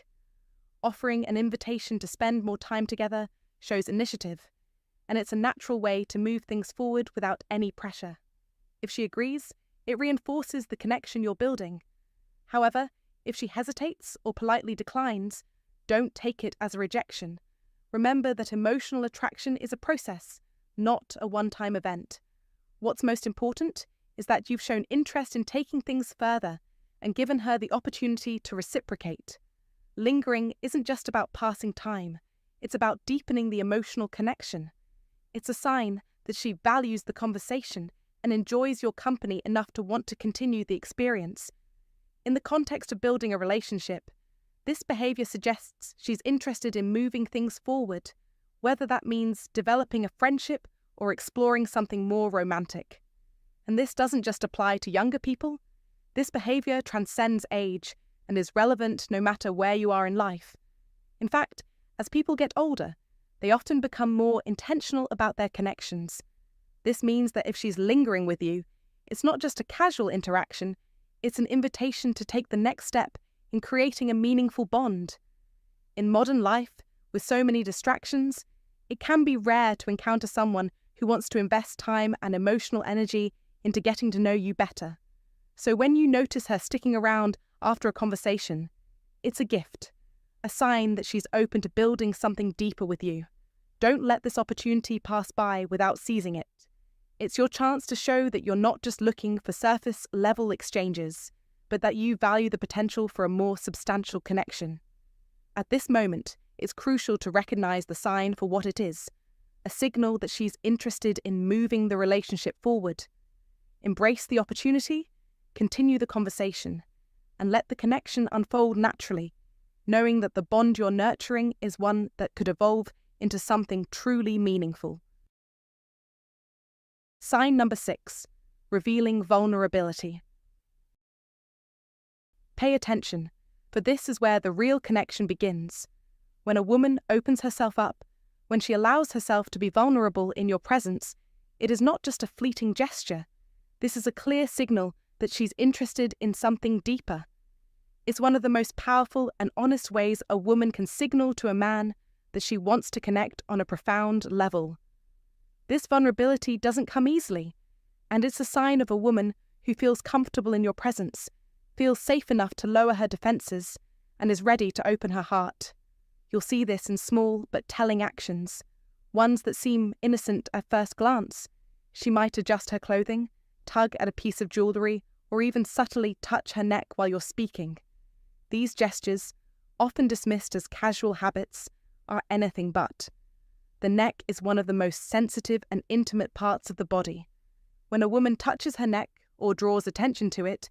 Offering an invitation to spend more time together shows initiative, and it's a natural way to move things forward without any pressure. If she agrees, it reinforces the connection you're building. However, if she hesitates or politely declines, don't take it as a rejection. Remember that emotional attraction is a process, not a one-time event. What's most important is that you've shown interest in taking things further and given her the opportunity to reciprocate. Lingering isn't just about passing time, it's about deepening the emotional connection. It's a sign that she values the conversation and enjoys your company enough to want to continue the experience. In the context of building a relationship, this behavior suggests she's interested in moving things forward, whether that means developing a friendship or exploring something more romantic. And this doesn't just apply to younger people. This behavior transcends age and is relevant no matter where you are in life. In fact, as people get older, they often become more intentional about their connections. This means that if she's lingering with you, it's not just a casual interaction, it's an invitation to take the next step in creating a meaningful bond. In modern life, with so many distractions, it can be rare to encounter someone who wants to invest time and emotional energy into getting to know you better. So when you notice her sticking around after a conversation, it's a gift, a sign that she's open to building something deeper with you. Don't let this opportunity pass by without seizing it. It's your chance to show that you're not just looking for surface-level exchanges, but that you value the potential for a more substantial connection. At this moment, it's crucial to recognize the sign for what it is, a signal that she's interested in moving the relationship forward. Embrace the opportunity, continue the conversation, and let the connection unfold naturally, knowing that the bond you're nurturing is one that could evolve into something truly meaningful. Sign number 6, revealing vulnerability. Pay attention, for this is where the real connection begins. When a woman opens herself up, when she allows herself to be vulnerable in your presence, it is not just a fleeting gesture. This is a clear signal that she's interested in something deeper. It's one of the most powerful and honest ways a woman can signal to a man that she wants to connect on a profound level. This vulnerability doesn't come easily, and it's a sign of a woman who feels comfortable in your presence, feels safe enough to lower her defenses, and is ready to open her heart. You'll see this in small but telling actions, ones that seem innocent at first glance. She might adjust her clothing, tug at a piece of jewellery, or even subtly touch her neck while you're speaking. These gestures, often dismissed as casual habits, are anything but. The neck is one of the most sensitive and intimate parts of the body. When a woman touches her neck or draws attention to it,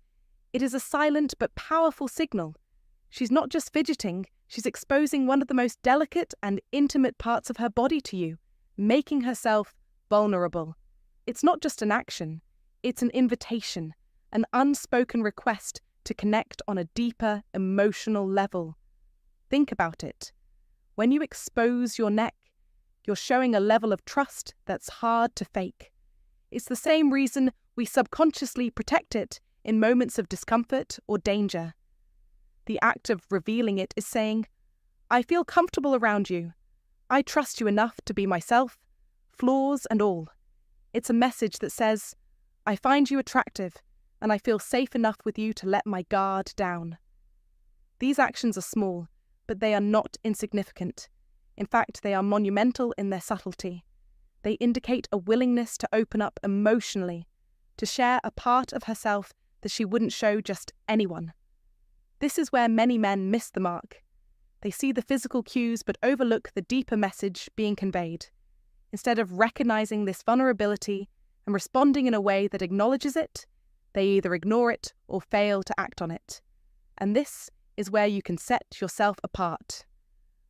it is a silent but powerful signal. She's not just fidgeting, she's exposing one of the most delicate and intimate parts of her body to you, making herself vulnerable. It's not just an action, it's an invitation, an unspoken request to connect on a deeper emotional level. Think about it. When you expose your neck, you're showing a level of trust that's hard to fake. It's the same reason we subconsciously protect it in moments of discomfort or danger. The act of revealing it is saying, I feel comfortable around you. I trust you enough to be myself, flaws and all. It's a message that says, I find you attractive, and I feel safe enough with you to let my guard down. These actions are small, but they are not insignificant. In fact, they are monumental in their subtlety. They indicate a willingness to open up emotionally, to share a part of herself that she wouldn't show just anyone. This is where many men miss the mark. They see the physical cues but overlook the deeper message being conveyed. Instead of recognizing this vulnerability and responding in a way that acknowledges it, they either ignore it or fail to act on it. And this is where you can set yourself apart.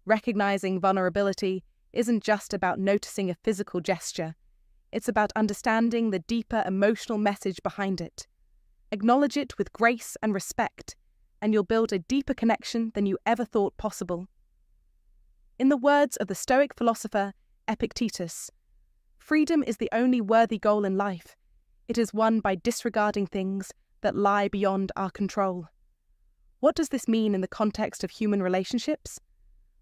Recognizing vulnerability isn't just about noticing a physical gesture. It's about understanding the deeper emotional message behind it. Acknowledge it with grace and respect, and you'll build a deeper connection than you ever thought possible. In the words of the Stoic philosopher Epictetus, freedom is the only worthy goal in life. It is won by disregarding things that lie beyond our control. What does this mean in the context of human relationships?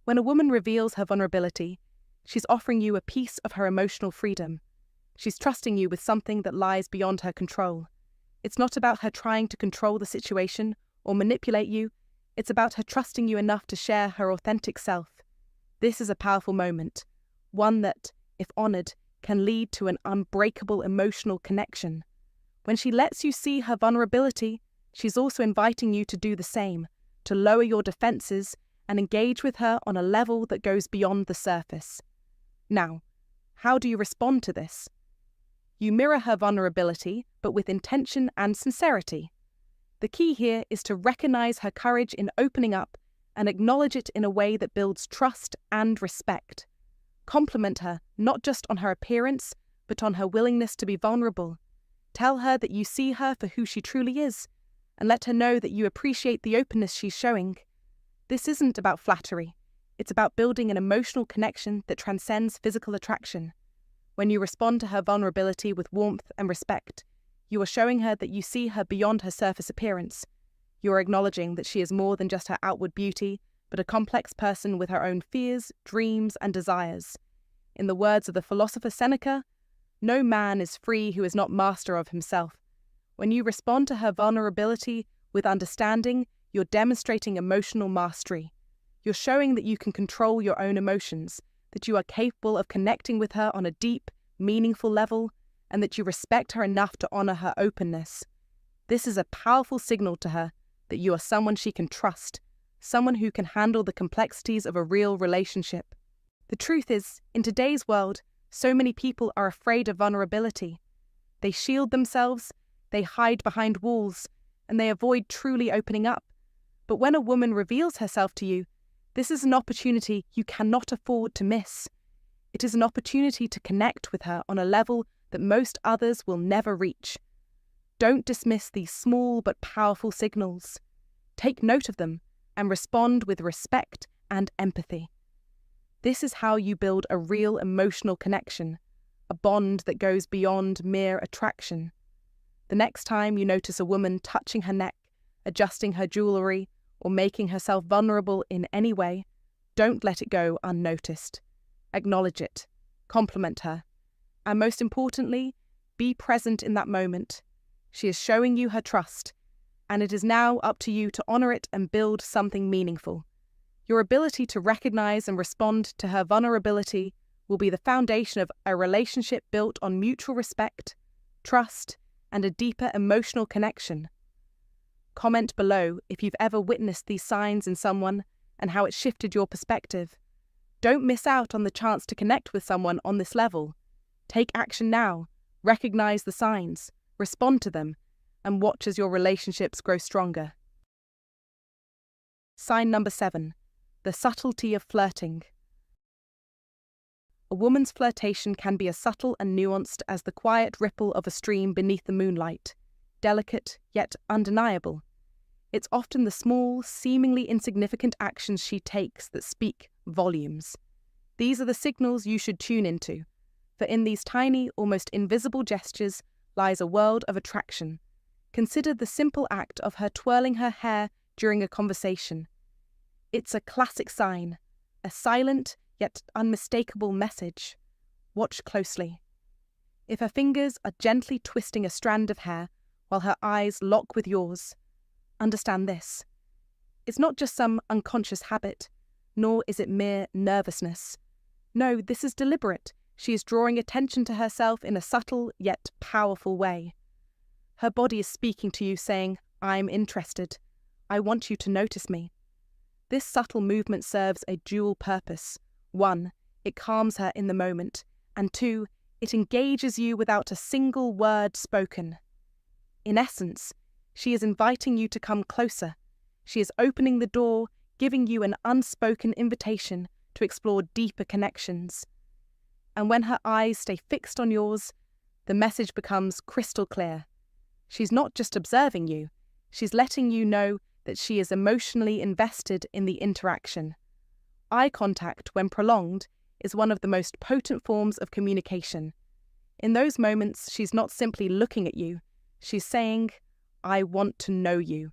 When a woman reveals her vulnerability, she's offering you a piece of her emotional freedom. She's trusting you with something that lies beyond her control. It's not about her trying to control the situation or manipulate you. It's about her trusting you enough to share her authentic self. This is a powerful moment, one that, if honored, can lead to an unbreakable emotional connection. When she lets you see her vulnerability, she's also inviting you to do the same, to lower your defenses and engage with her on a level that goes beyond the surface. Now, how do you respond to this? You mirror her vulnerability, but with intention and sincerity. The key here is to recognize her courage in opening up and acknowledge it in a way that builds trust and respect. Compliment her, not just on her appearance, but on her willingness to be vulnerable. Tell her that you see her for who she truly is, and let her know that you appreciate the openness she's showing. This isn't about flattery. It's about building an emotional connection that transcends physical attraction. When you respond to her vulnerability with warmth and respect, you are showing her that you see her beyond her surface appearance. You are acknowledging that she is more than just her outward beauty, but a complex person with her own fears, dreams, and desires. In the words of the philosopher Seneca, "No man is free who is not master of himself." When you respond to her vulnerability with understanding, you're demonstrating emotional mastery. You're showing that you can control your own emotions, that you are capable of connecting with her on a deep, meaningful level, and that you respect her enough to honor her openness. This is a powerful signal to her that you are someone she can trust, someone who can handle the complexities of a real relationship. The truth is, in today's world, so many people are afraid of vulnerability. They shield themselves, they hide behind walls, and they avoid truly opening up. But when a woman reveals herself to you, this is an opportunity you cannot afford to miss. It is an opportunity to connect with her on a level that most others will never reach. Don't dismiss these small but powerful signals. Take note of them and respond with respect and empathy. This is how you build a real emotional connection, a bond that goes beyond mere attraction. The next time you notice a woman touching her neck, adjusting her jewelry, or making herself vulnerable in any way, don't let it go unnoticed. Acknowledge it, compliment her, and most importantly, be present in that moment. She is showing you her trust, and it is now up to you to honor it and build something meaningful. Your ability to recognize and respond to her vulnerability will be the foundation of a relationship built on mutual respect, trust, and a deeper emotional connection. Comment below if you've ever witnessed these signs in someone and how it shifted your perspective. Don't miss out on the chance to connect with someone on this level. Take action now, recognize the signs, respond to them, and watch as your relationships grow stronger. Sign number 7. The subtlety of flirting. A woman's flirtation can be as subtle and nuanced as the quiet ripple of a stream beneath the moonlight, delicate yet undeniable. It's often the small, seemingly insignificant actions she takes that speak volumes. These are the signals you should tune into, for in these tiny, almost invisible gestures lies a world of attraction. Consider the simple act of her twirling her hair during a conversation. It's a classic sign, a silent yet unmistakable message. Watch closely. If her fingers are gently twisting a strand of hair while her eyes lock with yours, understand this. It's not just some unconscious habit, nor is it mere nervousness. No, this is deliberate. She is drawing attention to herself in a subtle yet powerful way. Her body is speaking to you, saying, "I'm interested. I want you to notice me." This subtle movement serves a dual purpose. 1, it calms her in the moment, and 2, it engages you without a single word spoken. In essence, she is inviting you to come closer. She is opening the door, giving you an unspoken invitation to explore deeper connections. And when her eyes stay fixed on yours, the message becomes crystal clear. She's not just observing you, she's letting you know that she is emotionally invested in the interaction. Eye contact, when prolonged, is one of the most potent forms of communication. In those moments, she's not simply looking at you, she's saying, "I want to know you."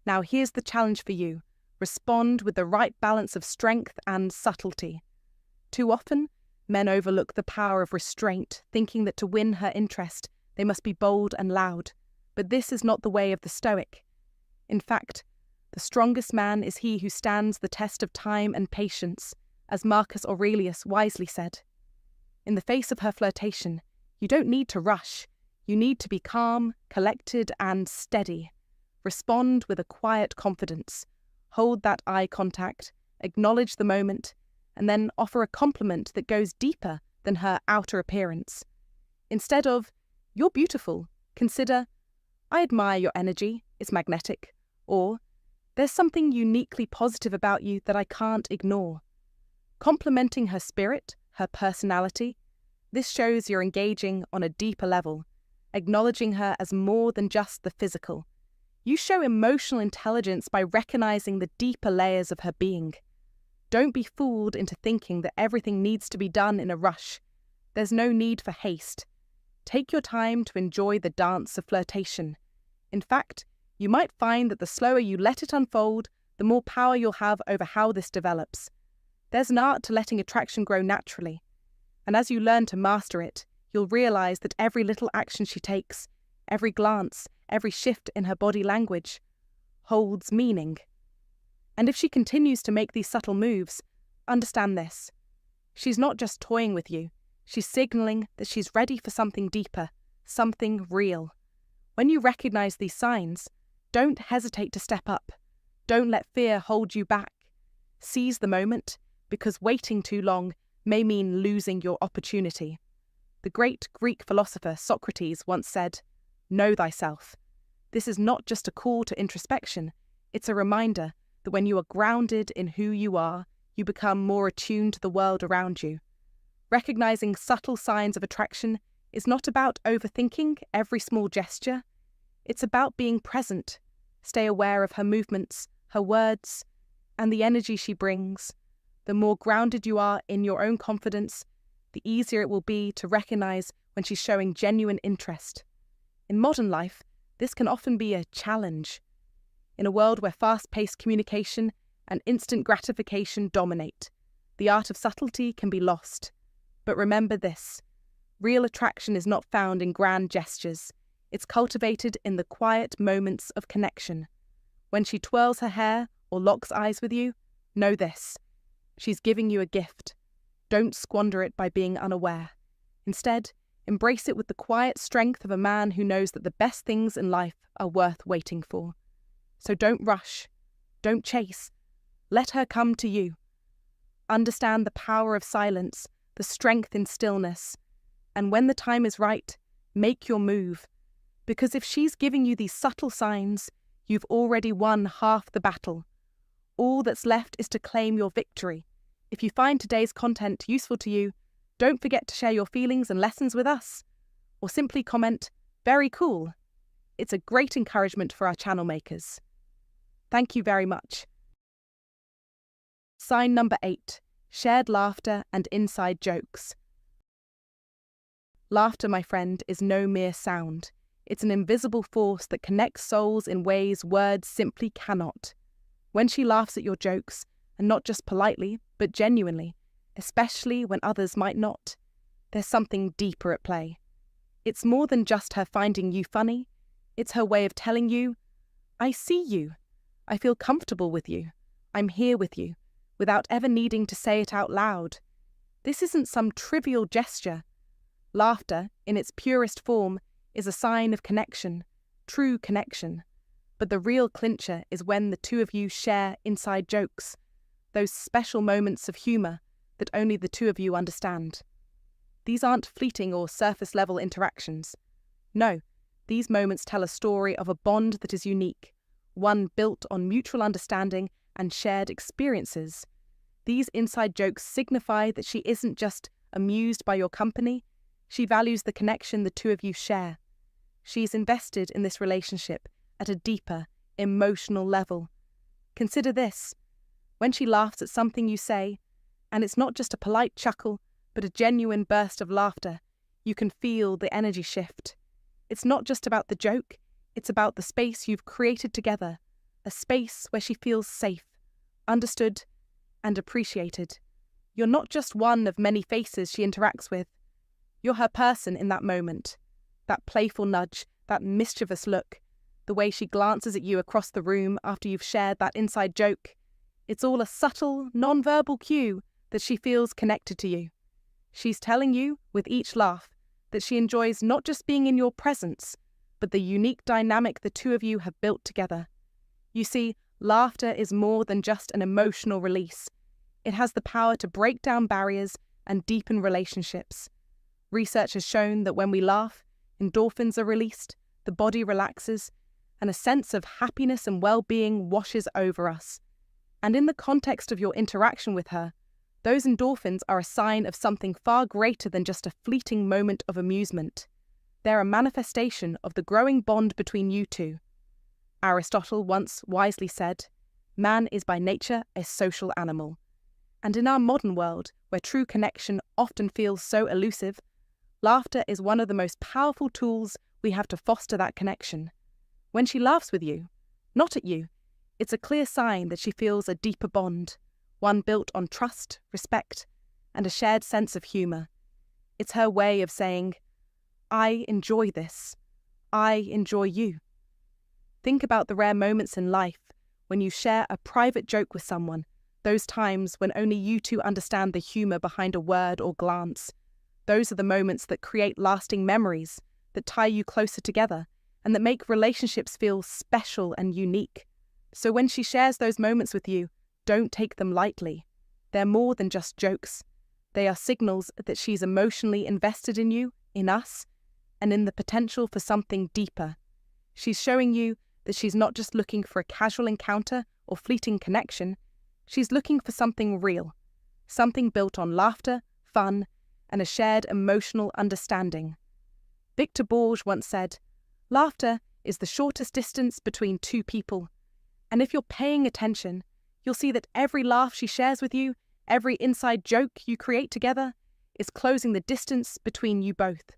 Now here's the challenge for you. Respond with the right balance of strength and subtlety. Too often, men overlook the power of restraint, thinking that to win her interest, they must be bold and loud. But this is not the way of the Stoic. In fact, the strongest man is he who stands the test of time and patience, as Marcus Aurelius wisely said. In the face of her flirtation, you don't need to rush. You need to be calm, collected, and steady. Respond with a quiet confidence. Hold that eye contact, acknowledge the moment, and then offer a compliment that goes deeper than her outer appearance. Instead of, "You're beautiful," consider, "I admire your energy, it's magnetic," or, "There's something uniquely positive about you that I can't ignore." Complimenting her spirit, her personality, this shows you're engaging on a deeper level, acknowledging her as more than just the physical. You show emotional intelligence by recognizing the deeper layers of her being. Don't be fooled into thinking that everything needs to be done in a rush. There's no need for haste. Take your time to enjoy the dance of flirtation. In fact, you might find that the slower you let it unfold, the more power you'll have over how this develops. There's an art to letting attraction grow naturally. And as you learn to master it, you'll realize that every little action she takes, every glance, every shift in her body language, holds meaning. And if she continues to make these subtle moves, understand this. She's not just toying with you, she's signaling that she's ready for something deeper, something real. When you recognize these signs, don't hesitate to step up. Don't let fear hold you back. Seize the moment, because waiting too long may mean losing your opportunity. The great Greek philosopher Socrates once said, "Know thyself." This is not just a call to introspection, it's a reminder that when you are grounded in who you are, you become more attuned to the world around you. Recognizing subtle signs of attraction is not about overthinking every small gesture. It's about being present. Stay aware of her movements, her words, and the energy she brings. The more grounded you are in your own confidence, the easier it will be to recognize when she's showing genuine interest. In modern life, this can often be a challenge. In a world where fast-paced communication and instant gratification dominate, the art of subtlety can be lost. But remember this, real attraction is not found in grand gestures. It's cultivated in the quiet moments of connection. When she twirls her hair or locks eyes with you, know this. She's giving you a gift. Don't squander it by being unaware. Instead, embrace it with the quiet strength of a man who knows that the best things in life are worth waiting for. So don't rush. Don't chase. Let her come to you. Understand the power of silence, the strength in stillness. And when the time is right, make your move. Because if she's giving you these subtle signs, you've already won half the battle. All that's left is to claim your victory. If you find today's content useful to you, don't forget to share your feelings and lessons with us. Or simply comment, "Very cool." It's a great encouragement for our channel makers. Thank you very much. Sign number 8. Shared laughter and inside jokes. Laughter, my friend, is no mere sound. It's an invisible force that connects souls in ways words simply cannot. When she laughs at your jokes, and not just politely, but genuinely, especially when others might not, there's something deeper at play. It's more than just her finding you funny. It's her way of telling you, "I see you. I feel comfortable with you. I'm here with you," without ever needing to say it out loud. This isn't some trivial gesture. Laughter, in its purest form, is a sign of connection, true connection. But the real clincher is when the two of you share inside jokes, those special moments of humour that only the two of you understand. These aren't fleeting or surface-level interactions. No, these moments tell a story of a bond that is unique, one built on mutual understanding and shared experiences. These inside jokes signify that she isn't just amused by your company, she values the connection the two of you share. She's invested in this relationship at a deeper, emotional level. Consider this. When she laughs at something you say, and it's not just a polite chuckle, but a genuine burst of laughter, you can feel the energy shift. It's not just about the joke, it's about the space you've created together, a space where she feels safe, understood, and appreciated. You're not just one of many faces she interacts with. You're her person in that moment. That playful nudge, that mischievous look, the way she glances at you across the room after you've shared that inside joke. It's all a subtle, non-verbal cue that she feels connected to you. She's telling you, with each laugh, that she enjoys not just being in your presence, but the unique dynamic the two of you have built together. You see, laughter is more than just an emotional release. It has the power to break down barriers and deepen relationships. Research has shown that when we laugh, endorphins are released, the body relaxes, and a sense of happiness and well-being washes over us. And in the context of your interaction with her, those endorphins are a sign of something far greater than just a fleeting moment of amusement. They're a manifestation of the growing bond between you two. Aristotle once wisely said, "Man is by nature a social animal." And in our modern world, where true connection often feels so elusive, laughter is one of the most powerful tools we have to foster that connection. When she laughs with you, not at you, it's a clear sign that she feels a deeper bond, one built on trust, respect, and a shared sense of humour. It's her way of saying, "I enjoy this. I enjoy you." Think about the rare moments in life when you share a private joke with someone, those times when only you two understand the humour behind a word or glance. Those are the moments that create lasting memories, that tie you closer together, and that make relationships feel special and unique. So when she shares those moments with you, don't take them lightly. They're more than just jokes. They are signals that she's emotionally invested in you, in us, and in the potential for something deeper. She's showing you that she's not just looking for a casual encounter or fleeting connection. She's looking for something real, something built on laughter, fun, and a shared emotional understanding. Victor Borge once said, "Laughter is the shortest distance between two people." And if you're paying attention, you'll see that every laugh she shares with you, every inside joke you create together, is closing the distance between you both.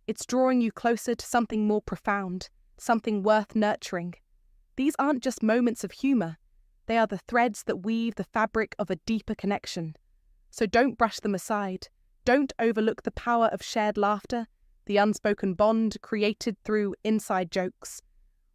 It's drawing you closer to something more profound, something worth nurturing. These aren't just moments of humour. They are the threads that weave the fabric of a deeper connection. So don't brush them aside. Don't overlook the power of shared laughter, the unspoken bond created through inside jokes.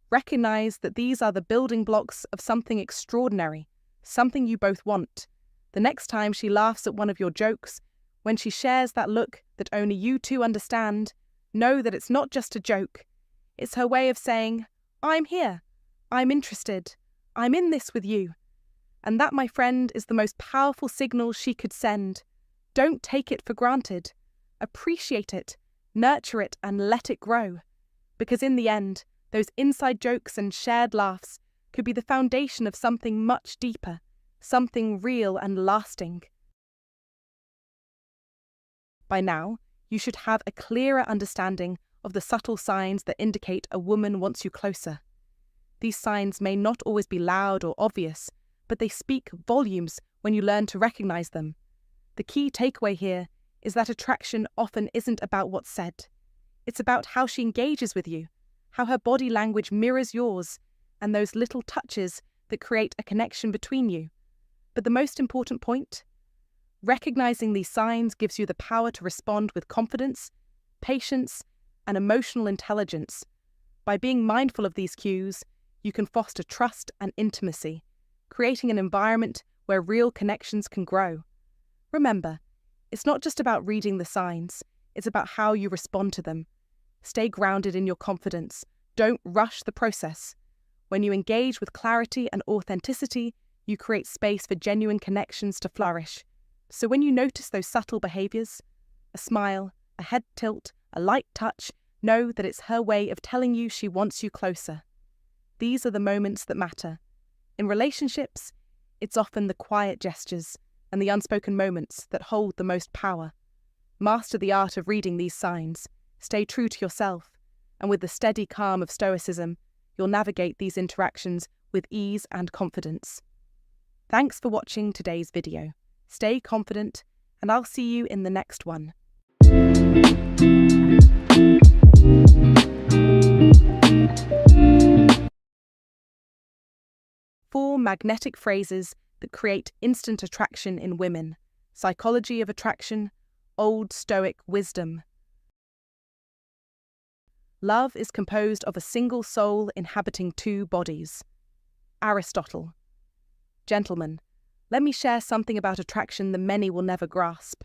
Recognize that these are the building blocks of something extraordinary, something you both want. The next time she laughs at one of your jokes, when she shares that look that only you two understand, know that it's not just a joke. It's her way of saying, "I'm here. I'm interested. I'm in this with you." And that, my friend, is the most powerful signal she could send. Don't take it for granted. Appreciate it, nurture it, and let it grow. Because in the end, those inside jokes and shared laughs could be the foundation of something much deeper, something real and lasting. By now, you should have a clearer understanding of the subtle signs that indicate a woman wants you closer. These signs may not always be loud or obvious, but they speak volumes when you learn to recognize them. The key takeaway here is that attraction often isn't about what's said. It's about how she engages with you, how her body language mirrors yours, and those little touches that create a connection between you. But the most important point? Recognizing these signs gives you the power to respond with confidence, patience, and emotional intelligence. By being mindful of these cues, you can foster trust and intimacy, creating an environment where real connections can grow. Remember, it's not just about reading the signs, it's about how you respond to them. Stay grounded in your confidence. Don't rush the process. When you engage with clarity and authenticity, you create space for genuine connections to flourish. So when you notice those subtle behaviours, a smile, a head tilt, a light touch, know that it's her way of telling you she wants you closer. These are the moments that matter. In relationships, it's often the quiet gestures and the unspoken moments that hold the most power. Master the art of reading these signs. Stay true to yourself, and with the steady calm of Stoicism, you'll navigate these interactions with ease and confidence. Thanks for watching today's video. Stay confident, and I'll see you in the next one. Four magnetic phrases that create instant attraction in women. Psychology of attraction, Old Stoic wisdom. Love is composed of a single soul inhabiting two bodies. Aristotle. Gentlemen, let me share something about attraction that many will never grasp.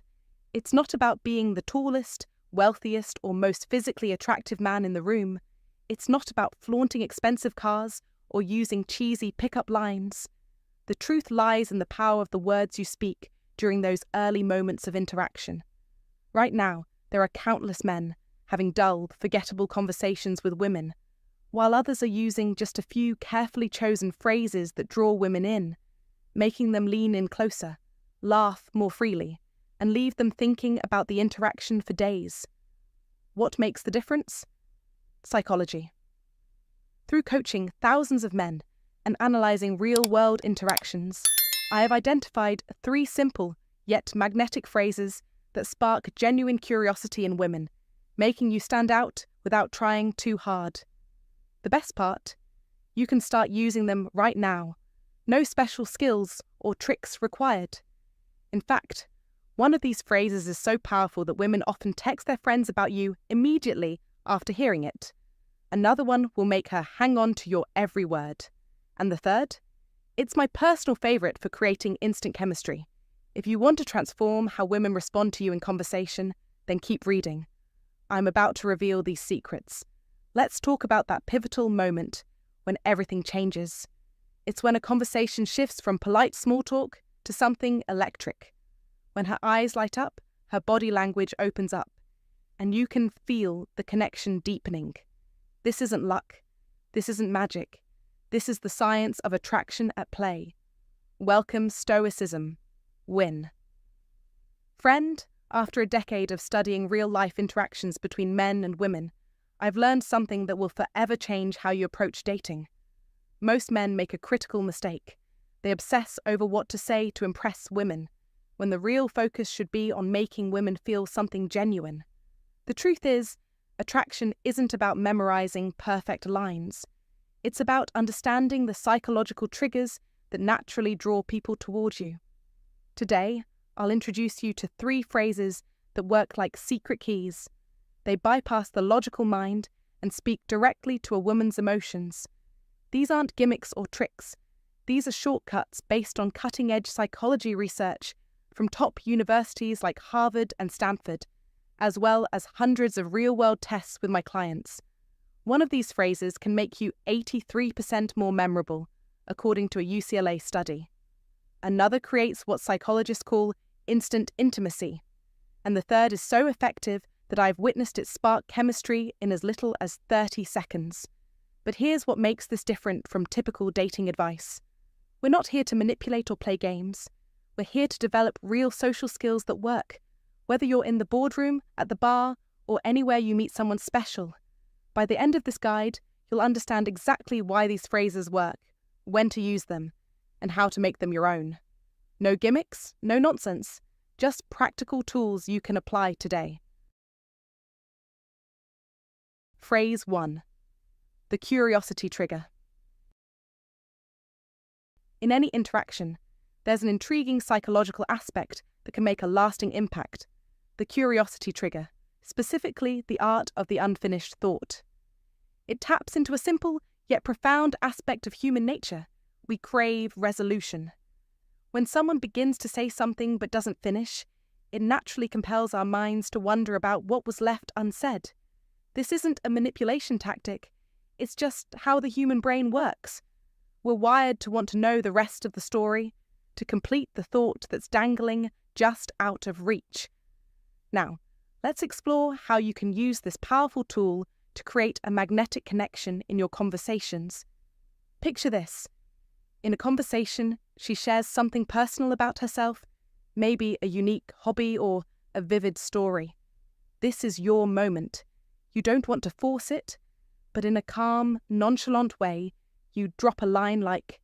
It's not about being the tallest, wealthiest, or most physically attractive man in the room. it's not about flaunting expensive cars or using cheesy pickup lines. The truth lies in the power of the words you speak during those early moments of interaction. Right now, there are countless men having dull, forgettable conversations with women, while others are using just a few carefully chosen phrases that draw women in, making them lean in closer, laugh more freely, and leave them thinking about the interaction for days. What makes the difference? Psychology. Through coaching thousands of men and analysing real-world interactions, I have identified 3 simple yet magnetic phrases that spark genuine curiosity in women, making you stand out without trying too hard. The best part? You can start using them right now. No special skills or tricks required. In fact, one of these phrases is so powerful that women often text their friends about you immediately after hearing it. Another one will make her hang on to your every word. And the third? It's my personal favourite for creating instant chemistry. If you want to transform how women respond to you in conversation, then keep reading. I'm about to reveal these secrets. Let's talk about that pivotal moment when everything changes. It's when a conversation shifts from polite small talk to something electric. When her eyes light up, her body language opens up, and you can feel the connection deepening. This isn't luck. This isn't magic. This is the science of attraction at play. Welcome, Stoicism. Win. Friend, after a decade of studying real-life interactions between men and women, I've learned something that will forever change how you approach dating. Most men make a critical mistake. They obsess over what to say to impress women, when the real focus should be on making women feel something genuine. The truth is, attraction isn't about memorizing perfect lines. It's about understanding the psychological triggers that naturally draw people towards you. Today, I'll introduce you to 3 phrases that work like secret keys. They bypass the logical mind and speak directly to a woman's emotions. These aren't gimmicks or tricks. These are shortcuts based on cutting-edge psychology research from top universities like Harvard and Stanford, as well as hundreds of real-world tests with my clients. One of these phrases can make you 83% more memorable, according to a UCLA study. Another creates what psychologists call instant intimacy. And the third is so effective that I've witnessed it spark chemistry in as little as 30 seconds. But here's what makes this different from typical dating advice. We're not here to manipulate or play games. We're here to develop real social skills that work, whether you're in the boardroom, at the bar, or anywhere you meet someone special. By the end of this guide, you'll understand exactly why these phrases work, when to use them, and how to make them your own. No gimmicks, no nonsense, just practical tools you can apply today. Phrase 1. The curiosity trigger. In any interaction, there's an intriguing psychological aspect that can make a lasting impact. The curiosity trigger, specifically the art of the unfinished thought. It taps into a simple yet profound aspect of human nature. We crave resolution. When someone begins to say something but doesn't finish, it naturally compels our minds to wonder about what was left unsaid. This isn't a manipulation tactic, it's just how the human brain works. We're wired to want to know the rest of the story, to complete the thought that's dangling just out of reach. Now, let's explore how you can use this powerful tool to create a magnetic connection in your conversations. Picture this. In a conversation, she shares something personal about herself, maybe a unique hobby or a vivid story. This is your moment. You don't want to force it, but in a calm, nonchalant way, you drop a line like,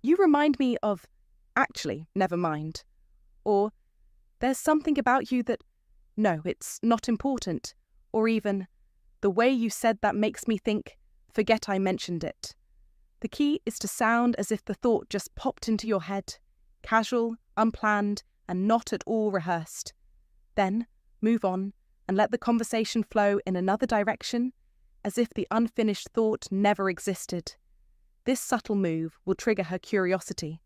"You remind me of, actually, never mind." Or, "There's something about you that, no, it's not important." Or even, "The way you said that makes me think, forget I mentioned it." The key is to sound as if the thought just popped into your head, casual, unplanned, and not at all rehearsed. Then, move on and let the conversation flow in another direction, as if the unfinished thought never existed. This subtle move will trigger her curiosity.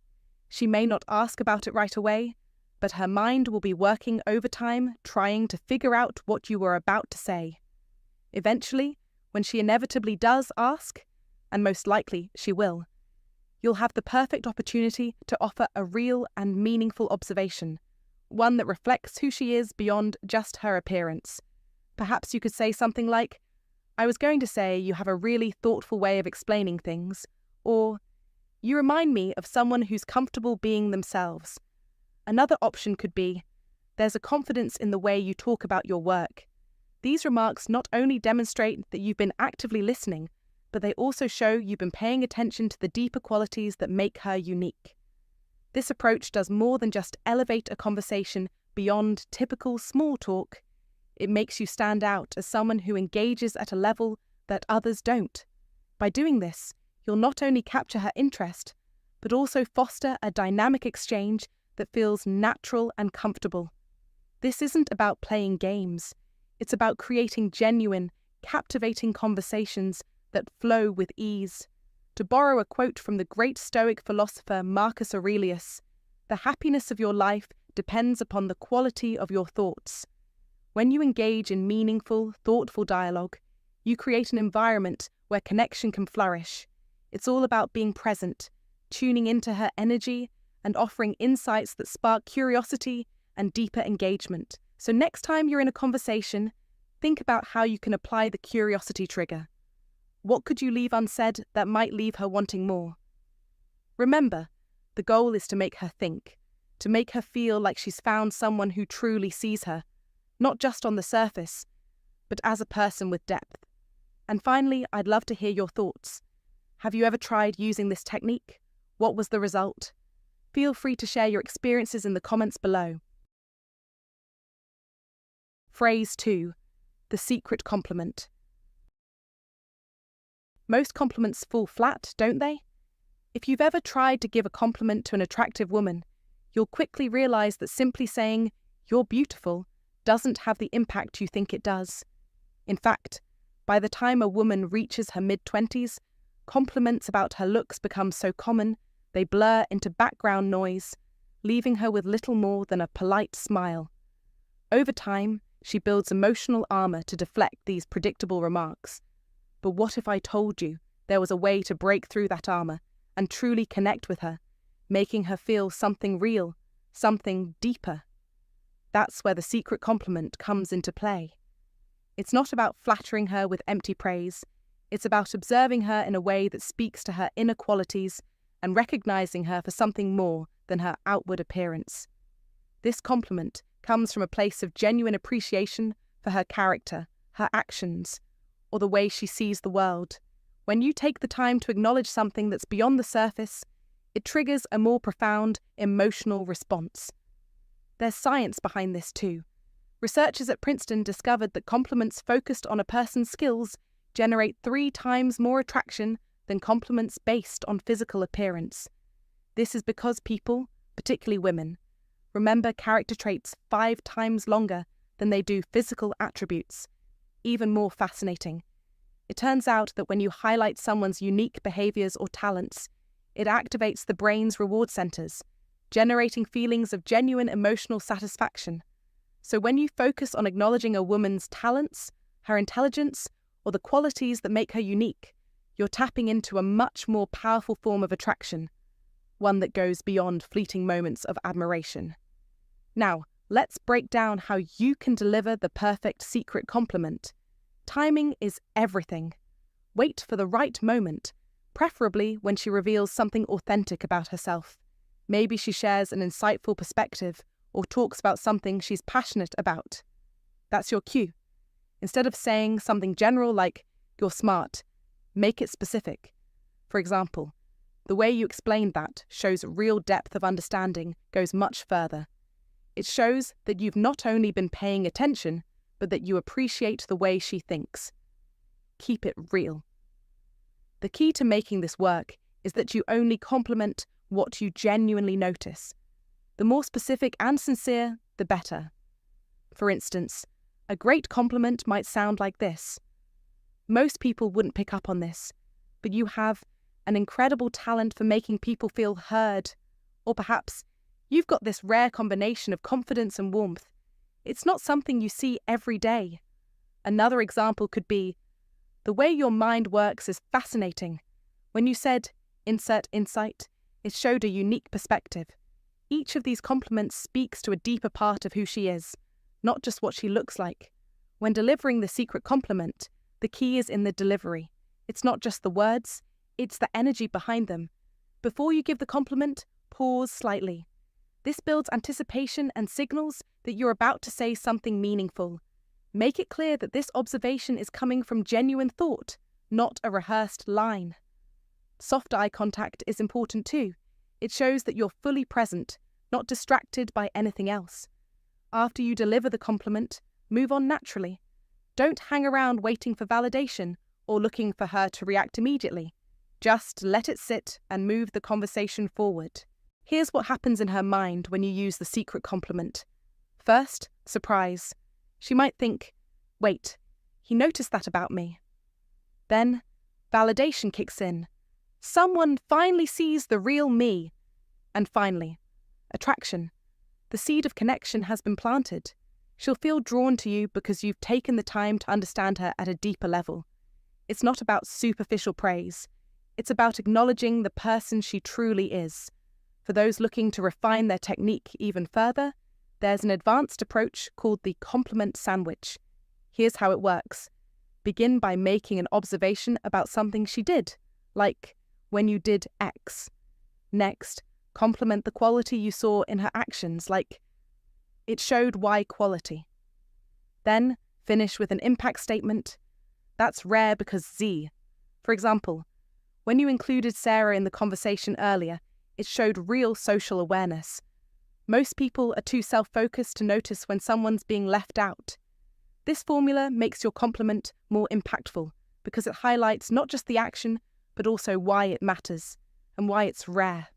She may not ask about it right away, but her mind will be working overtime trying to figure out what you were about to say. Eventually, when she inevitably does ask, and most likely she will, you'll have the perfect opportunity to offer a real and meaningful observation, one that reflects who she is beyond just her appearance. Perhaps you could say something like, "I was going to say you have a really thoughtful way of explaining things," or "You remind me of someone who's comfortable being themselves." Another option could be, "There's a confidence in the way you talk about your work." These remarks not only demonstrate that you've been actively listening, but they also show you've been paying attention to the deeper qualities that make her unique. This approach does more than just elevate a conversation beyond typical small talk. It makes you stand out as someone who engages at a level that others don't. By doing this, you'll not only capture her interest, but also foster a dynamic exchange that feels natural and comfortable. This isn't about playing games. It's about creating genuine, captivating conversations that flow with ease. To borrow a quote from the great Stoic philosopher Marcus Aurelius, "The happiness of your life depends upon the quality of your thoughts." When you engage in meaningful, thoughtful dialogue, you create an environment where connection can flourish. It's all about being present, tuning into her energy, and offering insights that spark curiosity and deeper engagement. So next time you're in a conversation, think about how you can apply the curiosity trigger. What could you leave unsaid that might leave her wanting more? Remember, the goal is to make her think, to make her feel like she's found someone who truly sees her, not just on the surface, but as a person with depth. And finally, I'd love to hear your thoughts. Have you ever tried using this technique? What was the result? Feel free to share your experiences in the comments below. Phrase 2. The secret compliment. Most compliments fall flat, don't they? If you've ever tried to give a compliment to an attractive woman, you'll quickly realize that simply saying, "You're beautiful," doesn't have the impact you think it does. In fact, by the time a woman reaches her mid-20s, compliments about her looks become so common, they blur into background noise, leaving her with little more than a polite smile. Over time, she builds emotional armor to deflect these predictable remarks. But what if I told you there was a way to break through that armor and truly connect with her, making her feel something real, something deeper? That's where the secret compliment comes into play. It's not about flattering her with empty praise. It's about observing her in a way that speaks to her inner qualities and recognizing her for something more than her outward appearance. This compliment comes from a place of genuine appreciation for her character, her actions, or the way she sees the world. When you take the time to acknowledge something that's beyond the surface, it triggers a more profound emotional response. There's science behind this too. Researchers at Princeton discovered that compliments focused on a person's skills generate 3 times more attraction than compliments based on physical appearance. This is because people, particularly women, remember character traits 5 times longer than they do physical attributes. Even more fascinating, it turns out that when you highlight someone's unique behaviors or talents, it activates the brain's reward centers, generating feelings of genuine emotional satisfaction. So when you focus on acknowledging a woman's talents, her intelligence, or the qualities that make her unique, you're tapping into a much more powerful form of attraction, one that goes beyond fleeting moments of admiration. Now, let's break down how you can deliver the perfect secret compliment. Timing is everything. Wait for the right moment, preferably when she reveals something authentic about herself. Maybe she shares an insightful perspective or talks about something she's passionate about. That's your cue. Instead of saying something general like, "You're smart," make it specific. For example, the way you explained that shows real depth of understanding, goes much further. It shows that you've not only been paying attention, but that you appreciate the way she thinks. Keep it real. The key to making this work is that you only compliment what you genuinely notice. The more specific and sincere, the better. For instance, a great compliment might sound like this: "Most people wouldn't pick up on this, but you have an incredible talent for making people feel heard." Or perhaps, "You've got this rare combination of confidence and warmth. It's not something you see every day." Another example could be, The way your mind works is fascinating. When you said, insert insight, it showed a unique perspective. Each of these compliments speaks to a deeper part of who she is, not just what she looks like. When delivering the secret compliment, the key is in the delivery. It's not just the words, it's the energy behind them. Before you give the compliment, pause slightly. This builds anticipation and signals that you're about to say something meaningful. Make it clear that this observation is coming from genuine thought, not a rehearsed line. Soft eye contact is important too. It shows that you're fully present, not distracted by anything else. After you deliver the compliment, move on naturally. Don't hang around waiting for validation or looking for her to react immediately. Just let it sit and move the conversation forward. Here's what happens in her mind when you use the secret compliment. First, surprise. She might think, wait, he noticed that about me. Then, validation kicks in. Someone finally sees the real me. And finally, attraction. The seed of connection has been planted. She'll feel drawn to you because you've taken the time to understand her at a deeper level. It's not about superficial praise. It's about acknowledging the person she truly is. For those looking to refine their technique even further, there's an advanced approach called the compliment sandwich. Here's how it works. Begin by making an observation about something she did, like when you did X. Next, compliment the quality you saw in her actions, like it showed Y quality. Then, finish with an impact statement. That's rare because Z. For example, when you included Sarah in the conversation earlier, it showed real social awareness. Most people are too self-focused to notice when someone's being left out. This formula makes your compliment more impactful because it highlights not just the action, but also why it matters and why it's rare.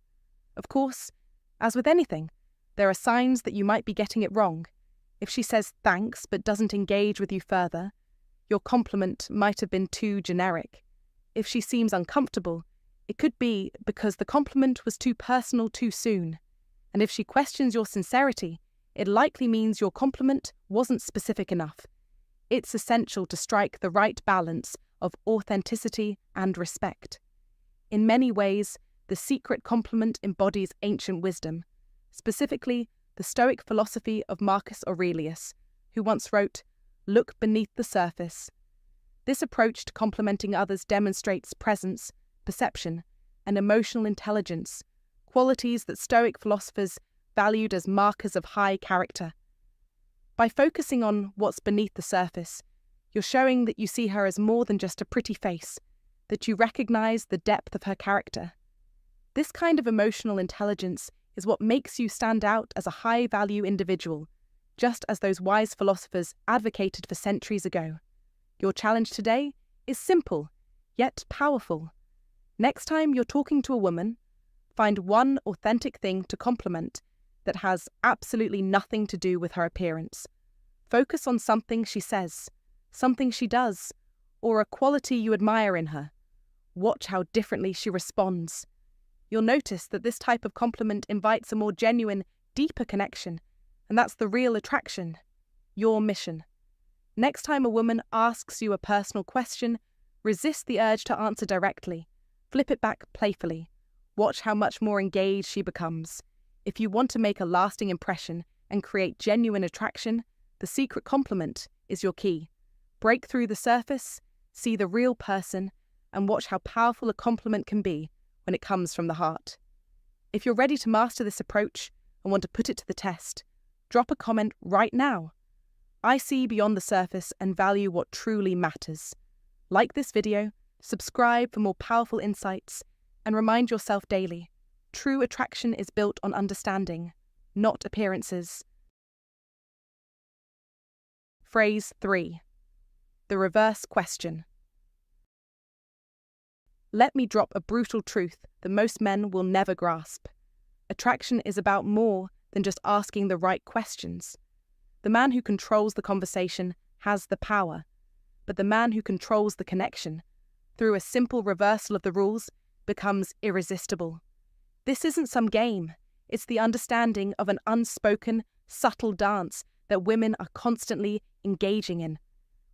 Of course, as with anything, there are signs that you might be getting it wrong. If she says thanks but doesn't engage with you further, your compliment might have been too generic. If she seems uncomfortable, it could be because the compliment was too personal too soon. And if she questions your sincerity, it likely means your compliment wasn't specific enough. It's essential to strike the right balance of authenticity and respect. In many ways, the secret compliment embodies ancient wisdom, specifically the Stoic philosophy of Marcus Aurelius, who once wrote, "Look beneath the surface." This approach to complimenting others demonstrates presence, perception, and emotional intelligence, qualities that Stoic philosophers valued as markers of high character. By focusing on what's beneath the surface, you're showing that you see her as more than just a pretty face, that you recognize the depth of her character. This kind of emotional intelligence is what makes you stand out as a high-value individual, just as those wise philosophers advocated for centuries ago. Your challenge today is simple, yet powerful. Next time you're talking to a woman, find one authentic thing to compliment that has absolutely nothing to do with her appearance. Focus on something she says, something she does, or a quality you admire in her. Watch how differently she responds. You'll notice that this type of compliment invites a more genuine, deeper connection, and that's the real attraction, your mission. Next time a woman asks you a personal question, resist the urge to answer directly. Flip it back playfully. Watch how much more engaged she becomes. If you want to make a lasting impression and create genuine attraction, the secret compliment is your key. Break through the surface, see the real person, and watch how powerful a compliment can be when it comes from the heart. If you're ready to master this approach and want to put it to the test, drop a comment right now. I see beyond the surface and value what truly matters. Like this video, subscribe for more powerful insights, and remind yourself daily, true attraction is built on understanding, not appearances. Phrase 3. The reverse question. Let me drop a brutal truth that most men will never grasp. Attraction is about more than just asking the right questions. The man who controls the conversation has the power, but the man who controls the connection, through a simple reversal of the rules, becomes irresistible. This isn't some game. It's the understanding of an unspoken, subtle dance that women are constantly engaging in.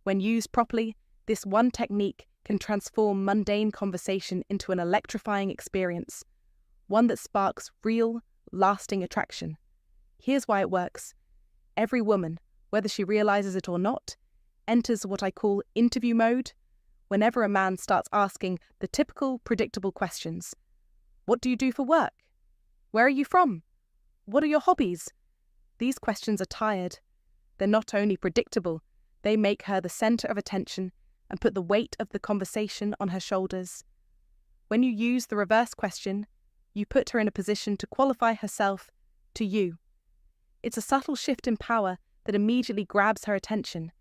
When used properly, This one technique can transform mundane conversation into an electrifying experience, one that sparks real, lasting attraction. Here's why it works. Every woman, whether she realizes it or not, enters what I call interview mode whenever a man starts asking the typical, predictable questions. What do you do for work? Where are you from? What are your hobbies? These questions are tired. They're not only predictable, they make her the center of attention and put the weight of the conversation on her shoulders. When you use the reverse question, you put her in a position to qualify herself to you. It's a subtle shift in power that immediately grabs her attention,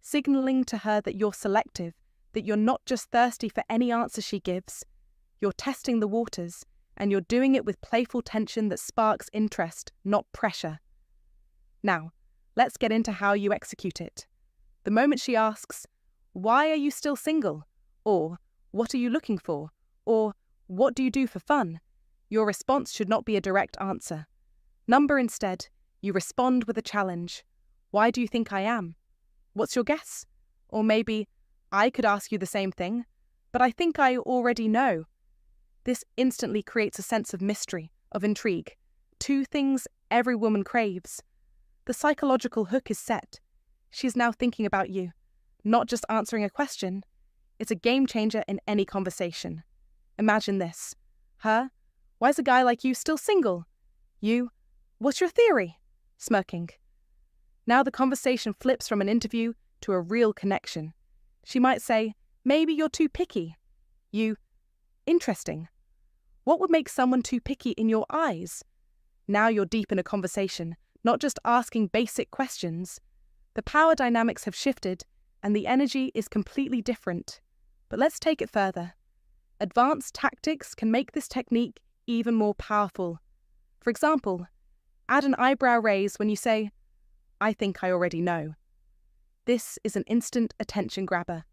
signaling to her that you're selective, that you're not just thirsty for any answer she gives. You're testing the waters, and you're doing it with playful tension that sparks interest, not pressure. Now, let's get into how you execute it. The moment she asks, "Why are you still single?" or "What are you looking for?" or "What do you do for fun?" your response should not be a direct answer. Instead, you respond with a challenge. "Why do you think I am? What's your guess?" Or maybe, "I could ask you the same thing, but I think I already know." This instantly creates a sense of mystery, of intrigue, two things every woman craves. The psychological hook is set. She's now thinking about you, not just answering a question. It's a game changer in any conversation. Imagine this. Her, "Why's a guy like you still single?" You, "What's your theory?" Smirking. Now the conversation flips from an interview to a real connection. She might say, "Maybe you're too picky." You, "Interesting. What would make someone too picky in your eyes?" Now you're deep in a conversation, not just asking basic questions. The power dynamics have shifted, and the energy is completely different. But let's take it further. Advanced tactics can make this technique even more powerful. For example, add an eyebrow raise when you say, "I think I already know." This is an instant attention grabber.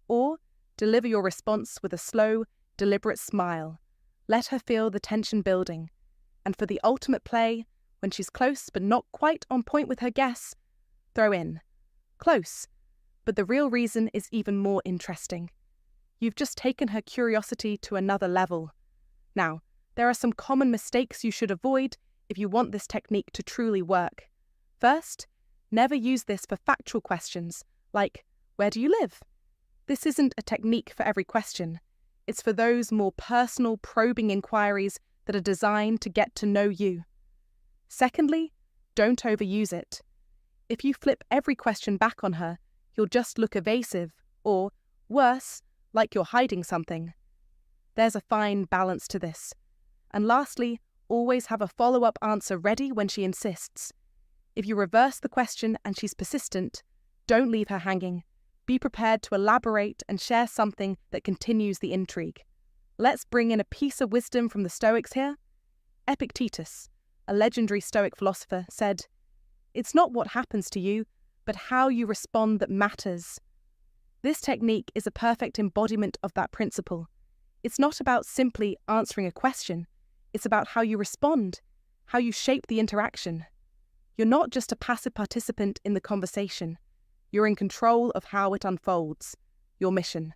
Or deliver your response with a slow, deliberate smile. Let her feel the tension building. And for the ultimate play, when she's close but not quite on point with her guess, throw in, "Close, but the real reason is even more interesting." You've just taken her curiosity to another level. Now, there are some common mistakes you should avoid if you want this technique to truly work. First, never use this for factual questions, like, "Where do you live?" This isn't a technique for every question. It's for those more personal, probing inquiries that are designed to get to know you. Secondly, don't overuse it. If you flip every question back on her, you'll just look evasive, or, worse, like you're hiding something. There's a fine balance to this. And lastly, always have a follow-up answer ready when she insists. If you reverse the question and she's persistent, don't leave her hanging. Be prepared to elaborate and share something that continues the intrigue. Let's bring in a piece of wisdom from the Stoics here. Epictetus, a legendary Stoic philosopher, said, "It's not what happens to you, but how you respond that matters." This technique is a perfect embodiment of that principle. It's not about simply answering a question. It's about how you respond, how you shape the interaction. You're not just a passive participant in the conversation. You're in control of how it unfolds, your mission.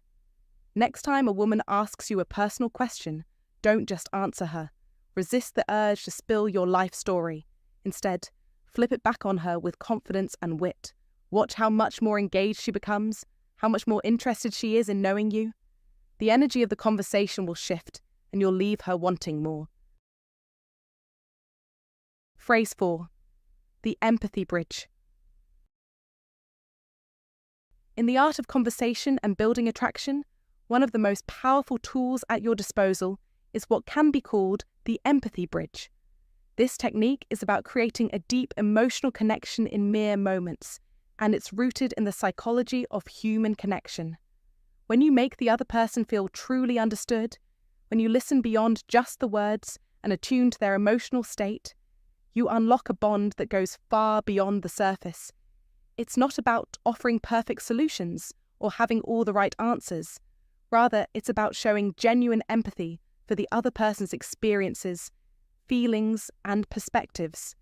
Next time a woman asks you a personal question, don't just answer her. Resist the urge to spill your life story. Instead, flip it back on her with confidence and wit. Watch how much more engaged she becomes, how much more interested she is in knowing you. The energy of the conversation will shift, and you'll leave her wanting more. Phrase 4. The empathy bridge. In the art of conversation and building attraction, one of the most powerful tools at your disposal is what can be called the empathy bridge. This technique is about creating a deep emotional connection in mere moments, and it's rooted in the psychology of human connection. When you make the other person feel truly understood, when you listen beyond just the words and attune to their emotional state, you unlock a bond that goes far beyond the surface. It's not about offering perfect solutions or having all the right answers. Rather, it's about showing genuine empathy for the other person's experiences, feelings, and perspectives.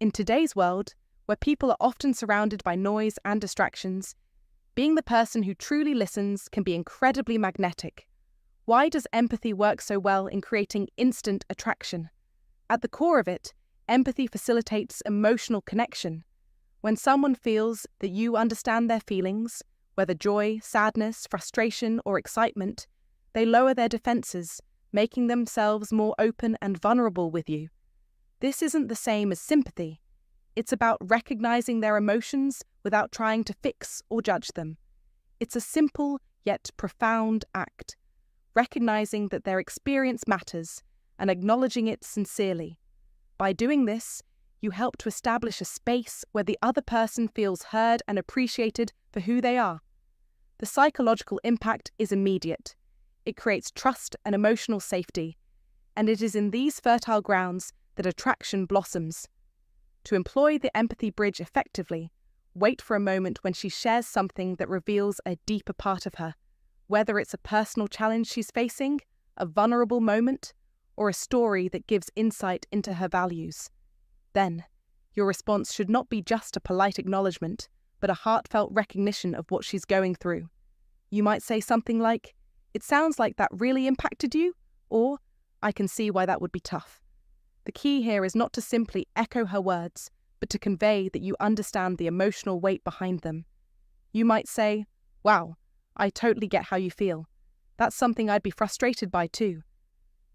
In today's world, where people are often surrounded by noise and distractions, Being the person who truly listens can be incredibly magnetic. Why does empathy work so well in creating instant attraction? At the core of it, empathy facilitates emotional connection. When someone feels that you understand their feelings, whether joy, sadness, frustration, or excitement, they lower their defenses, making themselves more open and vulnerable with you. This isn't the same as sympathy. It's about recognizing their emotions without trying to fix or judge them. It's a simple yet profound act, recognizing that their experience matters and acknowledging it sincerely. By doing this, you help to establish a space where the other person feels heard and appreciated for who they are. The psychological impact is immediate. It creates trust and emotional safety, and it is in these fertile grounds that attraction blossoms. To employ the empathy bridge effectively, wait for a moment when she shares something that reveals a deeper part of her, whether it's a personal challenge she's facing, a vulnerable moment, or a story that gives insight into her values. Then, your response should not be just a polite acknowledgement, but a heartfelt recognition of what she's going through. You might say something like, "It sounds like that really impacted you," or "I can see why that would be tough." The key here is not to simply echo her words, but to convey that you understand the emotional weight behind them. You might say, "Wow, I totally get how you feel. That's something I'd be frustrated by too."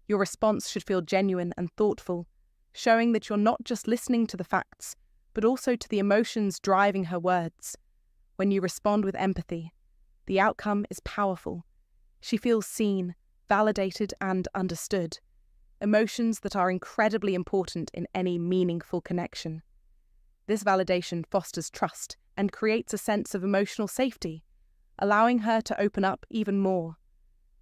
Your response should feel genuine and thoughtful, showing that you're not just listening to the facts, but also to the emotions driving her words. When you respond with empathy, the outcome is powerful. She feels seen, validated, and understood. Emotions that are incredibly important in any meaningful connection. This validation fosters trust and creates a sense of emotional safety, allowing her to open up even more.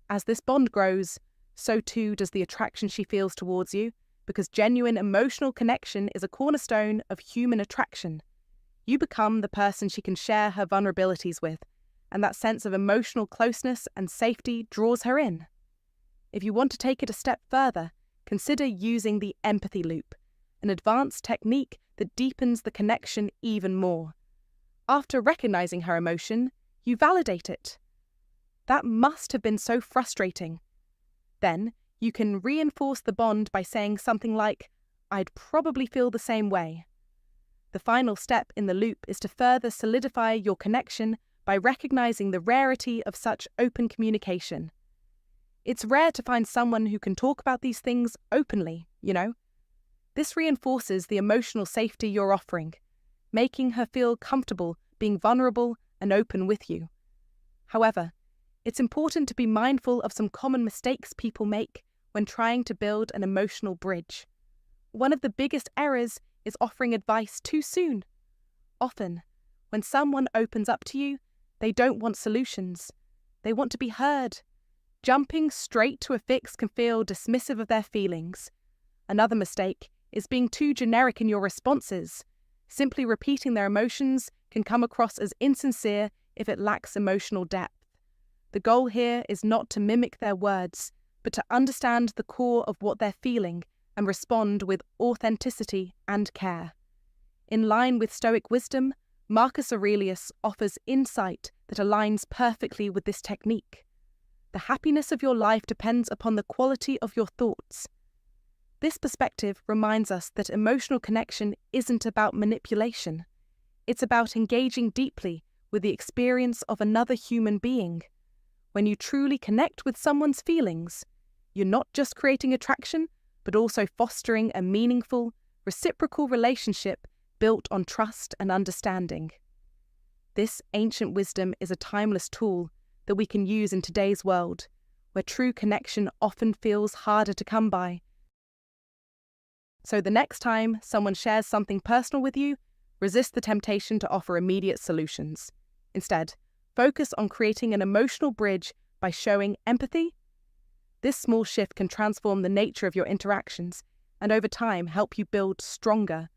As this bond grows, so too does the attraction she feels towards you, because genuine emotional connection is a cornerstone of human attraction. You become the person she can share her vulnerabilities with, and that sense of emotional closeness and safety draws her in. If you want to take it a step further, consider using the empathy loop, an advanced technique that deepens the connection even more. After recognizing her emotion, you validate it. "That must have been so frustrating." Then, you can reinforce the bond by saying something like, "I'd probably feel the same way." The final step in the loop is to further solidify your connection by recognizing the rarity of such open communication. It's rare to find someone who can talk about these things openly, you know? This reinforces the emotional safety you're offering, making her feel comfortable being vulnerable and open with you. However, it's important to be mindful of some common mistakes people make when trying to build an emotional bridge. One of the biggest errors is offering advice too soon. Often, when someone opens up to you, they don't want solutions. They want to be heard. Jumping straight to a fix can feel dismissive of their feelings. Another mistake is being too generic in your responses. Simply repeating their emotions can come across as insincere if it lacks emotional depth. The goal here is not to mimic their words, but to understand the core of what they're feeling and respond with authenticity and care. In line with Stoic wisdom, Marcus Aurelius offers insight that aligns perfectly with this technique. The happiness of your life depends upon the quality of your thoughts. This perspective reminds us that emotional connection isn't about manipulation. It's about engaging deeply with the experience of another human being. When you truly connect with someone's feelings, you're not just creating attraction, but also fostering a meaningful, reciprocal relationship built on trust and understanding. This ancient wisdom is a timeless tool that we can use in today's world, where true connection often feels harder to come by. So the next time someone shares something personal with you, resist the temptation to offer immediate solutions. Instead, focus on creating an emotional bridge by showing empathy. This small shift can transform the nature of your interactions and over time help you build stronger,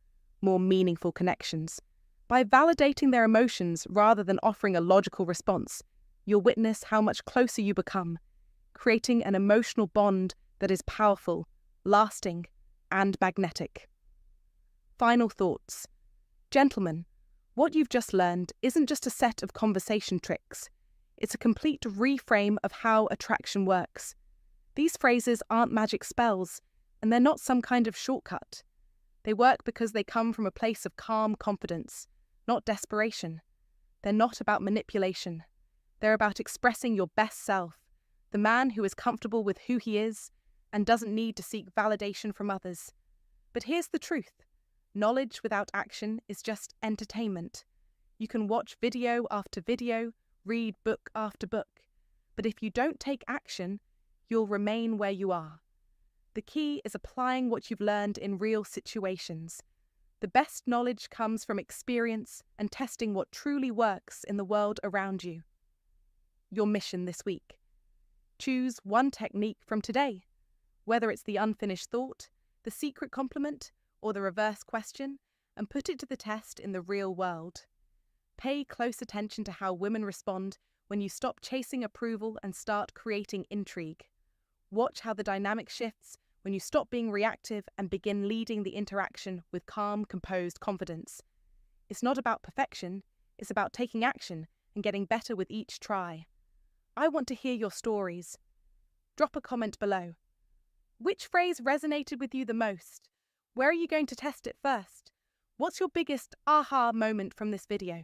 more meaningful connections. By validating their emotions rather than offering a logical response, you'll witness how much closer you become, creating an emotional bond that is powerful, lasting, and magnetic. Final thoughts. Gentlemen, What you've just learned isn't just a set of conversation tricks. It's a complete reframe of how attraction works. These phrases aren't magic spells, and they're not some kind of shortcut. They work because they come from a place of calm confidence, not desperation. They're not about manipulation. They're about expressing your best self, the man who is comfortable with who he is and doesn't need to seek validation from others. But here's the truth. Knowledge without action is just entertainment. You can watch video after video, read book after book, but if you don't take action, you'll remain where you are. The key is applying what you've learned in real situations. The best knowledge comes from experience and testing what truly works in the world around you. Your mission this week. Choose one technique from today, whether it's the unfinished thought, the secret compliment, or the reverse question, and put it to the test in the real world. Pay close attention to how women respond when you stop chasing approval and start creating intrigue. Watch how the dynamic shifts when you stop being reactive and begin leading the interaction with calm, composed confidence. It's not about perfection, it's about taking action and getting better with each try. I want to hear your stories. Drop a comment below. Which phrase resonated with you the most? Where are you going to test it first? What's your biggest aha moment from this video?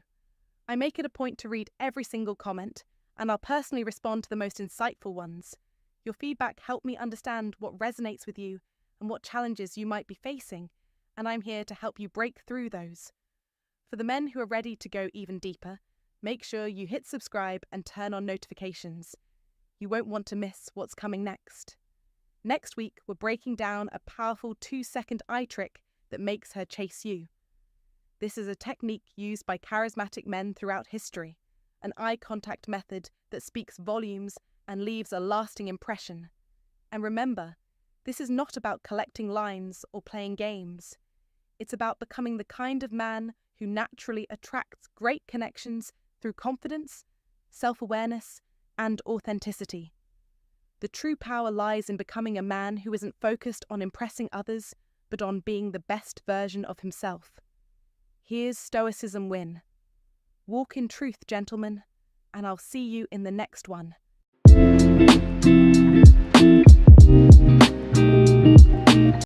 I make it a point to read every single comment, and I'll personally respond to the most insightful ones. Your feedback helps me understand what resonates with you and what challenges you might be facing, and I'm here to help you break through those. For the men who are ready to go even deeper, make sure you hit subscribe and turn on notifications. You won't want to miss what's coming next. Next week, we're breaking down a powerful 2-second eye trick that makes her chase you. This is a technique used by charismatic men throughout history, an eye contact method that speaks volumes and leaves a lasting impression. And remember, this is not about collecting lines or playing games. It's about becoming the kind of man who naturally attracts great connections through confidence, self-awareness, and authenticity. The true power lies in becoming a man who isn't focused on impressing others, but on being the best version of himself. Here's Stoicism Win. Walk in truth, gentlemen, and I'll see you in the next one.